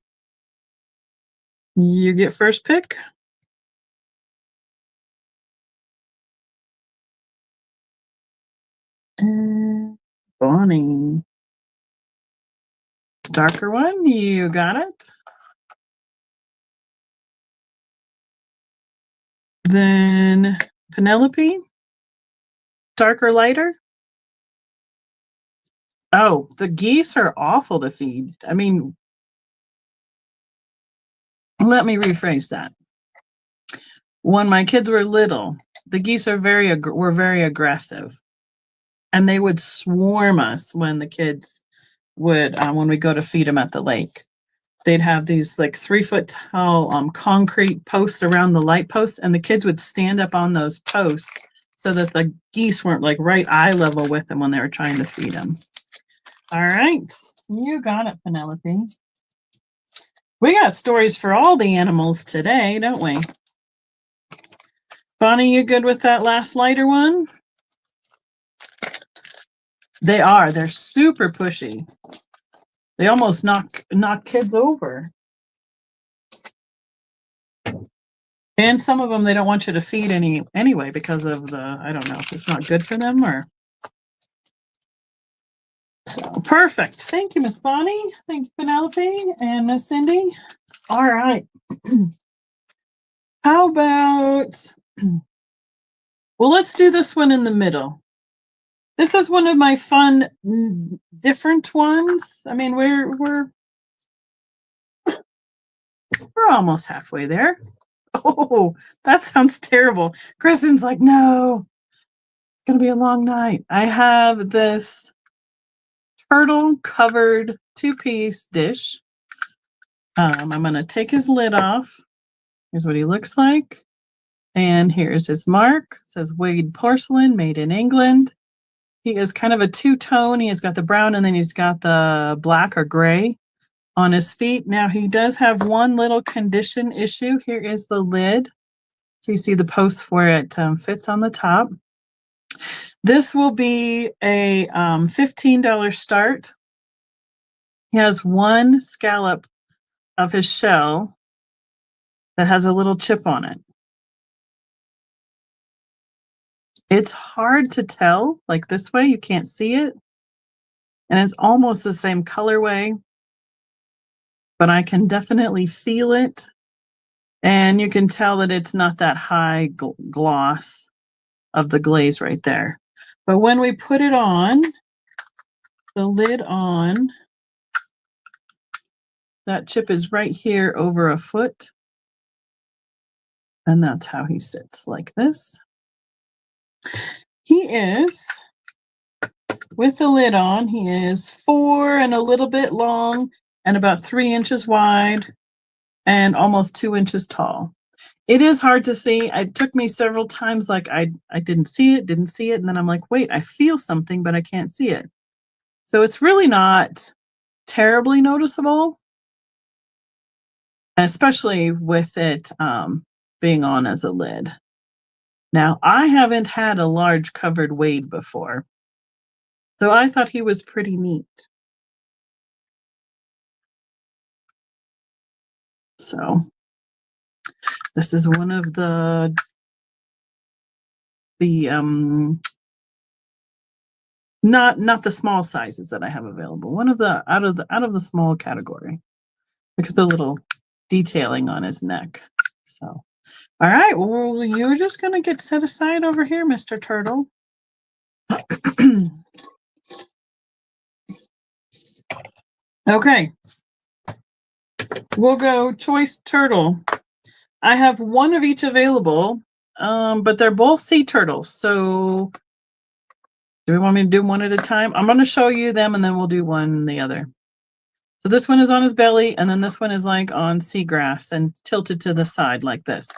You get first pick. And Bonnie. Darker one, you got it. Then Penelope. Darker, lighter. Oh, the geese are awful to feed. I mean, let me rephrase that. When my kids were little, the geese were very aggressive, and they would swarm us when the kids would when we go to feed them at the lake. They'd have these like 3-foot tall concrete posts around the light posts, and the kids would stand up on those posts so that the geese weren't like right eye level with them when they were trying to feed them. All right, you got it, Penelope. We got stories for all the animals today, don't we? Bonnie, you good with that last lighter one? They are. They're super pushy. They almost knock kids over. And some of them they don't want you to feed anyway because of I don't know if it's not good for them or. So perfect. Thank you, Miss Bonnie. Thank you, Penelope and Miss Cindy. All right. How about, well, let's do this one in the middle. This is one of my fun, different ones. I mean, we're almost halfway there. Oh, that sounds terrible. Kristen's like, no, it's gonna be a long night. I have this turtle covered 2-piece dish. I'm gonna take his lid off. Here's what he looks like. And here's his mark. It says Wade Porcelain, made in England. He is kind of a two-tone. He has got the brown and then he's got the black or gray on his feet. Now he does have one little condition issue. Here is the lid. So you see the post where it fits on the top. This will be a $15 start. He has one scallop of his shell that has a little chip on it. It's hard to tell, like this way, you can't see it. And it's almost the same colorway, but I can definitely feel it. And you can tell that it's not that high gloss of the glaze right there. But when we put it on, the lid on, That chip is right here over a foot. And that's how he sits, like this. He is, with the lid on, he is 4 and a little bit long and about 3 inches wide and almost 2 inches tall. It is hard to see. It took me several times, like I didn't see it. And then I'm like, wait, I feel something, but I can't see it. So it's really not terribly noticeable, especially with it being on as a lid. Now, I haven't had a large covered wade before, so I thought he was pretty neat. So this is one of the not the small sizes that I have available. One of the out of the small category. Look at the little detailing on his neck. So, all right. Well, you're just gonna get set aside over here, Mr. Turtle. Okay. We'll go choice turtle. I have one of each available, but they're both sea turtles. So do we want me to do one at a time? I'm going to show you them and then we'll do one the other. So this one is on his belly and then this one is like on seagrass and tilted to the side like this.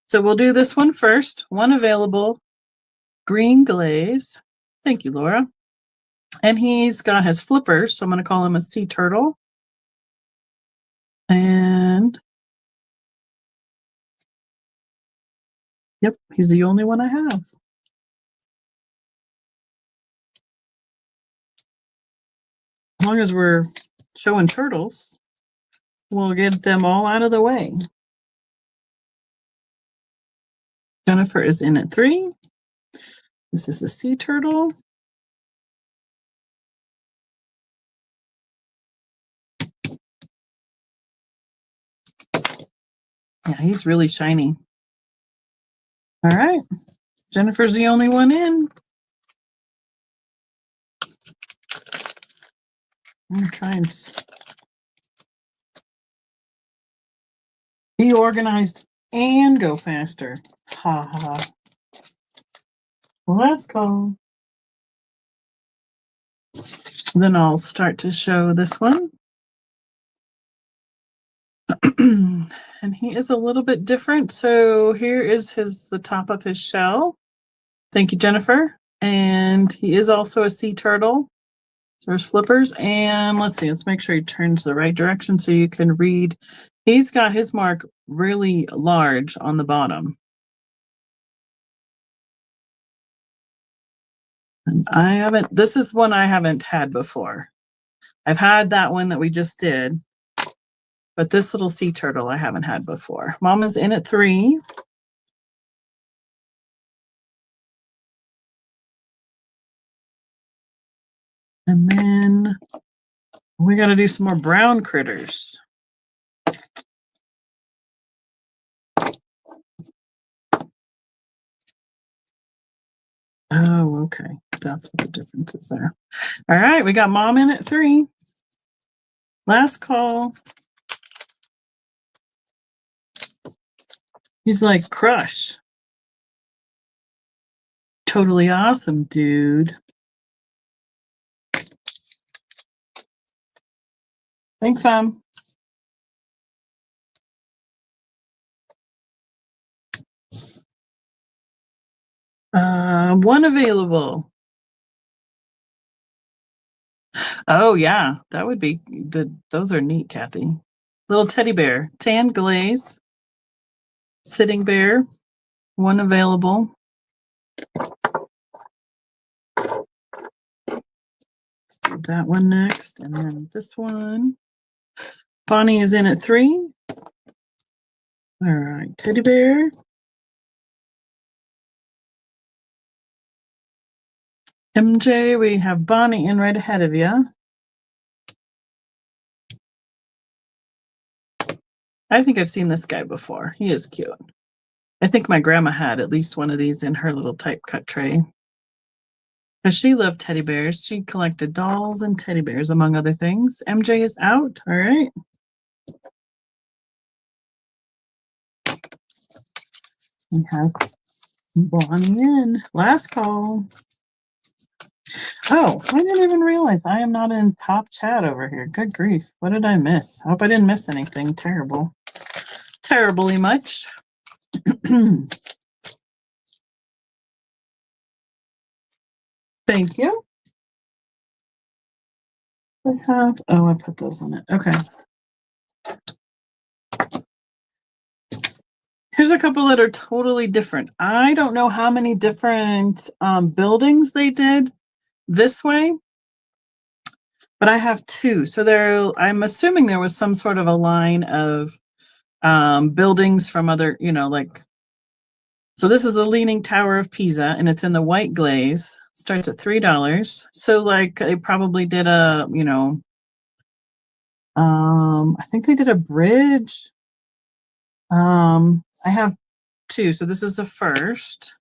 So we'll do this one first. One available, green glaze. Thank you, Laura. And he's got his flippers, so I'm going to call him a sea turtle. And yep, he's the only one I have. As long as we're showing turtles, we'll get them all out of the way. Jennifer is in at 3. This is a sea turtle. Yeah, he's really shiny. All right. Jennifer's the only one in. I'm going to try and be organized and go faster. Ha ha. Well, that's cool. Then I'll start to show this one. And he is a little bit different. So here is the top of his shell. Thank you, Jennifer. And he is also a sea turtle. So there's flippers. And let's see, let's make sure he turns the right direction so you can read. He's got his mark really large on the bottom. And this is one I haven't had before. I've had that one that we just did, but this little sea turtle I haven't had before. Mama's in at 3. And then we got to do some more brown critters. Oh, okay. That's what the difference is there. All right, we got Mom in at 3. Last call. He's like, crush. Totally awesome, dude. Thanks, Mom. One available. Oh, yeah. That would be those are neat, Kathy. Little teddy bear. Tan glaze. Sitting bear. One available. Let's do that one next. And then this one. Bonnie is in at 3. All right. Teddy bear. MJ, we have Bonnie in right ahead of you. I think I've seen this guy before. He is cute. I think my grandma had at least one of these in her little type cut tray. Because she loved teddy bears. She collected dolls and teddy bears, among other things. MJ is out. All right. We have Bonnie in. Last call. Oh, I didn't even realize I am not in top chat over here. Good grief. What did I miss? I hope I didn't miss anything terrible. Terribly much. Thank you. I have, I put those on it. Okay. Here's a couple that are totally different. I don't know how many different buildings they did this way, but I have two. So I'm assuming there was some sort of a line of buildings from other, so this is a Leaning Tower of Pisa, and it's in the white glaze. Starts at $3. So they probably did I think they did a bridge. I have two, so this is the first.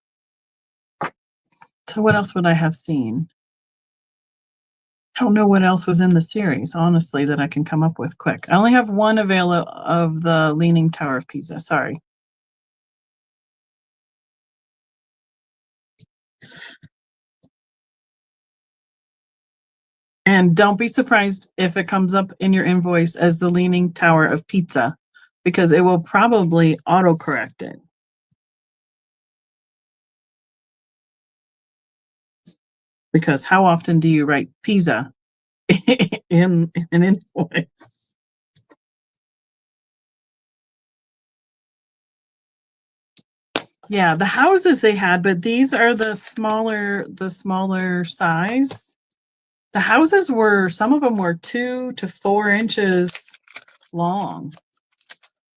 So what else would I have seen? I don't know what else was in the series, honestly, that I can come up with quick. I only have one available of the Leaning Tower of Pisa. Sorry. And don't be surprised if it comes up in your invoice as the Leaning Tower of Pizza, because it will probably autocorrect it. Because how often do you write Pisa in an invoice? Yeah, the houses they had, but these are the smaller size. The houses some of them were 2 to 4 inches long.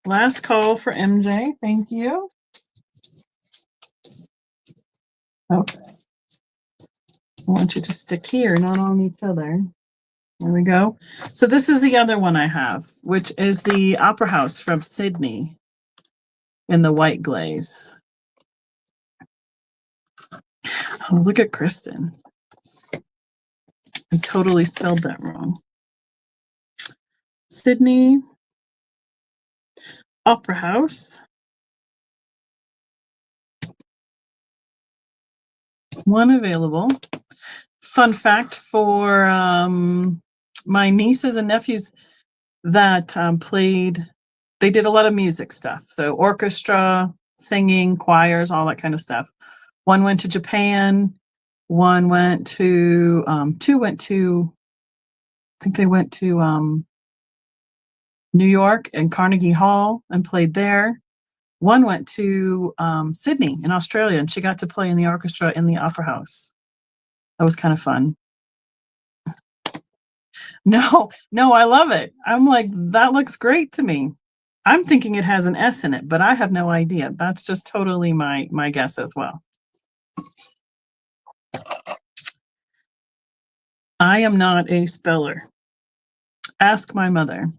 Last call for MJ. Thank you. Okay. I want you to stick here, not on each other. There we go. So this is the other one I have, which is the Opera House from Sydney in the white glaze. Oh, look at Kristen. I totally spelled that wrong. Sydney Opera House. One available. Fun fact for my nieces and nephews that played, they did a lot of music stuff. So orchestra, singing, choirs, all that kind of stuff. One went to Japan. One went to, two went to, I think they went to New York and Carnegie Hall and played there. One went to Sydney in Australia, and she got to play in the orchestra in the Opera House. That was kind of fun. No, I love it. I'm like, that looks great to me. I'm thinking it has an S in it, but I have no idea. That's just totally my guess as well. I am not a speller. Ask my mother.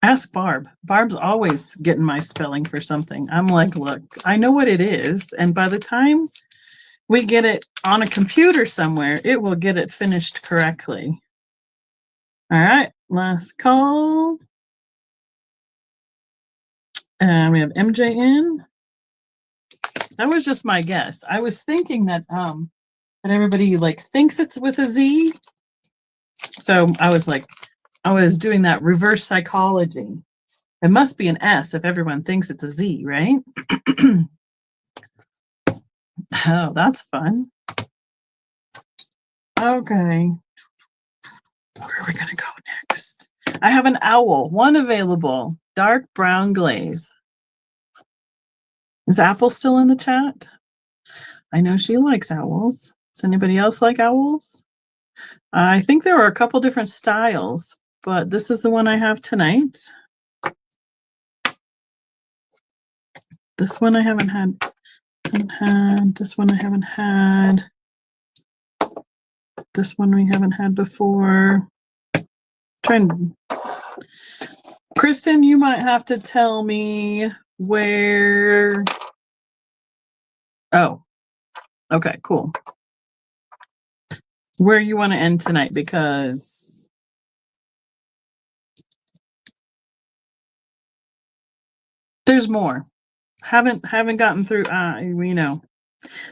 Ask Barb. Barb's always getting my spelling for something. I'm like, look, I know what it is. And by the time we get it on a computer somewhere, it will get it finished correctly. All right, last call. And we have MJ in. That was just my guess. I was thinking that everybody thinks it's with a Z. So I was doing that reverse psychology. It must be an S if everyone thinks it's a Z, right? Oh, that's fun. Okay. Where are we going to go next? I have an owl, one available, dark brown glaze. Is Apple still in the chat? I know she likes owls. Does anybody else like owls? I think there are a couple different styles, but this is the one I have tonight. This one I haven't had. This one I haven't had. This one we haven't had before. Kristen, you might have to tell me where. Oh, okay, cool. Where you want to end tonight, because there's more. Haven't gotten through.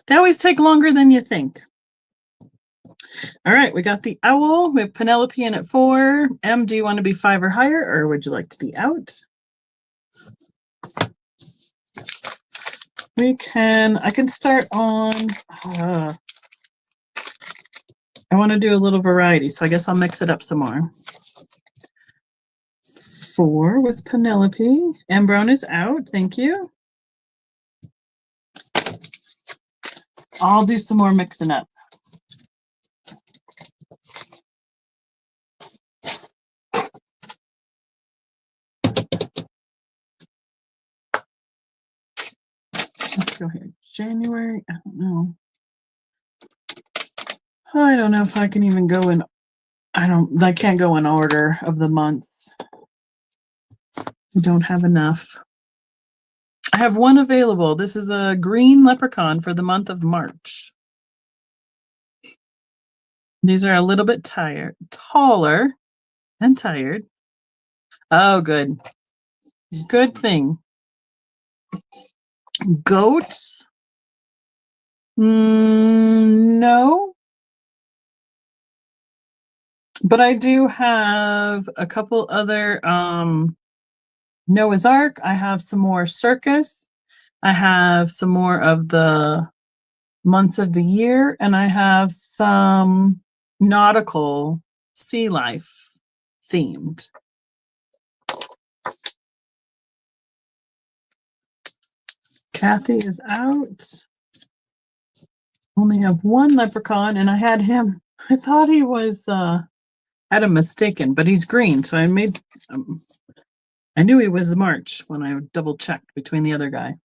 They always take longer than you think. All right, we got the owl. We have Penelope in at 4. M, do you want to be 5 or higher, or would you like to be out? I can start on, I want to do a little variety, so I guess I'll mix it up some more. 4 with Penelope. M Brown is out, thank you. I'll do some more mixing up. Let's go here. January, I don't know. I don't know if I can even go in. I can't go in order of the months. I don't have enough. I have one available. This is a green leprechaun for the month of March. These are a little bit taller and tired. Oh, good. Good thing. Goats? No. But I do have a couple other Noah's Ark. I have some more circus. I have some more of the months of the year, and I have some nautical sea life themed. Kathy is out. Only have one leprechaun, and I had him. I thought he was had him mistaken, but he's green, so I made I knew he was March when I double checked between the other guy.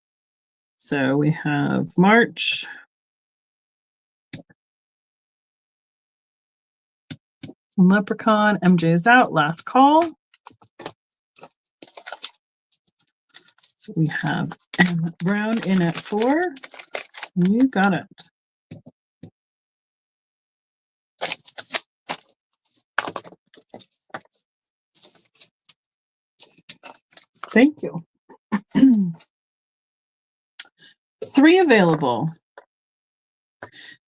So we have March. Leprechaun. MJ is out. Last call. So we have M Brown in at 4. You got it. Thank you. 3 available.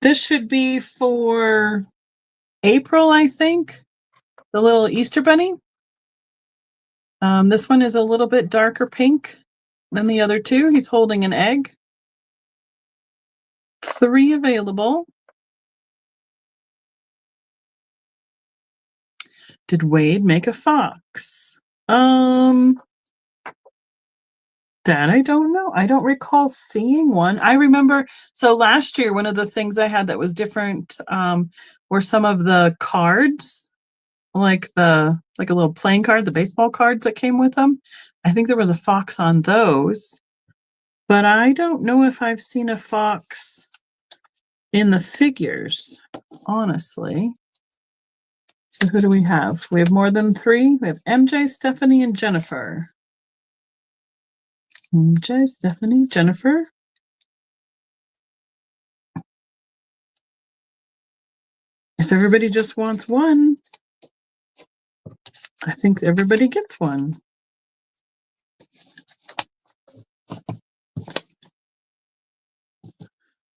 This should be for April, I think. The little Easter bunny. This one is a little bit darker pink than the other 2. He's holding an egg. 3 available. Did Wade make a fox? That I don't know. I don't recall seeing one. I remember, so last year, one of the things I had that was different were some of the cards, like a little playing card, the baseball cards that came with them. I think there was a fox on those, but I don't know if I've seen a fox in the figures, honestly. So who do we have? We have more than 3. We have MJ, Stephanie, and Jennifer. MJ, Stephanie, Jennifer. If everybody just wants one, I think everybody gets one.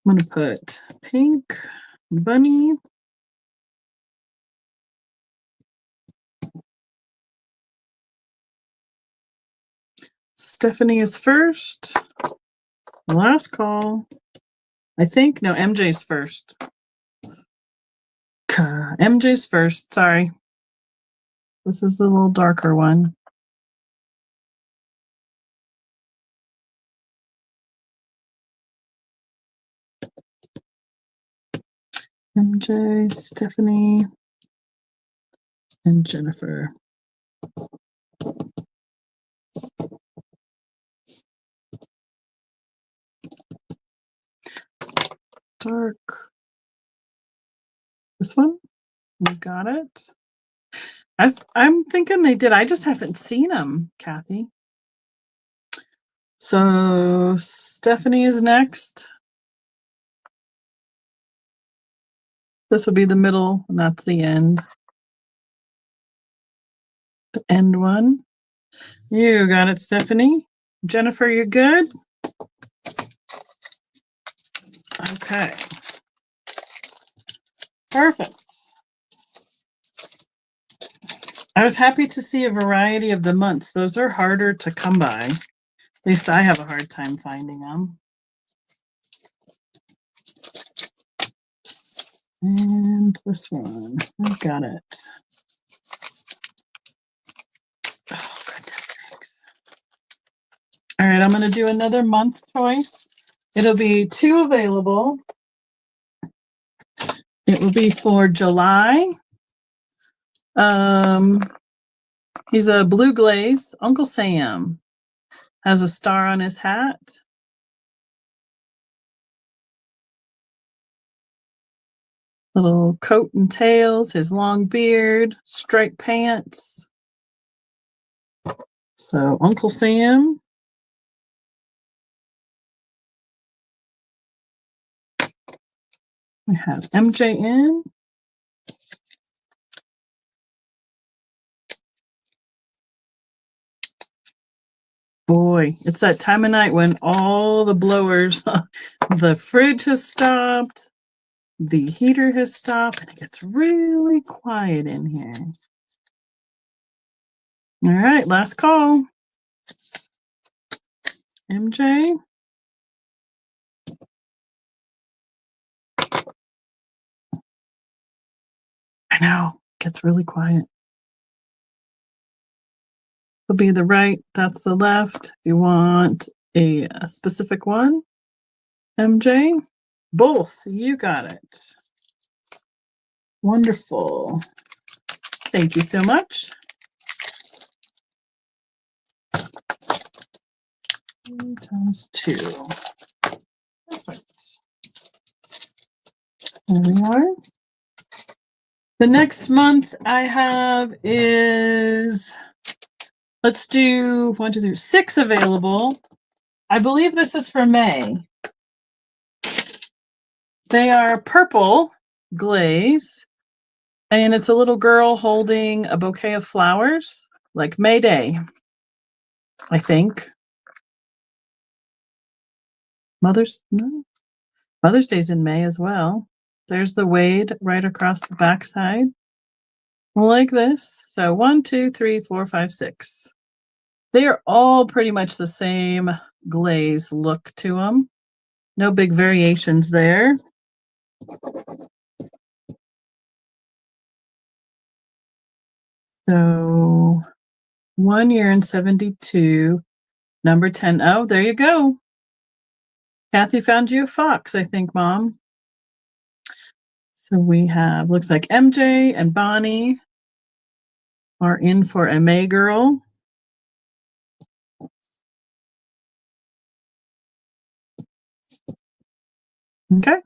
I'm going to put pink, bunny. Stephanie is first. Last call. I think, no, MJ's first. MJ's first, sorry. This is the little darker one. MJ, Stephanie, and Jennifer. Dark. This one? You got it? I'm thinking they did. I just haven't seen them, Kathy. So Stephanie is next. This will be the middle, and that's the end. The end one. You got it, Stephanie. Jennifer, you're good? Okay. Perfect. I was happy to see a variety of the months. Those are harder to come by. At least I have a hard time finding them. And this one, I've got it. Oh, goodness sakes. All right, I'm going to do another month choice. It'll be 2 available. It will be for July. He's a blue glaze. Uncle Sam has a star on his hat. Little coat and tails, his long beard, striped pants. So Uncle Sam. We have MJN. Boy, it's that time of night when all the blowers, the fridge has stopped, the heater has stopped, and it gets really quiet in here. All right, last call. MJ. I know, it gets really quiet. It'll be the right, that's the left. If you want a specific one, MJ, both, you got it. Wonderful. Thank you so much. Times 2. Perfect. There we are. The next month I have is, let's do 1, 2, 3, 6 available. I believe this is for May. They are purple glaze, and it's a little girl holding a bouquet of flowers, like May Day, I think. Mother's Day's in May as well. There's the wade right across the backside, like this. So 1, 2, 3, 4, 5, 6. They are all pretty much the same glaze look to them. No big variations there. So 1 year and 72, number 10. Oh, there you go. Kathy found you a fox, I think, Mom. So we have, looks like MJ and Bonnie are in for a May girl. Okay.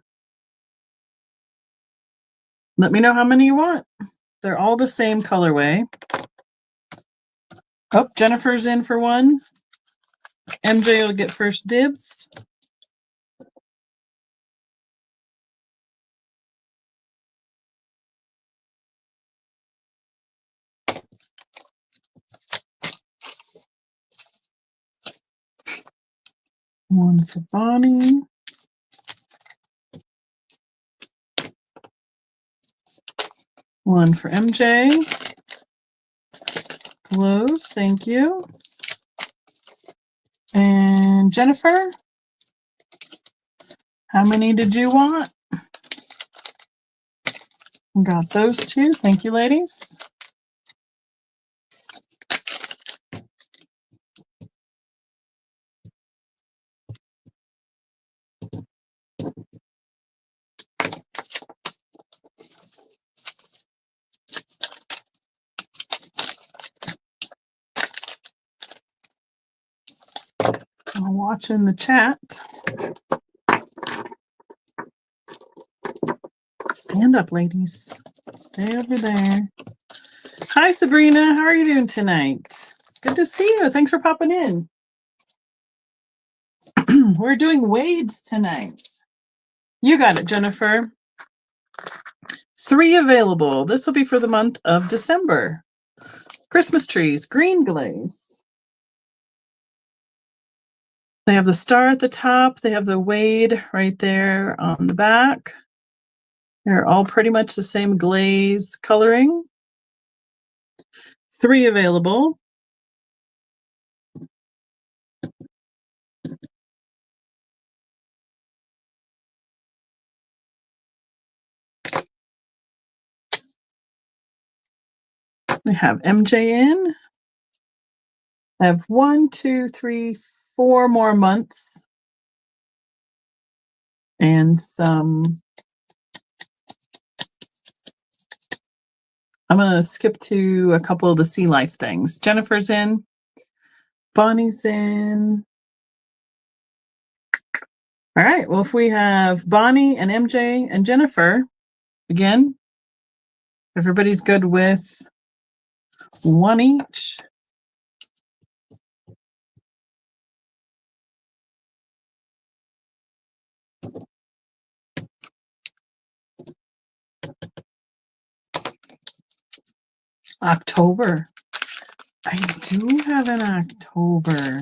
Let me know how many you want. They're all the same colorway. Oh, Jennifer's in for one. MJ will get first dibs. One for Bonnie. One for MJ. Close, thank you. And Jennifer, how many did you want? Got those 2. Thank you, ladies. I'm watching the chat. Stand up, ladies. Stay over there. Hi, Sabrina. How are you doing tonight? Good to see you. Thanks for popping in. We're doing wades tonight. You got it, Jennifer. 3 available. This will be for the month of December. Christmas trees, green glaze. They have the star at the top. They have the Wade right there on the back. They're all pretty much the same glaze coloring. 3 available. We have MJ in. I have 1, 2, 3, 4 more months. And some. I'm going to skip to a couple of the sea life things. Jennifer's in. Bonnie's in. All right. Well, if we have Bonnie and MJ and Jennifer, again, everybody's good with 1 each. October. I do have an October.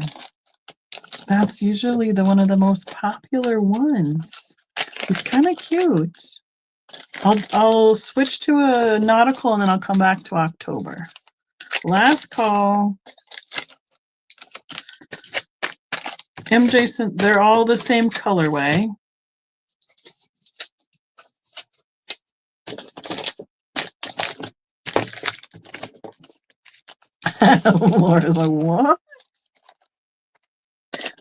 That's usually one of the most popular ones. It's kind of cute. I'll switch to a nautical and then I'll come back to October. Last call. MJ, they're all the same colorway. Laura's like, what?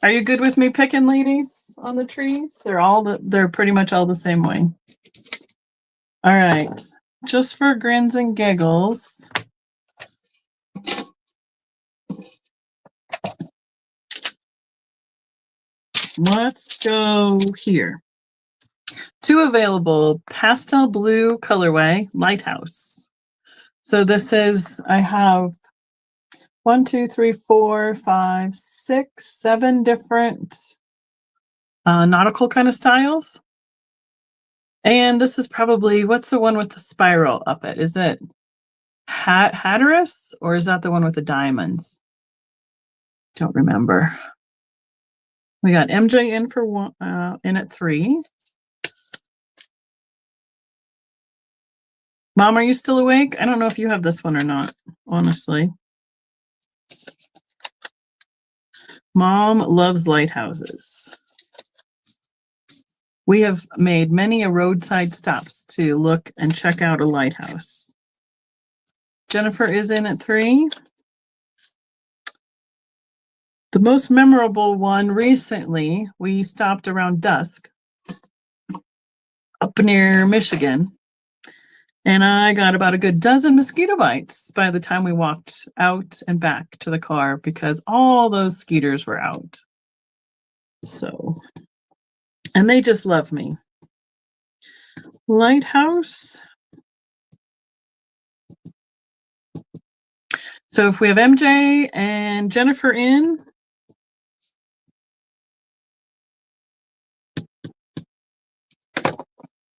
Are you good with me picking, ladies, on the trees? They're pretty much all the same way. All right. Just for grins and giggles. Let's go here. 2 available, pastel blue colorway, Lighthouse. So this is, I have 1, 2, 3, 4, 5, 6, 7 different nautical kind of styles. And this is probably, what's the one with the spiral up it? Is it Hatteras, or is that the one with the diamonds? Don't remember. We got MJ in for 1, in at 3. Mom, are you still awake? I don't know if you have this one or not, honestly. Mom loves lighthouses. We have made many roadside stops to look and check out a lighthouse. Jennifer is in at 3. The most memorable one recently, we stopped around dusk up near Michigan. And I got about a good dozen mosquito bites by the time we walked out and back to the car because all those skeeters were out. So, and they just love me. Lighthouse. So if we have MJ and Jennifer in,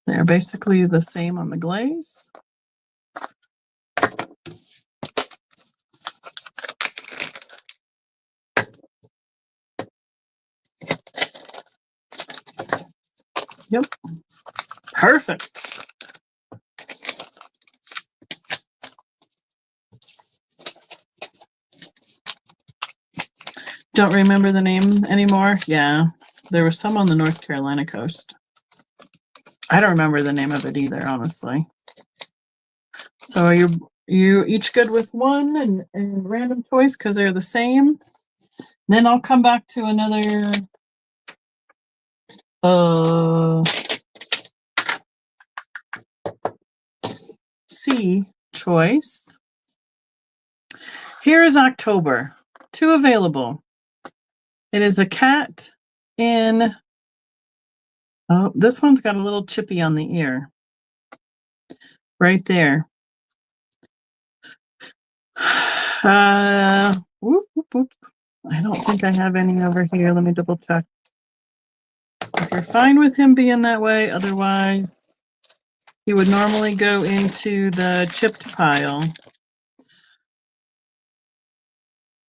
they're basically the same on the glaze. Yep. Perfect. Don't remember the name anymore. Yeah, there was some on the North Carolina coast. I don't remember the name of it either, honestly. So are you each good with 1 and random choice because they're the same? Then I'll come back to another C choice. Here is October. 2 available. It is a cat in, oh, this one's got a little chippy on the ear. Right there. Whoop, whoop, whoop. I don't think I have any over here. Let me double check. If you're fine with him being that way, otherwise he would normally go into the chipped pile.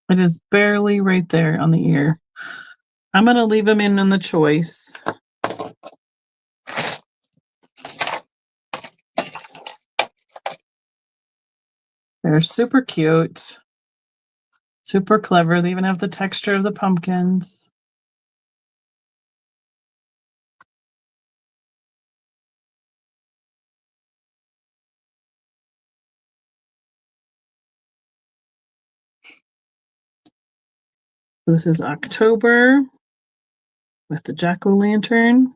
It is barely right there on the ear. I'm going to leave them in on the choice. They're super cute, super clever. They even have the texture of the pumpkins. This is October with the jack-o'-lantern.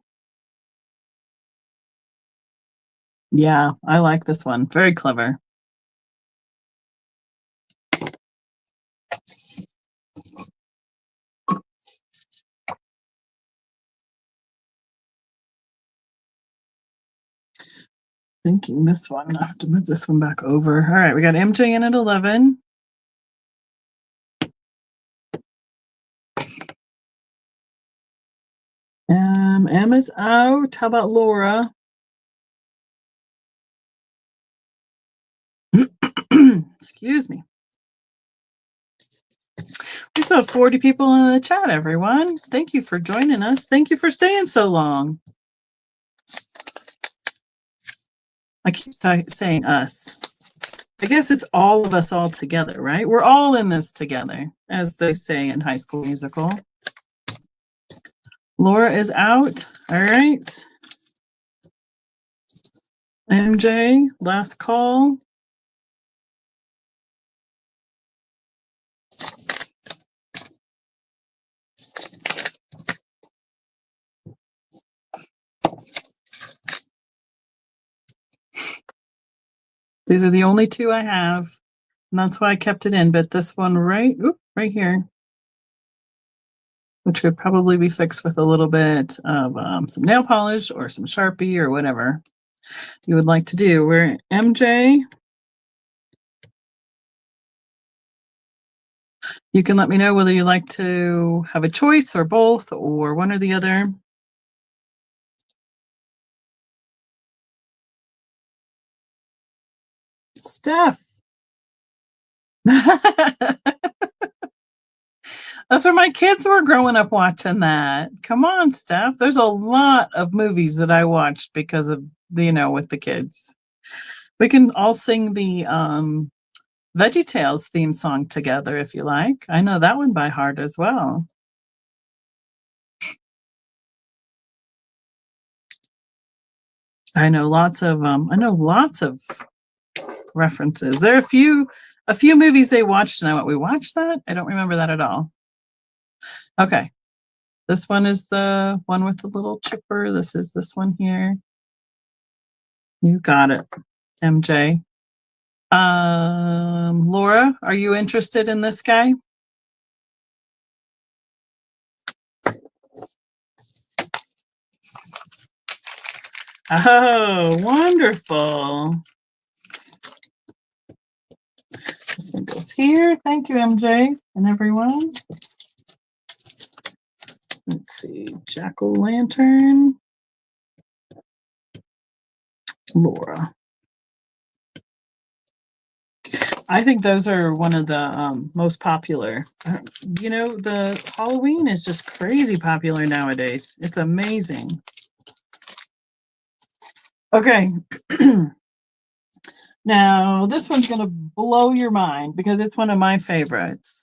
Yeah, I like this one. Very clever. Thinking this one. I have to move this one back over. All right, we got MJ in at 11. M is out. How about Laura? Excuse me. We still have 40 people in the chat, everyone. Thank you for joining us. Thank you for staying so long. I keep saying us. I guess it's all of us all together, right? We're all in this together, as they say in High School Musical. Laura is out. All right. MJ, last call. These are the only two I have, and that's why I kept it in. But this one right here, which could probably be fixed with a little bit of some nail polish or some Sharpie or whatever you would like to do. We're MJ. You can let me know whether you like to have a choice or both or one or the other. Steph. That's where my kids were growing up watching that. Come on, Steph. There's a lot of movies that I watched because of, with the kids. We can all sing the VeggieTales theme song together if you like. I know that one by heart as well. I know lots of references. There are a few movies they watched and I went, we watched that? I don't remember that at all. Okay. This one is the one with the little chipper. This is this one here. You got it, MJ. Laura, are you interested in this guy? Oh, wonderful. This one goes here. Thank you, MJ and everyone. Let's see, jack-o'-lantern, Laura. I think those are one of the most popular. The Halloween is just crazy popular nowadays. It's amazing. Okay. Now, this one's going to blow your mind because it's one of my favorites.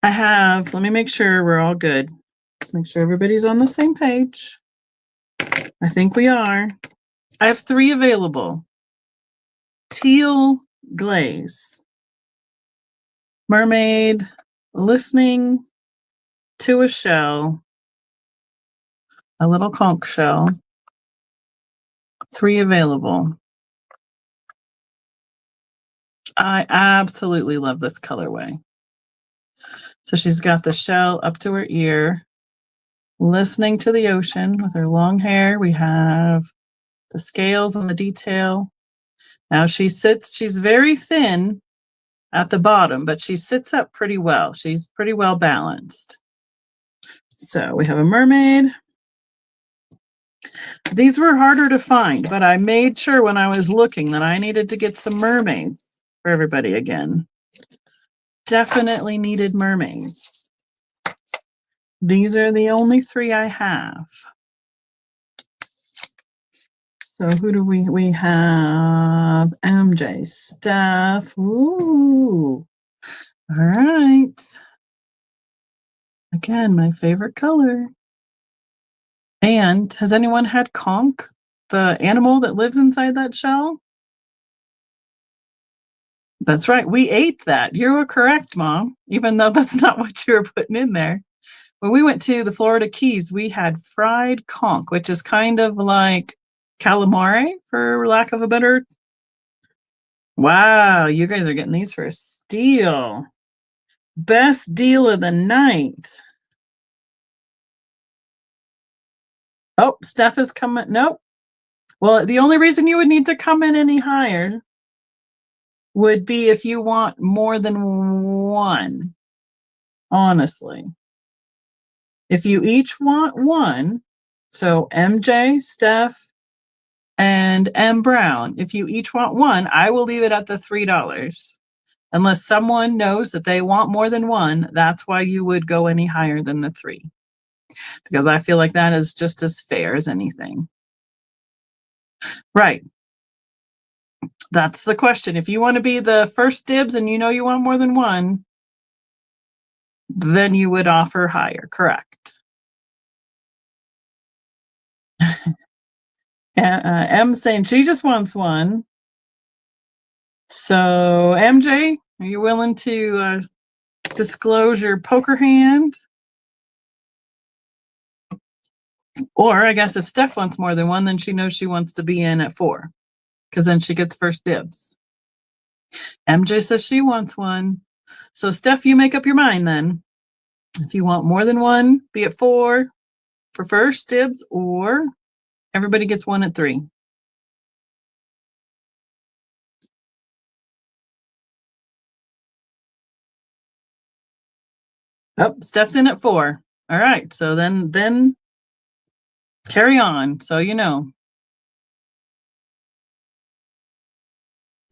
Let me make sure we're all good. Make sure everybody's on the same page. I think we are. I have 3 available. Teal glaze. Mermaid listening to a shell. A little conch shell. 3 available. I absolutely love this colorway. So she's got the shell up to her ear, listening to the ocean with her long hair. We have the scales on the detail. Now she's very thin at the bottom, but she sits up pretty well. She's pretty well balanced. So we have a mermaid. These were harder to find, but I made sure when I was looking that I needed to get some mermaids for everybody again. Definitely needed mermaids. These are the only 3 I have. So who do we have? MJ, Steph. Ooh. All right. Again, my favorite color. And has anyone had conch, the animal that lives inside that shell? That's right. We ate that. You were correct, Mom, even though that's not what you were putting in there. When we went to the Florida Keys, we had fried conch, which is kind of like calamari, for lack of a better. Wow, you guys are getting these for a steal. Best deal of the night. Oh, Steph is coming. Nope. Well, the only reason you would need to come in any higher would be if you want more than one. Honestly. If you each want one, so MJ, Steph, and M Brown, if you each want one, I will leave it at the $3. Unless someone knows that they want more than one, that's why you would go any higher than the 3. Because I feel like that is just as fair as anything. Right. That's the question. If you want to be the first dibs and you know you want more than one, then you would offer higher. Correct. M saying she just wants one. So MJ, are you willing to disclose your poker hand? Or I guess if Steph wants more than one, then she knows she wants to be in at 4, because then she gets first dibs. MJ says she wants one. So Steph, you make up your mind then. If you want more than one, be at 4 for first dibs, or everybody gets one at 3. Oh, Steph's in at 4. All right, so then carry on, so you know.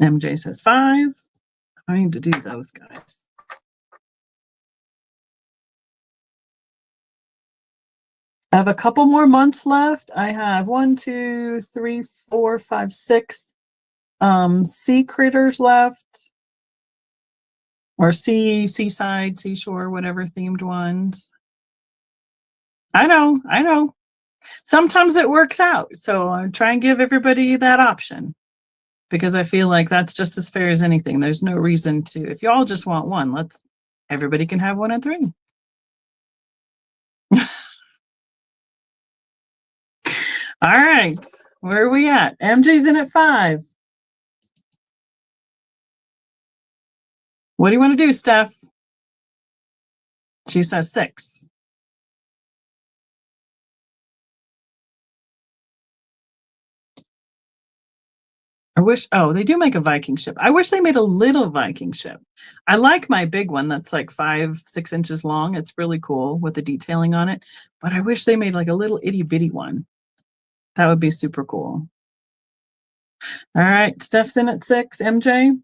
MJ says 5. I need to do those, guys. I have a couple more months left. I have 1, 2, 3, 4, 5, 6 sea critters left, or seaside, seashore, whatever themed ones. I know. Sometimes it works out, so I try and give everybody that option, because I feel like that's just as fair as anything. There's no reason to, if y'all just want one, everybody can have 1 at 3. All right, where are we at? MJ's in at 5. What do you want to do, Steph? She says 6. I wish, oh, they do make a Viking ship. I wish they made a little Viking ship. I like my big one that's like 5, 6 inches long. It's really cool with the detailing on it. But I wish they made like a little itty bitty one. That would be super cool. All right, Steph's in at 6. MJ?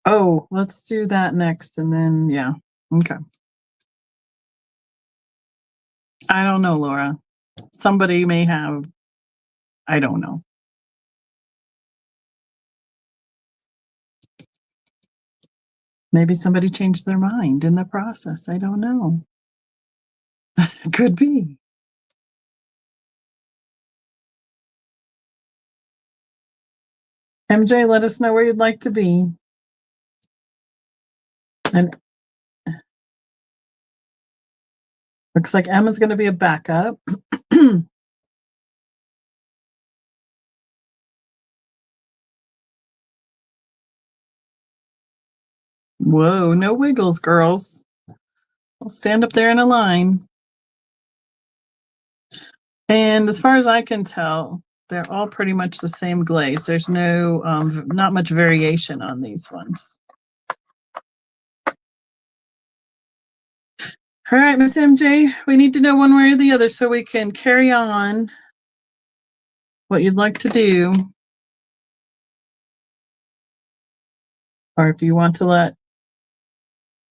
Oh, let's do that next, and then, yeah. Okay. I don't know, Laura. Somebody may have, I don't know. Maybe somebody changed their mind in the process. I don't know. Could be. MJ, let us know where you'd like to be. And looks like Emma's going to be a backup. Whoa, no wiggles, girls. I'll stand up there in a line. And as far as I can tell, they're all pretty much the same glaze. There's no, not much variation on these ones. All right, Miss MJ, we need to know one way or the other so we can carry on what you'd like to do. Or if you want to let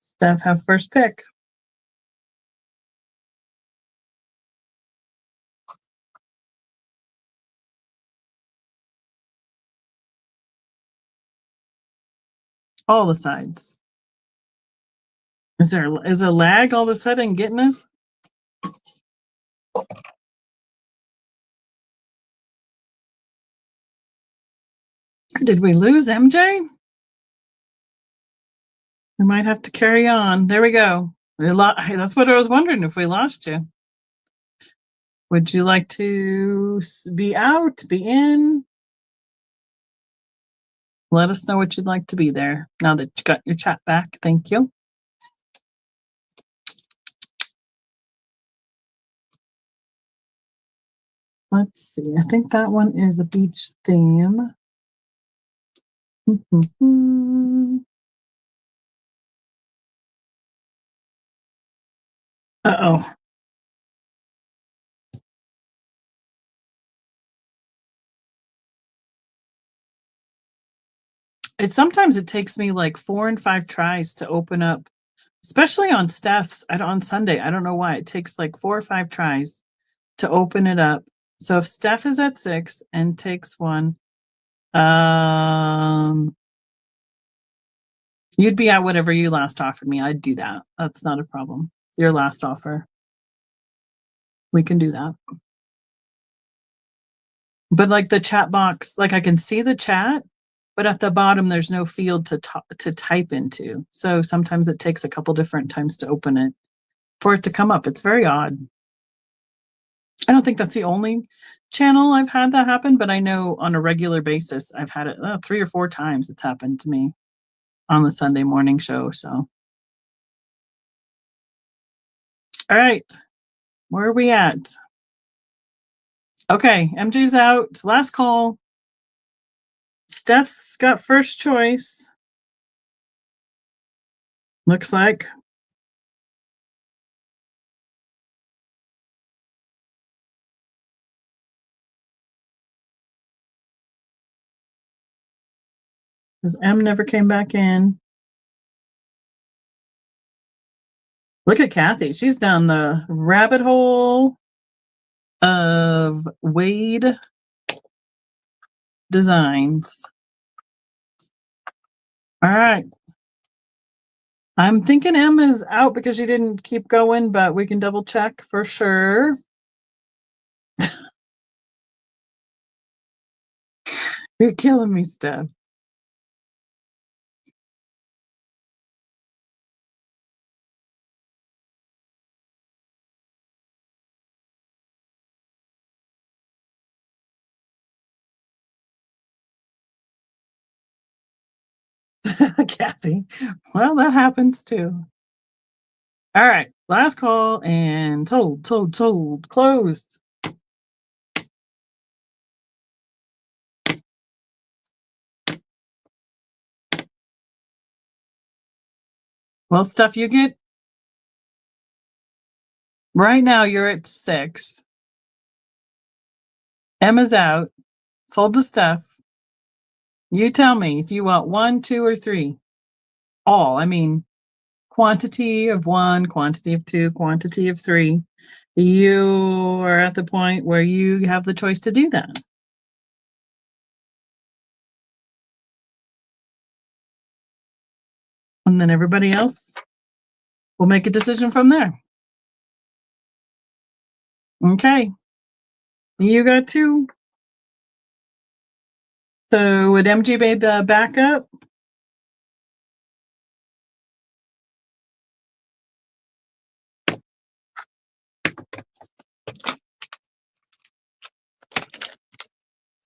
Steph have first pick. All the sides. Is a lag all of a sudden getting us? Did we lose MJ? We might have to carry on. There we go. That's what I was wondering, if we lost you. Would you like to be out, be in? Let us know what you'd like to be there now that you got your chat back. Thank you. Let's see. I think that one is a beach theme. Uh-oh. Sometimes it takes me like 4 and 5 tries to open up, especially on Steph's. On Sunday. I don't know why. It takes like 4 or 5 tries to open it up. So if Steph is at 6 and takes one, you'd be at whatever you last offered me. I'd do that. That's not a problem. Your last offer. We can do that. But like the chat box, like I can see the chat, but at the bottom there's no field to type into. So sometimes it takes a couple different times to open it for it to come up. It's very odd. I don't think that's the only channel I've had that happen, but I know on a regular basis I've had it 3 or 4 times. It's happened to me on the Sunday morning show. So, all right, where are we at? Okay, MJ's out. Last call. Steph's got first choice. Looks like. Because M never came back in. Look at Kathy. She's down the rabbit hole of Wade designs. All right. I'm thinking M is out because she didn't keep going, but we can double check for sure. You're killing me, Steph. Kathy. Well, that happens too. All right. Last call and sold, closed. Well, Steph, you get right now you're at 6. Emma's out. Sold to Steph. You tell me if you want 1, 2, or 3. All. I mean, quantity of 1, quantity of 2, quantity of 3. You are at the point where you have the choice to do that. And then everybody else will make a decision from there. Okay. You got 2. So would MG be the backup?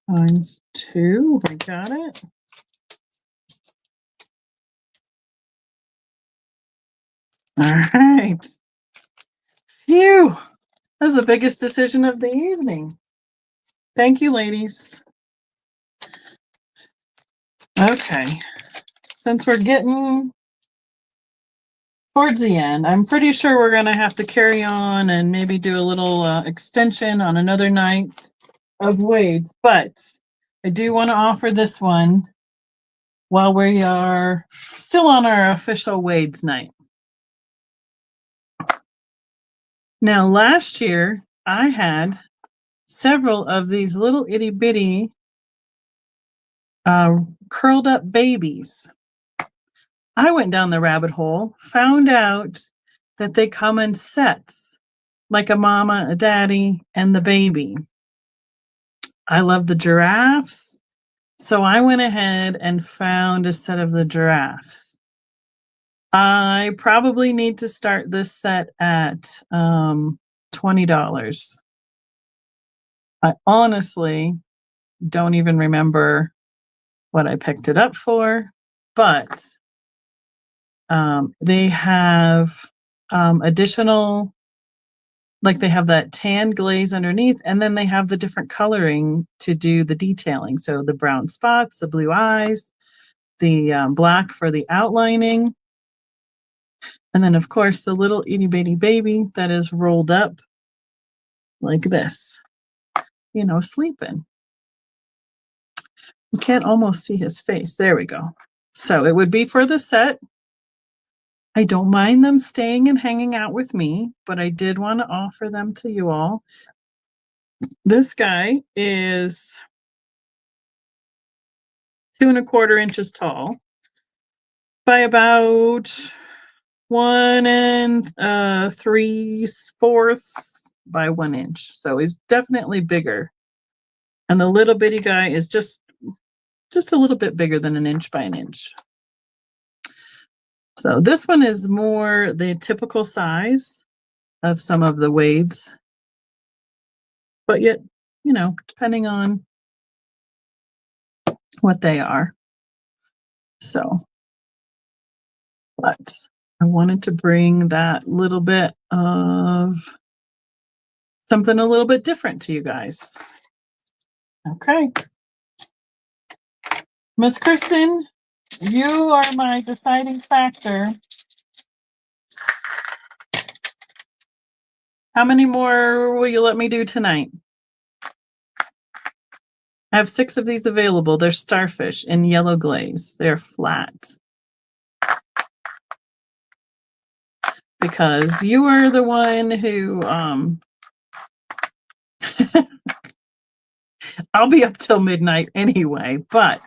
Times 2. I got it. All right. Phew. That's the biggest decision of the evening. Thank you, ladies. Okay. Since we're getting towards the end. I'm pretty sure we're going to have to carry on and maybe do a little extension on another night of Wade, but I do want to offer this one while we are still on our official Wade's night. Now, last year, I had several of these little itty bitty curled up babies. I went down the rabbit hole, found out that they come in sets, like a mama, a daddy, and the baby. I love the giraffes, so I went ahead and found a set of the giraffes. I probably need to start this set at $20. I honestly don't even remember what I picked it up for, but they have additional, like they have that tan glaze underneath, and then they have the different coloring to do the detailing. So the brown spots, the blue eyes, the black for the outlining. And then, of course, the little itty bitty baby that is rolled up like this, sleeping. You can't almost see his face. There we go. So it would be for the set. I don't mind them staying and hanging out with me, but I did want to offer them to you all. This guy is 2¼ inches tall by about 1 3/4 by 1 inch. So he's definitely bigger. And the little bitty guy is just a little bit bigger than 1 inch by 1 inch. So this one is more the typical size of some of the Wades, but yet, depending on what they are. So, but I wanted to bring that little bit of something a little bit different to you guys. Okay. Miss Kristen, you are my deciding factor. How many more will you let me do tonight? I have 6 of these available. They're starfish in yellow glaze. They're flat. Because you are the one who, I'll be up till midnight anyway, but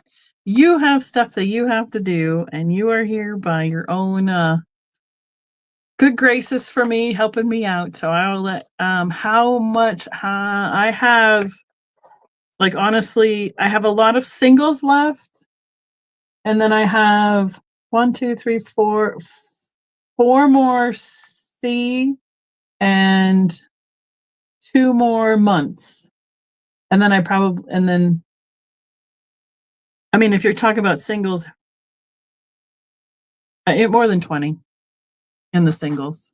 you have stuff that you have to do, and you are here by your own good graces for me, helping me out. So I will let, how much I have, like, honestly, I have a lot of singles left. And then I have 1, 2, 3, 4 more C and 2 more months. And then if you're talking about singles, more than 20 in the singles.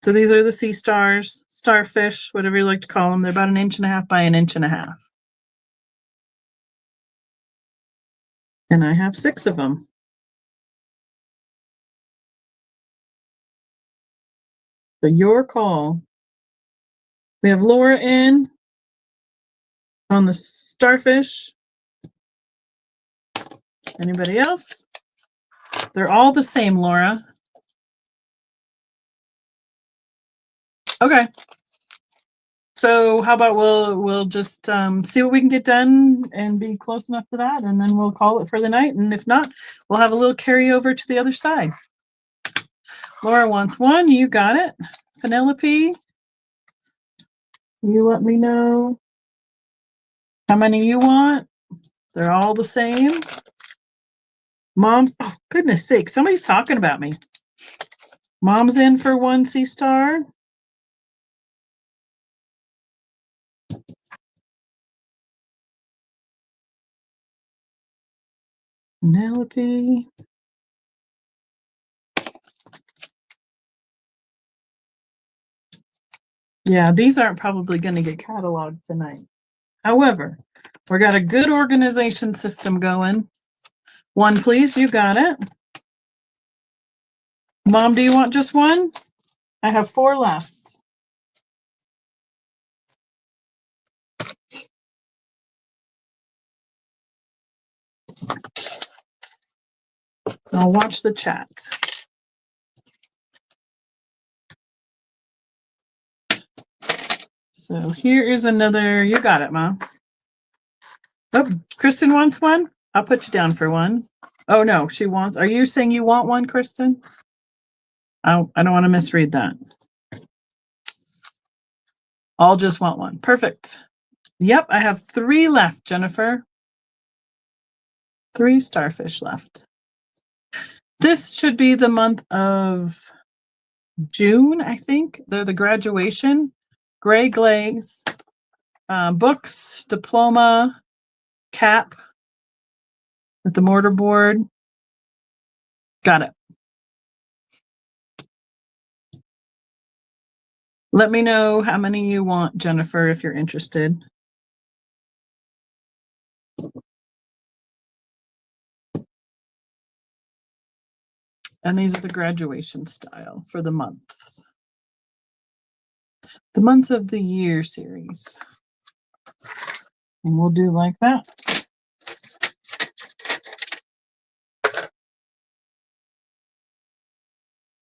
So these are the sea stars, starfish, whatever you like to call them. They're about 1.5 inches by 1.5 inches. And I have 6 of them. So your call. We have Laura in on the starfish. Anybody else? They're all the same, Laura. Okay. So how about we'll just see what we can get done and be close enough to that, and then we'll call it for the night. And if not, we'll have a little carryover to the other side. Laura wants 1. You got it. Penelope, you let me know how many you want. They're all the same. Mom's, oh, goodness sake, somebody's talking about me. Mom's in for 1 sea star. Penelope. Yeah, these aren't probably going to get cataloged tonight. However, we got a good organization system going. 1, please. You got it. Mom, do you want just one? I have 4 left. I'll watch the chat. So here is another. You got it, Mom. Oh, Kristen wants one? I'll put you down for one. Oh, no, she wants. Are you saying you want one, Kristen? I don't want to misread that. I'll just want one. Perfect. Yep, I have 3 left, Jennifer. 3 starfish left. This should be the month of June, I think. They're the graduation. Gray glaze, books, diploma, cap with the mortar board. Got it. Let me know how many you want, Jennifer, if you're interested. And these are the graduation style for the months. The months of the year series. And we'll do like that.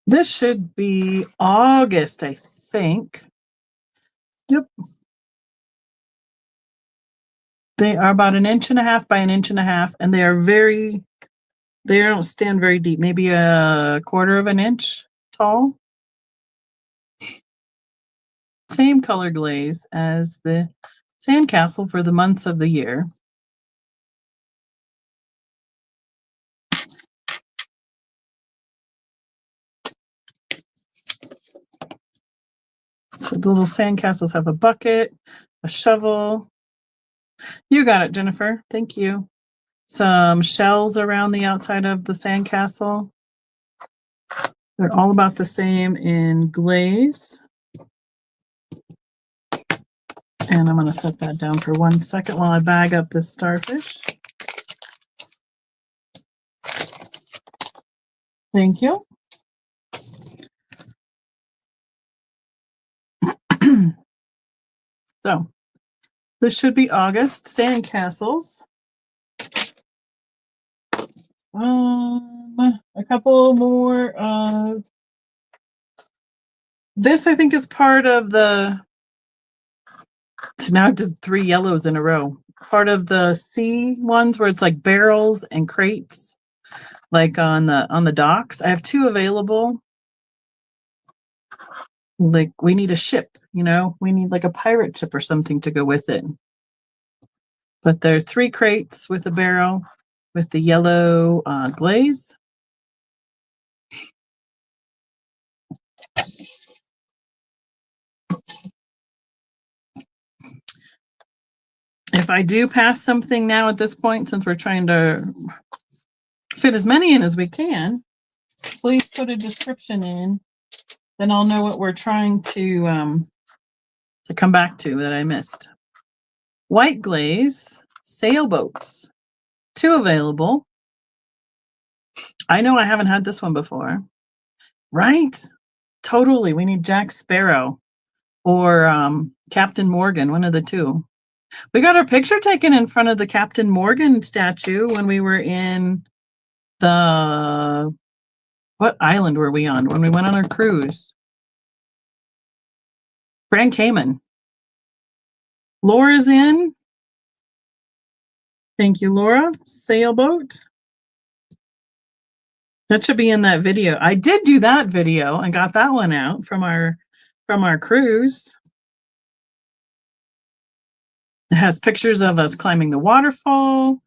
This should be August, I think. Yep. They are about 1.5 inches by 1.5 inches, and they are they don't stand very deep, maybe 1/4 inch tall. Same color glaze as the sandcastle for the months of the year. So the little sandcastles have a bucket, a shovel. You got it, Jennifer. Thank you. Some shells around the outside of the sandcastle. They're all about the same in glaze. And I'm going to set that down for 1 second while I bag up this starfish. Thank you. So this should be August. Sandcastles. A couple more. This I think is part of the. So now I did 3 yellows in a row. Part of the sea ones where it's like barrels and crates, like on the docks. I have 2 available. Like we need a ship, we need like a pirate ship or something to go with it. But there are 3 crates with a barrel with the yellow glaze. If I do pass something now at this point, since we're trying to fit as many in as we can, please put a description in. Then I'll know what we're trying to come back to that I missed. White glaze, sailboats, 2 available. I know I haven't had this one before. Right? Totally. We need Jack Sparrow or Captain Morgan, one of the 2. We got our picture taken in front of the Captain Morgan statue when we were in what island were we on? When we went on our cruise. Grand Cayman. Laura's in. Thank you, Laura. Sailboat. That should be in that video. I did do that video and got that one out from our cruise. It has pictures of us climbing the waterfall,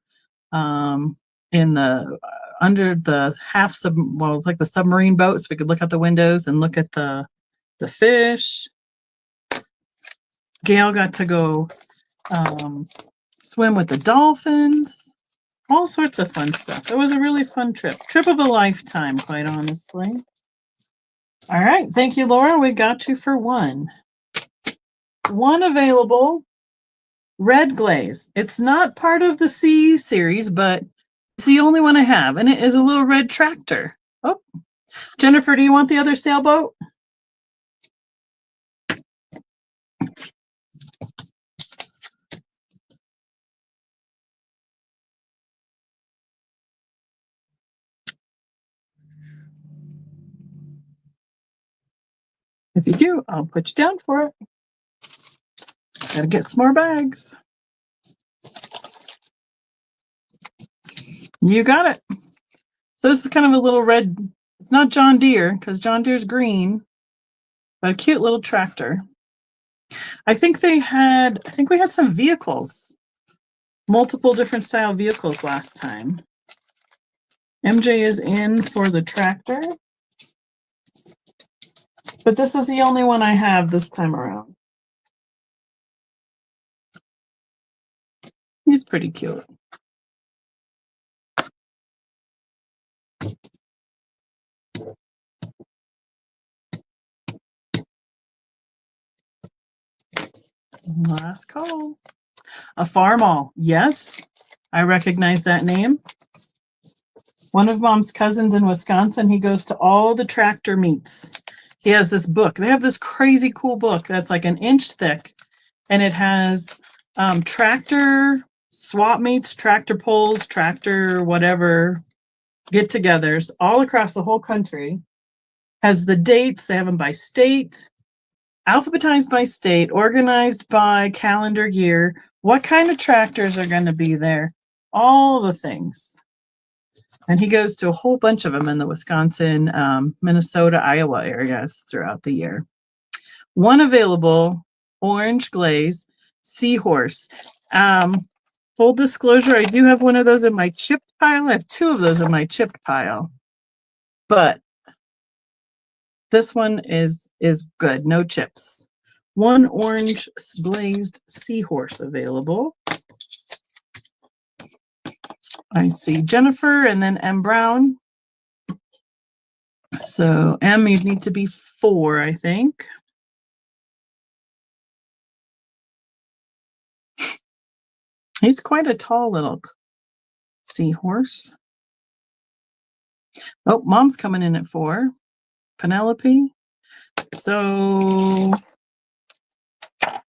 in the under the it's like the submarine boat, so we could look out the windows and look at the fish. Gail got to go swim with the dolphins. All sorts of fun stuff. It was a really fun trip. Trip of a lifetime, quite honestly. All right. Thank you, Laura. We got you for 1. 1 available. Red glaze. It's not part of the sea series, but it's the only one I have, and it is a little red tractor. Oh, Jennifer, do you want the other sailboat? If you do, I'll put you down for it. Gotta get some more bags. You got it. So this is kind of a little red, it's not John Deere, because John Deere's green, but a cute little tractor. I think we had some vehicles, multiple different style vehicles last time. MJ is in for the tractor, but this is the only one I have this time around. He's pretty cute. Last call. A farm all. Yes, I recognize that name. One of Mom's cousins in Wisconsin, he goes to all the tractor meets. He has this book. They have this crazy cool book that's like an inch thick, and it has tractor swap meets, tractor pulls, tractor whatever get-togethers all across the whole country. Has the dates. They have them by state, alphabetized by state, organized by calendar year, what kind of tractors are going to be there, all the things. And he goes to a whole bunch of them in the Wisconsin, Minnesota, Iowa areas throughout the year. One available, orange glaze, seahorse. Full disclosure, I do have one of those in my chipped pile. I have two of those in my chipped pile. But this one is good, no chips. One orange glazed seahorse available. I see Jennifer and then M Brown. So M, you'd need to be 4, I think. He's quite a tall little seahorse. Oh, Mom's coming in at 4. Penelope. So let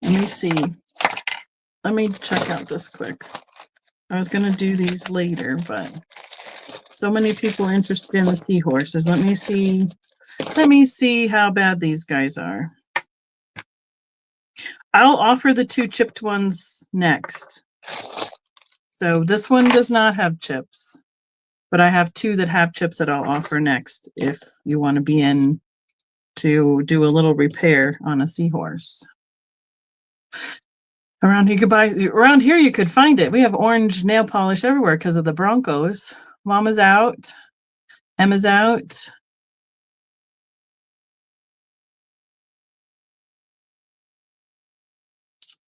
me see. Let me check out this quick. I was going to do these later, but so many people interested in the seahorses. Let me see. Let me see how bad these guys are. I'll offer the 2 chipped ones next. So this one does not have chips, but I have 2 that have chips that I'll offer next if you want to be in to do a little repair on a seahorse. Around here you could find it. We have orange nail polish everywhere because of the Broncos. Mama's out. Emma's out.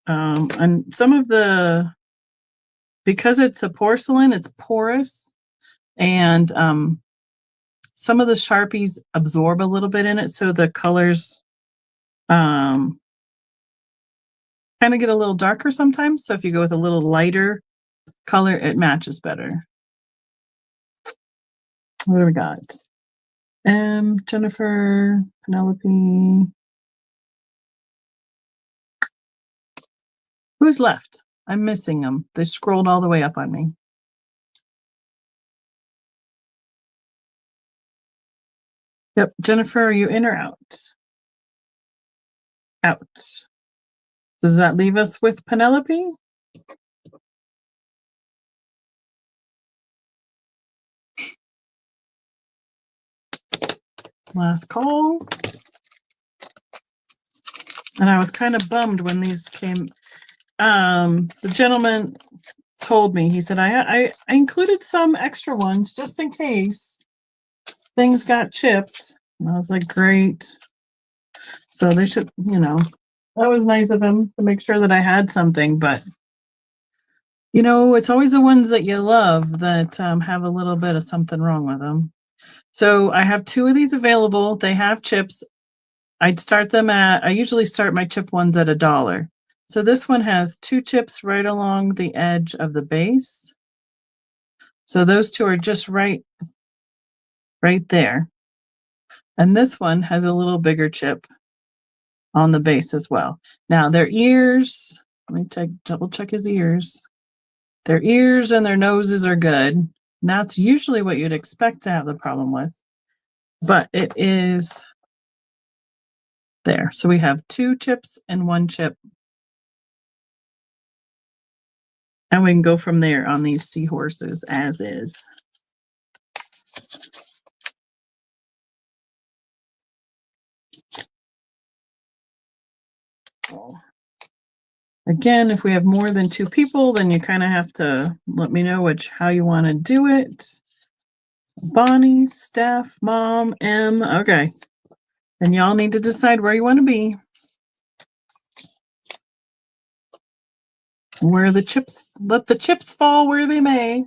And some of the, because it's a porcelain, it's porous, and some of the Sharpies absorb a little bit in it, so the colors kind of get a little darker sometimes. So if you go with a little lighter color, it matches better. What do we got? Jennifer, Penelope. Who's left? I'm missing them. They scrolled all the way up on me. Yep. Jennifer, are you in or out? Out. Does that leave us with Penelope? Last call. And I was kind of bummed when these came. The gentleman told me, he said, I included some extra ones just in case things got chipped. And I was like, great. So they should, that was nice of him to make sure that I had something. But, it's always the ones that you love that have a little bit of something wrong with them. So I have 2 of these available. They have chips. I usually start my chip ones at $1. So this one has 2 chips right along the edge of the base. So those 2 are just right right there. And this one has a little bigger chip on the base as well. Now their ears, let me double check his ears. Their ears and their noses are good. And that's usually what you'd expect to have the problem with. But it is there. So we have 2 chips and 1 chip. And we can go from there on these seahorses as is. Again, if we have more than 2 people, then you kind of have to let me know how you want to do it. Bonnie, Steph, Mom, M. Okay. Then y'all need to decide where you want to be. Where the chips, let the chips fall where they may.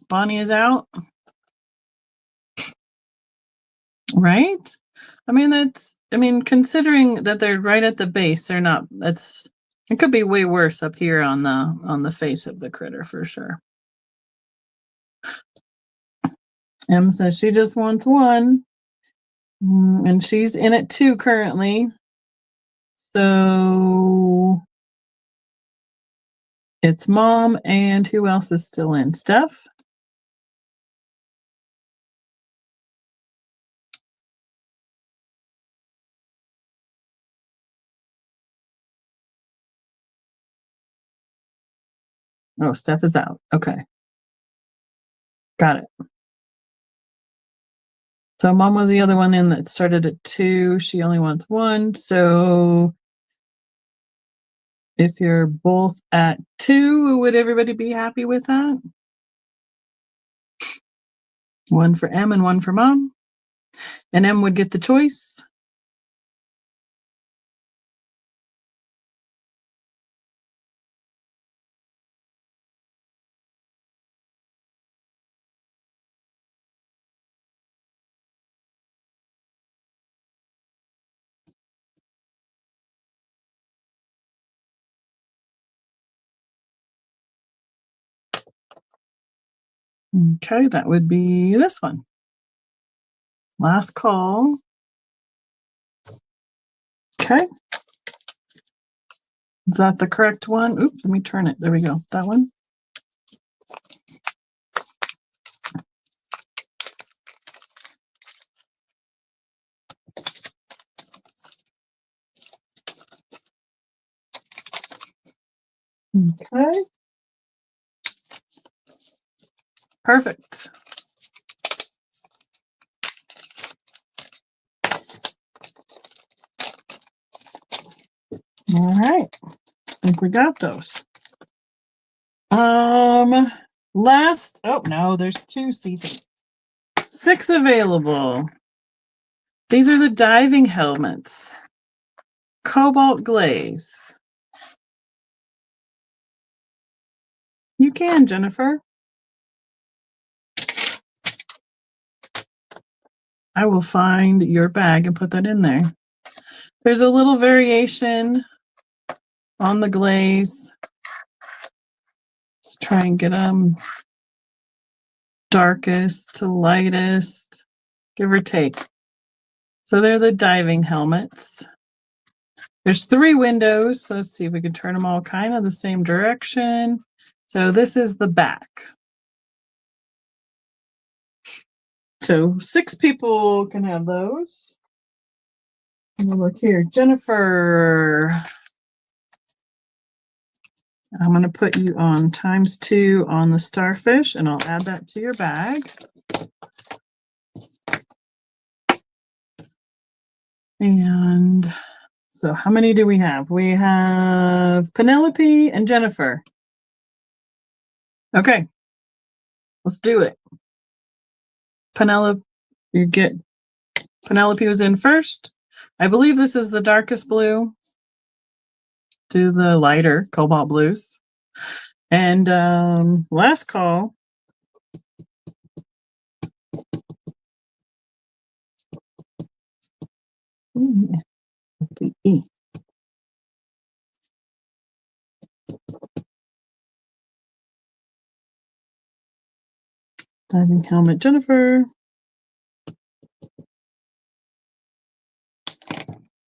Bonnie is out. Right? Considering that they're right at the base, they're not, it could be way worse up here on the face of the critter for sure. Em says she just wants 1. And she's in it 2 currently. So it's Mom, and who else is still in? Steph? Oh, Steph is out. Okay. Got it. So Mom was the other one in that started at 2. She only wants 1. So if you're both at 2, would everybody be happy with that? 1 for M and 1 for Mom. And M would get the choice. Okay, that would be this one. Last call. Okay. Is that the correct one? Oops, let me turn it. There we go. That one. Okay. Perfect. All right. I think we got those. Last, oh no, there's 2 see-through. 6 available. These are the diving helmets. Cobalt glaze. You can, Jennifer. I will find your bag and put that in there. There's a little variation on the glaze. Let's try and get them darkest to lightest, give or take. So they're the diving helmets. There's 3 windows. So let's see if we can turn them all kind of the same direction. So this is the back. So 6 people can have those. And we'll look here. Jennifer, I'm going to put you on ×2 on the starfish, and I'll add that to your bag. And so how many do we have? We have Penelope and Jennifer. Okay, let's do it. Penelope was in first. I believe this is the darkest blue to the lighter cobalt blues. And last call. Diving helmet, Jennifer.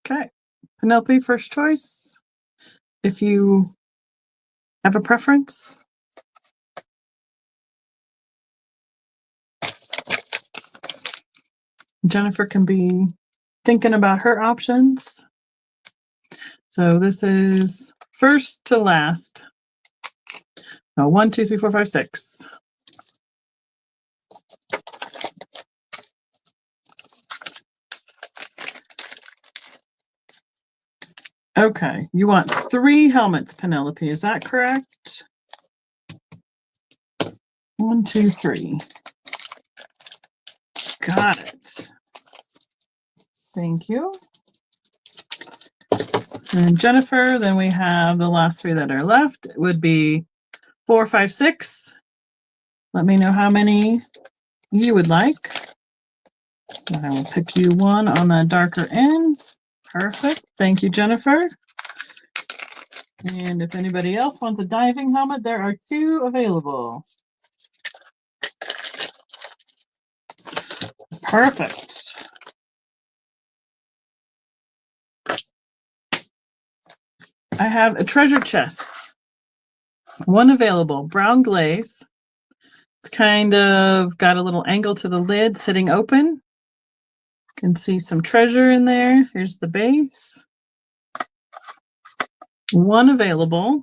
Okay. Penelope, first choice. If you have a preference. Jennifer can be thinking about her options. So this is first to last. 1, 2, 3, 4, 5, 6. Okay, you want 3 helmets, Penelope. Is that correct? 1, 2, 3. Got it. Thank you. And Jennifer, then we have the last 3 that are left. It would be 4, 5, 6. Let me know how many you would like. And I will pick you one on the darker end. Perfect. Thank you, Jennifer. And if anybody else wants a diving helmet, there are 2 available. Perfect. I have a treasure chest. 1 available, brown glaze. It's kind of got a little angle to the lid sitting open. You can see some treasure in there. Here's the base. 1 available.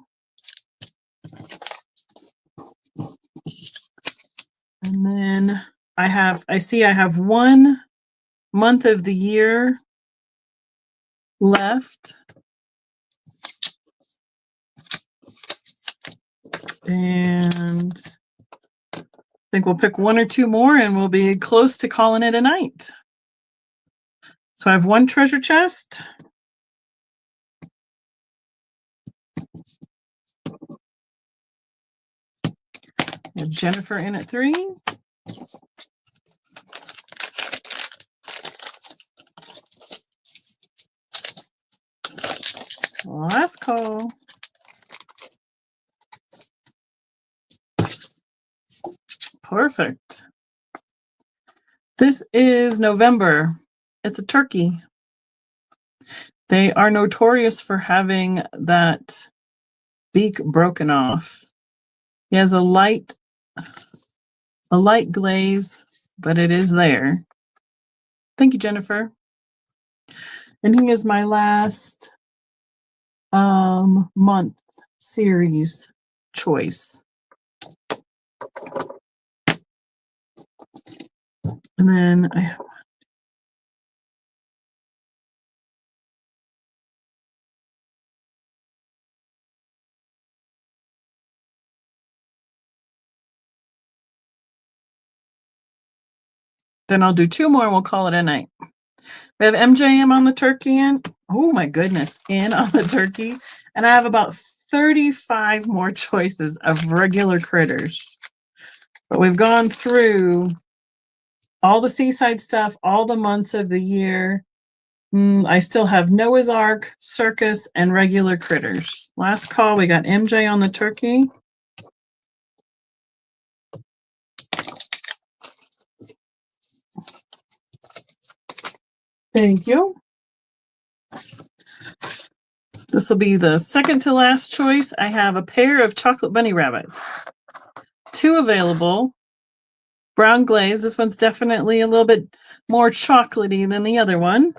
And then I see I have 1 month of the year left. And I think we'll pick 1 or 2 more and we'll be close to calling it a night. So I have 1 treasure chest. Jennifer in at 3. Last call. Perfect. This is November. It's a turkey. They are notorious for having that beak broken off. He has a light glaze, but it is there. Thank you, Jennifer. And he is my last month series choice. And then I'll do 2 more and we'll call it a night. We have MJM on the turkey and oh my goodness, in on the turkey. And I have about 35 more choices of regular critters. But we've gone through all the seaside stuff, all the months of the year. I still have Noah's Ark, circus, and regular critters. Last call, we got MJ on the turkey. Thank you. This will be the second to last choice. I have a pair of chocolate bunny rabbits. 2 available. Brown glaze. This one's definitely a little bit more chocolatey than the other one.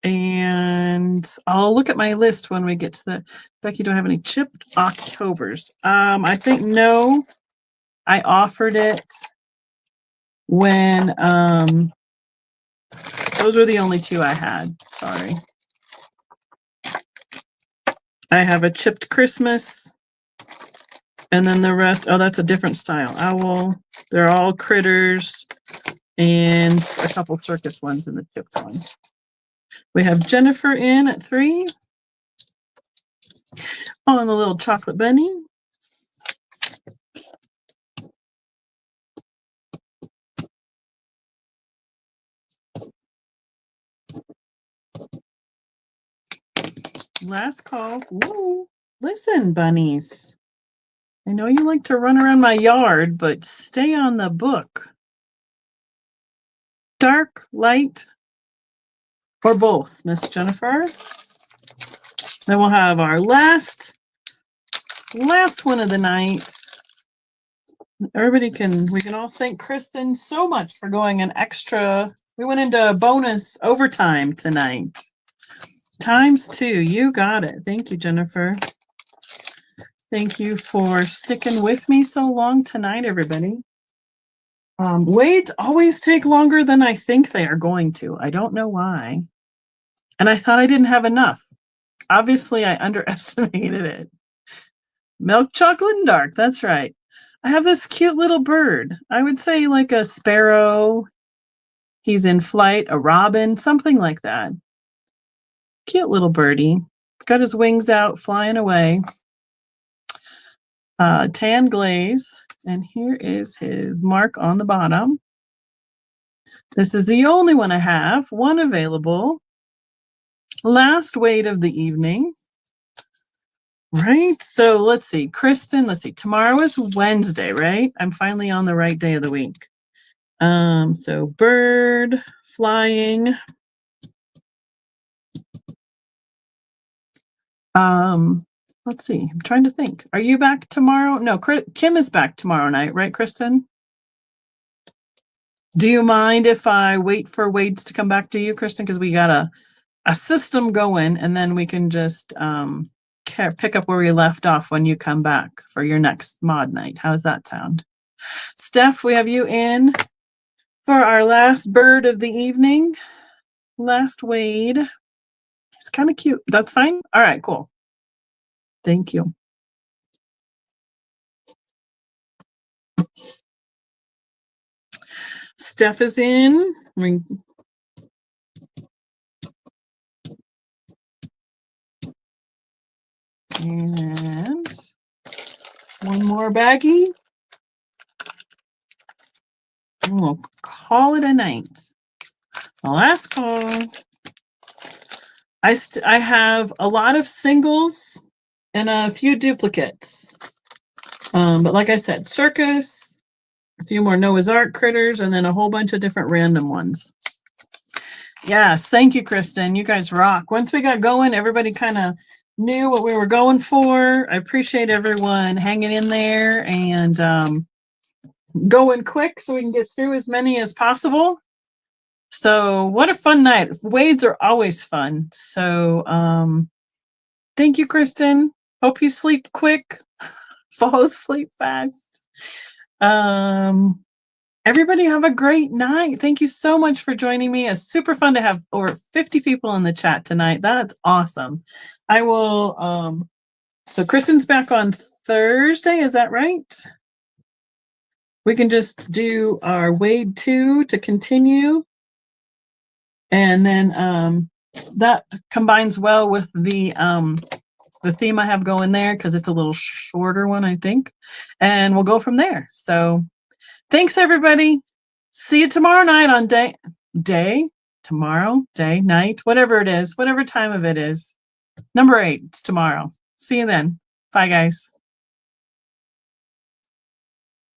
And I'll look at my list when we get to the... Becky, do I have any chipped Octobers? I think no. I offered it when... those were the only 2 I had. Sorry. I have a chipped Christmas. And then the rest, oh, that's a different style. Owl. They're all critters. And a couple circus ones in the chipped one. We have Jennifer in at 3. On the little chocolate bunny. Last call. Woo. Listen, bunnies. I know you like to run around my yard, but stay on the book. Dark, light, or both, Miss Jennifer. Then we'll have our last one of the night. We can all thank Kristen so much for going an extra. We went into bonus overtime tonight. ×2. You got it. Thank you, Jennifer. Thank you for sticking with me so long tonight, everybody. Wades always take longer than I think they are going to. I don't know why. And I thought I didn't have enough. Obviously, I underestimated it. Milk chocolate and dark. That's right. I have this cute little bird. I would say like a sparrow. He's in flight, a robin, something like that. Cute little birdie. Got his wings out, flying away. Tan glaze. And here is his mark on the bottom. This is the only one I have. One available. Last wait of the evening. Right? So let's see. Kristen, let's see. Tomorrow is Wednesday, right? I'm finally on the right day of the week. So bird, flying. Let's see. I'm trying to think. Are you back tomorrow? No, Kim is back tomorrow night, right, Kristen? Do you mind if I wait for Wades to come back to you, Kristen? Because we got a system going, and then we can just pick up where we left off when you come back for your next mod night. How does that sound? Steph, we have you in for our last bird of the evening. Last Wade. He's kind of cute. That's fine? All right, cool. Thank you. Steph is in. And one more baggie. And we'll call it a night. The last call. I have a lot of singles and a few duplicates. But like I said, circus, a few more Noah's Ark critters, and then a whole bunch of different random ones. Yes, thank you, Kristen. You guys rock. Once we got going, everybody kind of knew what we were going for. I appreciate everyone hanging in there and going quick so we can get through as many as possible. So what a fun night. Wades are always fun. So thank you, Kristen. Hope you sleep quick, fall asleep fast. Everybody have a great night. Thank you so much for joining me. It's super fun to have over 50 people in the chat tonight. That's awesome. I will, so Kristen's back on Thursday, is that right? We can just do our Wade 2 to continue. And then that combines well with the theme I have going there because it's a little shorter one, I think. And we'll go from there. So thanks, everybody. See you tomorrow night on night, whatever it is, whatever time of it is. Number 8, it's tomorrow. See you then. Bye, guys.